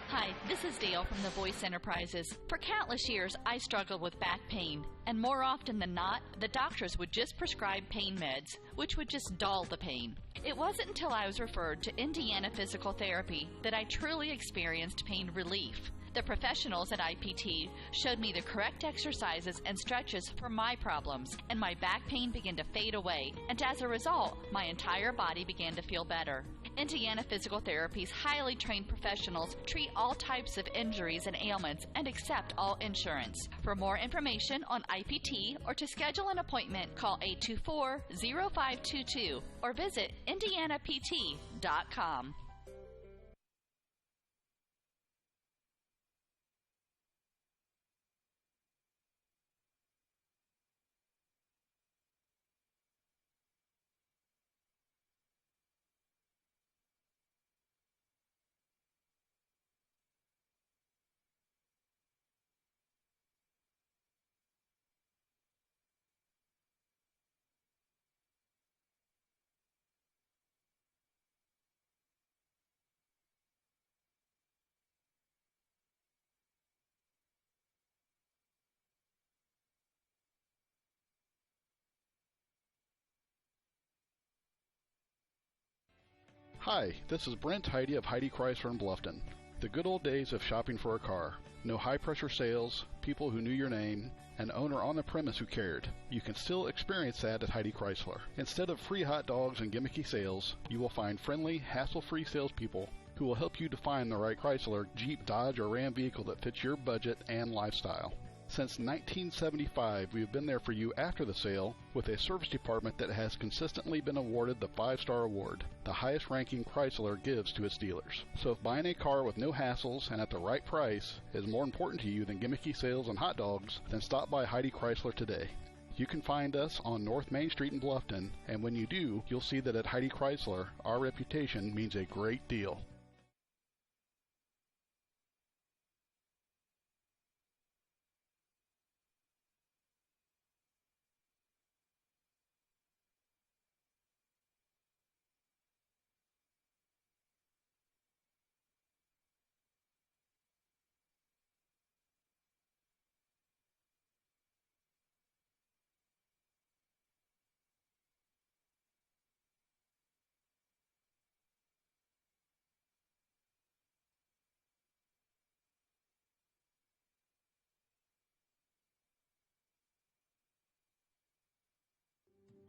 Hi, this is Dale from the Voice Enterprises. For countless years, I struggled with back pain, and more often than not, the doctors would just prescribe pain meds, which would just dull the pain. It wasn't until I was referred to Indiana Physical Therapy that I truly experienced pain relief. The professionals at IPT showed me the correct exercises and stretches for my problems, and my back pain began to fade away, and as a result, my entire body began to feel better. Indiana Physical Therapy's highly trained professionals treat all types of injuries and ailments and accept all insurance. For more information on IPT or to schedule an appointment, call 824-0522 or visit indianapt.com. Hi, this is Brent Heidi of Heidi Chrysler in Bluffton. The good old days of shopping for a car. No high-pressure sales, people who knew your name, an owner on the premise who cared. You can still experience that at Heidi Chrysler. Instead of free hot dogs and gimmicky sales, you will find friendly, hassle-free salespeople who will help you define the right Chrysler, Jeep, Dodge, or Ram vehicle that fits your budget and lifestyle. Since 1975, we have been there for you after the sale with a service department that has consistently been awarded the 5-star award, the highest ranking Chrysler gives to its dealers. So if buying a car with no hassles and at the right price is more important to you than gimmicky sales and hot dogs, then stop by Heidi Chrysler today. You can find us on North Main Street in Bluffton, and when you do, you'll see that at Heidi Chrysler, our reputation means a great deal.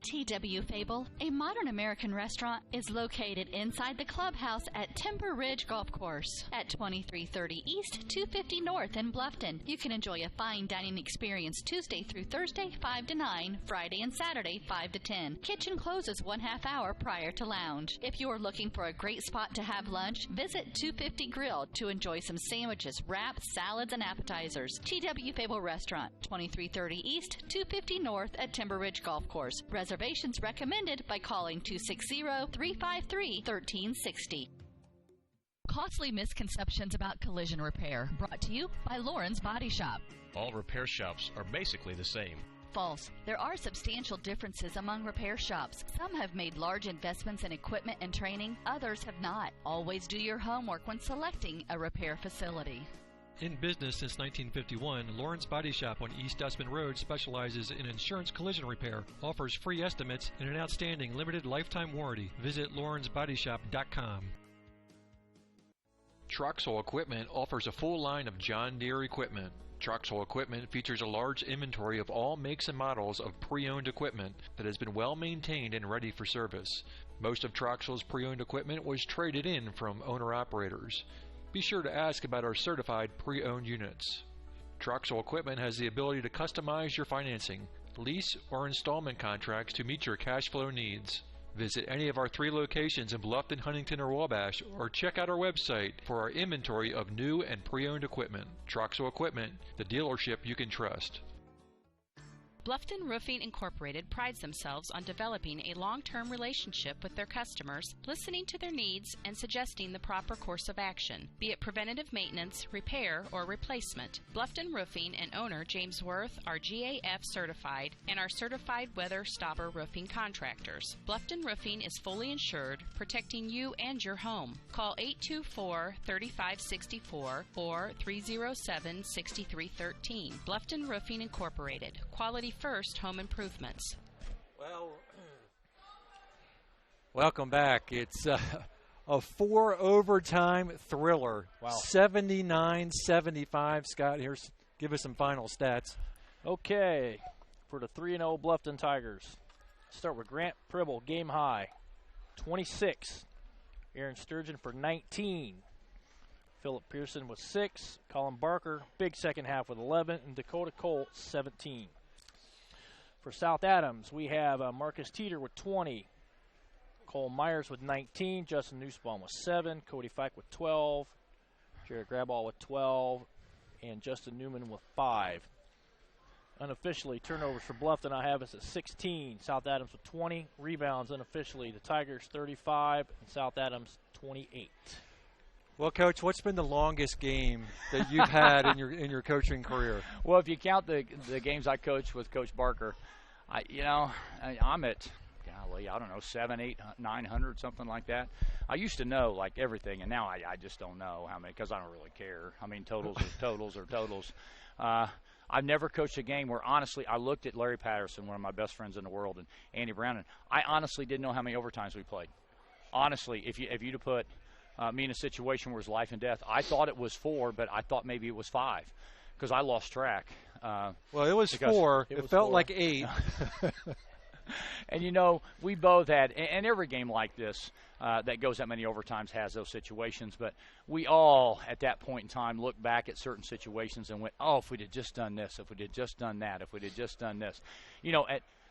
T.W. Fable, a modern American restaurant, is located inside the clubhouse at Timber Ridge Golf Course at 2330 East, 250 North in Bluffton. You can enjoy a fine dining experience Tuesday through Thursday, 5 to 9, Friday and Saturday, 5 to 10. Kitchen closes 1/2 hour prior to lounge. If you are looking for a great spot to have lunch, visit 250 Grill to enjoy some sandwiches, wraps, salads, and appetizers. T.W. Fable Restaurant, 2330 East, 250 North at Timber Ridge Golf Course. Reservations recommended by calling 260-353-1360. Costly misconceptions about collision repair, brought to you by Lauren's Body Shop. All repair shops are basically the same. False. There are substantial differences among repair shops. Some have made large investments in equipment and training, others have not. Always do your homework when selecting a repair facility. In business since 1951, Lauren's Body Shop on East Dustman Road specializes in insurance collision repair, offers free estimates, and an outstanding limited lifetime warranty. Visit laurensbodyshop.com. Troxel Equipment offers a full line of John Deere equipment. Troxel Equipment features a large inventory of all makes and models of pre-owned equipment that has been well maintained and ready for service. Most of Troxel's pre-owned equipment was traded in from owner-operators. Be sure to ask about our certified pre-owned units. Troxel Equipment has the ability to customize your financing, lease, or installment contracts to meet your cash flow needs. Visit any of our 3 locations in Bluffton, Huntington, or Wabash, or check out our website for our inventory of new and pre-owned equipment. Troxel Equipment, the dealership you can trust. Bluffton Roofing Incorporated prides themselves on developing a long-term relationship with their customers, listening to their needs and suggesting the proper course of action, be it preventative maintenance, repair, or replacement. Bluffton Roofing and owner James Worth are GAF certified and are certified weather stopper roofing contractors. Bluffton Roofing is fully insured, protecting you and your home. Call 824-3564 or 307-6313. Bluffton Roofing Incorporated. Quality first home improvements. Well, welcome back. It's a 4 overtime thriller. Wow. 79-75. Scott, give us some final stats. Okay, for the 3-0 Bluffton Tigers. Start with Grant Pribble, game high, 26. Aaron Sturgeon for 19. Philip Pearson with 6. Colin Barker, big second half with 11. And Dakota Cole, 17. For South Adams, we have Marcus Teeter with 20. Cole Myers with 19. Justin Nussbaum with 7. Cody Fike with 12. Jared Graball with 12. And Justin Newman with 5. Unofficially, turnovers for Bluffton I have us at 16. South Adams with 20. Rebounds unofficially, the Tigers 35 and South Adams 28. Well, Coach, what's been the longest game that you've had in your coaching career? Well, if you count the games I coached with Coach Barker, I'm at, golly, I don't know, 700, 800, 900, something like that. I used to know like everything, and now I just don't know how many because I don't really care. I mean, totals are totals are totals. I've never coached a game where, honestly, I looked at Larry Patterson, one of my best friends in the world, and Andy Brown, and I honestly didn't know how many overtimes we played. Honestly, if you'd have put me in a situation where it was life and death, I thought it was 4, but I thought maybe it was 5 because I lost track. Well, it was 4. It felt 4. like 8. And, we both had, and every game like this that goes that many overtimes has those situations, but we all, at that point in time, looked back at certain situations and went, oh, if we'd have just done this, if we'd have just done that, if we'd have just done this.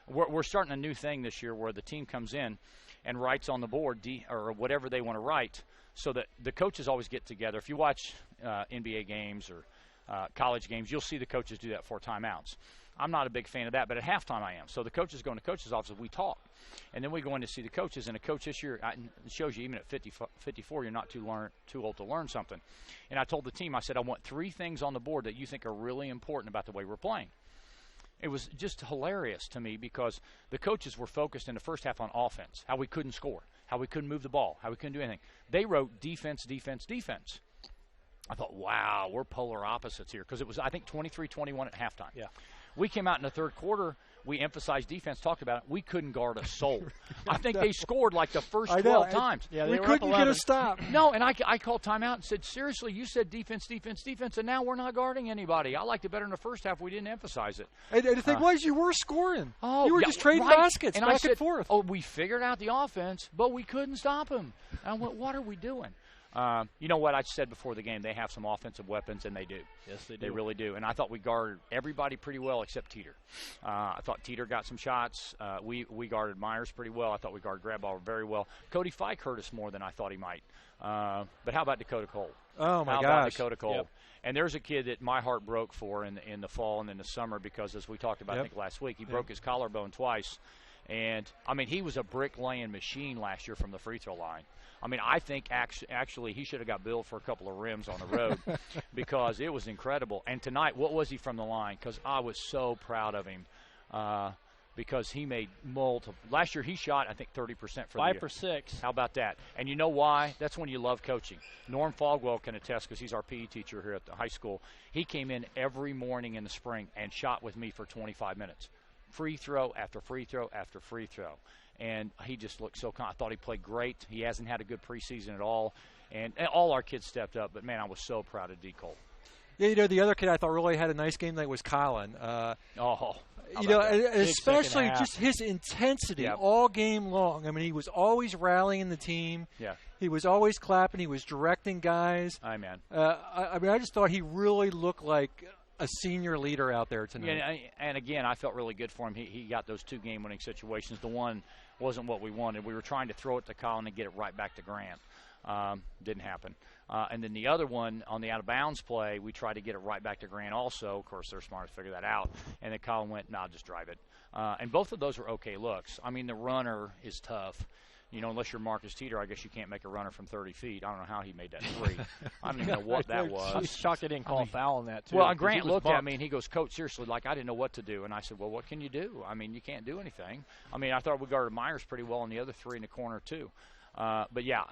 We're starting a new thing this year where the team comes in and writes on the board or whatever they want to write so that the coaches always get together. If you watch NBA games or college games, you'll see the coaches do that for timeouts. I'm not a big fan of that, but at halftime I am. So the coaches go in the coach's office, we talk. And then we go in to see the coaches, and a coach this year, it shows you even at 54, you're not too old to learn something. And I told the team, I said, I want 3 things on the board that you think are really important about the way we're playing. It was just hilarious to me because the coaches were focused in the first half on offense, how we couldn't score, how we couldn't move the ball, how we couldn't do anything. They wrote defense, defense, defense. I thought, wow, we're polar opposites here because it was, I think, 23-21 at halftime. Yeah. We came out in the third quarter. we emphasized defense, talked about it. We couldn't guard a soul. I think they scored like the first 12 times. Yeah, we couldn't get a stop. No, and I called timeout and said, seriously, you said defense, and now we're not guarding anybody. I liked it better in the first half. We didn't emphasize it. And the thing was, you were scoring. Oh, you were just trading baskets and back and forth. Oh, we figured out the offense, but we couldn't stop him. And I went, what are we doing? You know what I said before the game? They have some offensive weapons, and they do. Yes, they do. They really do. And I thought we guarded everybody pretty well except Teeter. I thought Teeter got some shots. We guarded Myers pretty well. I thought we guarded Grabauer very well. Cody Fike hurt us more than I thought he might. But how about Dakota Cole? Oh, my gosh. How about Dakota Cole? Yep. And there's a kid that my heart broke for in the fall and in the summer because, as we talked about, I think, last week, he broke his collarbone twice. And, I mean, he was a brick-laying machine last year from the free throw line. I mean, I think actually he should have got billed for a couple of rims on the road because it was incredible. And tonight, what was he from the line? Because I was so proud of him because he made multiple. Last year he shot, I think, 30% for 5 for 6. How about that? And you know why? That's when you love coaching. Norm Fogwell can attest because he's our PE teacher here at the high school. He came in every morning in the spring and shot with me for 25 minutes. Free throw after free throw after free throw. And he just looked so I thought he played great. He hasn't had a good preseason at all. And all our kids stepped up. But, man, I was so proud of D. Cole. Yeah, you know, the other kid I thought really had a nice game tonight was Colin. You know, especially just his intensity all game long. I mean, he was always rallying the team. Yeah. He was always clapping. He was directing guys. Aye, man. I mean, I just thought he really looked like a senior leader out there tonight. Yeah, and again, I felt really good for him. He got those 2 game-winning situations. The one wasn't what we wanted. We were trying to throw it to Colin and get it right back to Grant. Didn't happen. And then the other one on the out-of-bounds play, we tried to get it right back to Grant also. Of course, they're smart to figure that out. And then Colin went, no, just drive it. And both of those were okay looks. I mean, the runner is tough. You know, unless you're Marcus Teeter, I guess you can't make a runner from 30 feet. I don't know how he made that 3. I don't even know what that was. I'm shocked they didn't call a foul on that, too. Well, and Grant looked at me, and he goes, Coach, seriously, like, I didn't know what to do. And I said, well, what can you do? I mean, you can't do anything. I mean, I thought we guarded Myers pretty well, and the other 3 in the corner, too. But, yeah,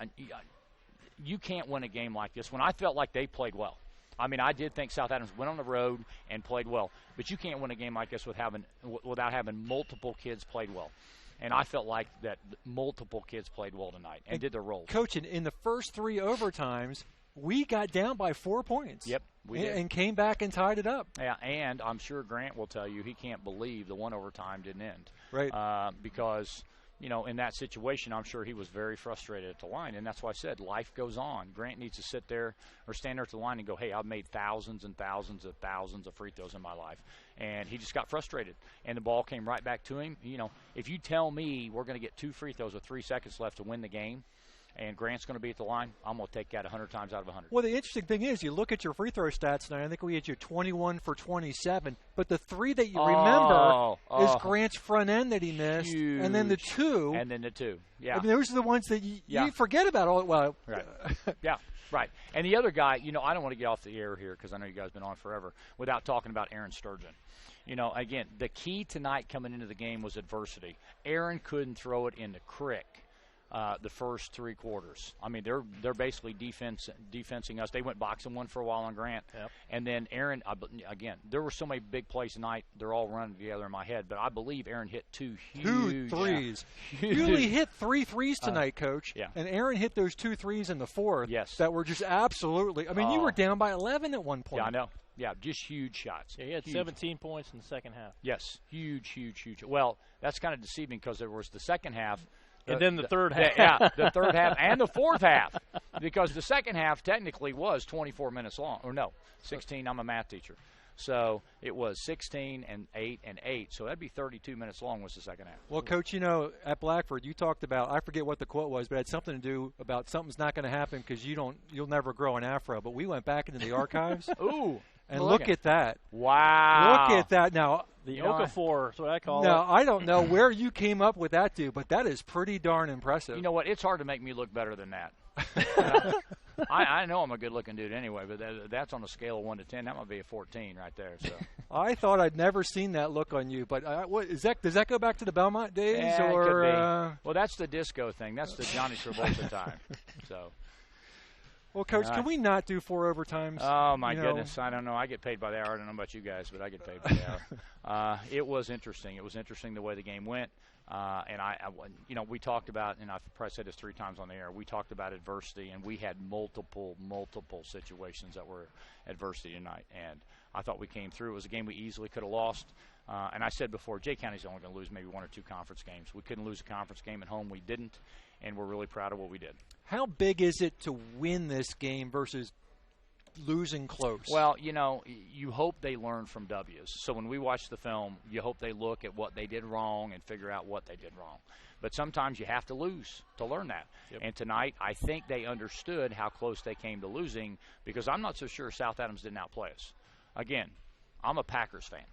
you can't win a game like this when I felt like they played well. I mean, I did think South Adams went on the road and played well. But you can't win a game like this without having multiple kids played well. And I felt like that multiple kids played well tonight and did their roles. Coach, in the first 3 overtimes, we got down by 4 points. Yep, we did. And came back and tied it up. Yeah, and I'm sure Grant will tell you he can't believe the 1 overtime didn't end. Right. Because, you know, in that situation, I'm sure he was very frustrated at the line. And that's why I said life goes on. Grant needs to sit there or stand there at the line and go, hey, I've made thousands and thousands of free throws in my life. And he just got frustrated. And the ball came right back to him. You know, if you tell me we're going to get 2 free throws with 3 seconds left to win the game, and Grant's going to be at the line, I'm going to take that 100 times out of 100. Well, the interesting thing is you look at your free throw stats tonight. I think we had you 21 for 27. But the 3 that you remember is Grant's front end that he missed. Huge. And then the 2. And then the 2, yeah. I mean, those are the ones that you forget about. Well, right. Yeah, right. And the other guy, you know, I don't want to get off the air here because I know you guys have been on forever without talking about Aaron Sturgeon. You know, again, the key tonight coming into the game was adversity. Aaron couldn't throw it in the crick the first 3 quarters. I mean, they're basically defensing us. They went boxing 1 for a while on Grant. Yep. And then Aaron, again, there were so many big plays tonight. They're all running together in my head. But I believe Aaron hit 2 huge 2 threes. Huge. You only hit 3 threes tonight, Coach. Yeah. And Aaron hit those 2 threes in the 4th. Yes. That were just absolutely. I mean, you were down by 11 at one point. Yeah, I know. Yeah, just huge shots. Yeah, he had huge. 17 points in the second half. Yes, huge. Well, that's kind of deceiving because there was the second half. And then the third half. Yeah, the third half and the fourth half. Because the second half technically was 24 minutes long. Or no, 16. I'm a math teacher. So it was 16 and 8 and 8. So that'd be 32 minutes long was the second half. Well, Coach, you know, at Blackford, you talked about, I forget what the quote was, but it had something to do about something's not going to happen because you'll never grow an afro. But we went back into the archives. Ooh. And look at that. Wow. Look at that. Now, the Okafor, that's what I call it. Now, I don't know where you came up with that, dude, but that is pretty darn impressive. You know what? It's hard to make me look better than that. I know I'm a good-looking dude anyway, but that's on a scale of 1 to 10. That might be a 14 right there. So I thought I'd never seen that look on you, but does that go back to the Belmont days? Yeah, or it could be. Well, that's the disco thing. That's the Johnny Travolta time. So. Well, Coach, can we not do 4 overtimes? Oh, my goodness. I don't know. I get paid by the hour. I don't know about you guys, but I get paid by the hour. It was interesting. It was interesting the way the game went. And we talked about, and I've probably said this 3 times on the air, we talked about adversity, and we had multiple situations that were adversity tonight. And I thought we came through. It was a game we easily could have lost. And I said before, Jay County's only going to lose maybe 1 or 2 conference games. We couldn't lose a conference game at home. We didn't, and we're really proud of what we did. How big is it to win this game versus losing close? Well, you hope they learn from W's. So when we watch the film, you hope they look at what they did wrong and figure out what they did wrong. But sometimes you have to lose to learn that. Yep. And tonight, I think they understood how close they came to losing, because I'm not so sure South Adams didn't outplay us. Again, I'm a Packers fan.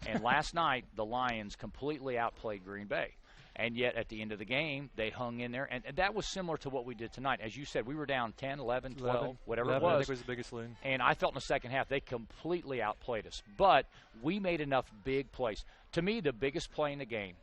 And last night, the Lions completely outplayed Green Bay. And yet, at the end of the game, they hung in there. And that was similar to what we did tonight. As you said, we were down 10, 11, 12, whatever 11, it was. I think it was the biggest lead. And I felt in the second half they completely outplayed us. But we made enough big plays. To me, the biggest play in the game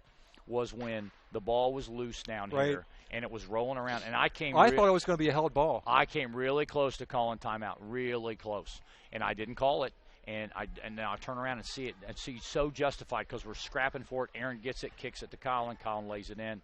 was when the ball was loose down here, and it was rolling around. And I thought it was going to be a held ball. I came really close to calling timeout, really close. And I didn't call it. And now I turn around and see it, and see so justified because we're scrapping for it. Aaron gets it, kicks it to Colin. Colin lays it in.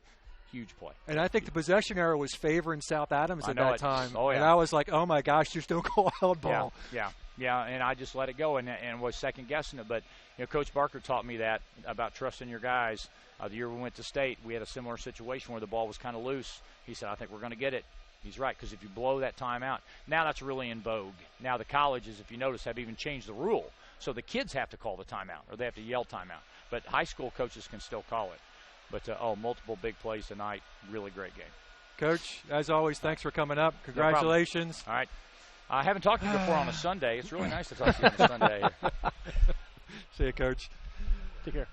Huge play. And I think the possession error was favoring South Adams at that time. Oh, yeah. And I was like, oh, my gosh, you still call held ball. Yeah, and I just let it go and was second-guessing it. But, Coach Barker taught me that about trusting your guys. The year we went to state, we had a similar situation where the ball was kind of loose. He said, I think we're going to get it. He's right, because if you blow that timeout, now that's really in vogue. Now the colleges, if you notice, have even changed the rule. So the kids have to call the timeout, or they have to yell timeout. But high school coaches can still call it. But, multiple big plays tonight. Really great game. Coach, as always, thanks for coming up. Congratulations. No, all right. I haven't talked to you before on a Sunday. It's really nice to talk to you on a Sunday. See you, Coach. Take care.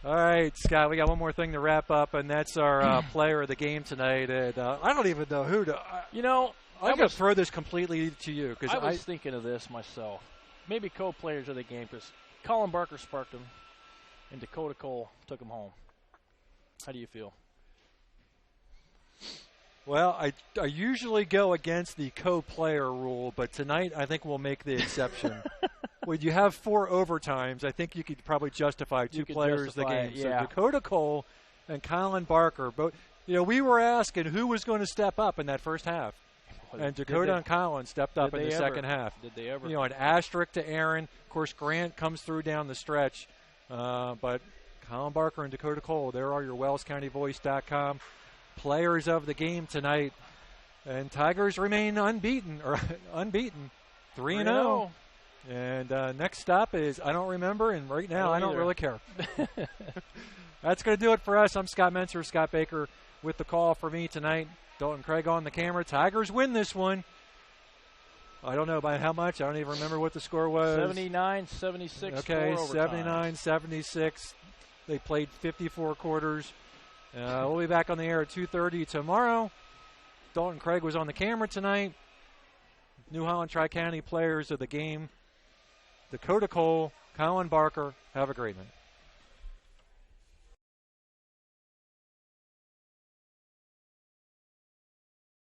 All right, Scott, we got one more thing to wrap up, and that's our player of the game tonight. And I don't even know who to. I'm going to throw this completely to you. I was thinking of this myself. Maybe co-players of the game, because Colin Barker sparked him, and Dakota Cole took him home. How do you feel? Well, I usually go against the co-player rule, but tonight I think we'll make the exception. When you have 4 overtimes, I think you could probably justify 2 players the game. Yeah. So Dakota Cole and Colin Barker, both. We were asking who was going to step up in that first half, and Dakota and Colin stepped up in the second half. Did they ever? An asterisk to Aaron. Of course, Grant comes through down the stretch, but Colin Barker and Dakota Cole, there are your WellsCountyVoice.com players of the game tonight, and Tigers remain unbeaten, 3-0. And next stop is, I don't remember, and right now I don't really care. That's going to do it for us. I'm Scott Menser, Scott Baker with the call for me tonight. Dalton Craig on the camera. Tigers win this one. I don't know by how much. I don't even remember what the score was. 79-76. Okay, 79-76. They played 54 quarters. We'll be back on the air at 2:30 tomorrow. Dalton Craig was on the camera tonight. New Holland Tri-County players of the game: Dakota Cole, Colin Barker. Have a great night.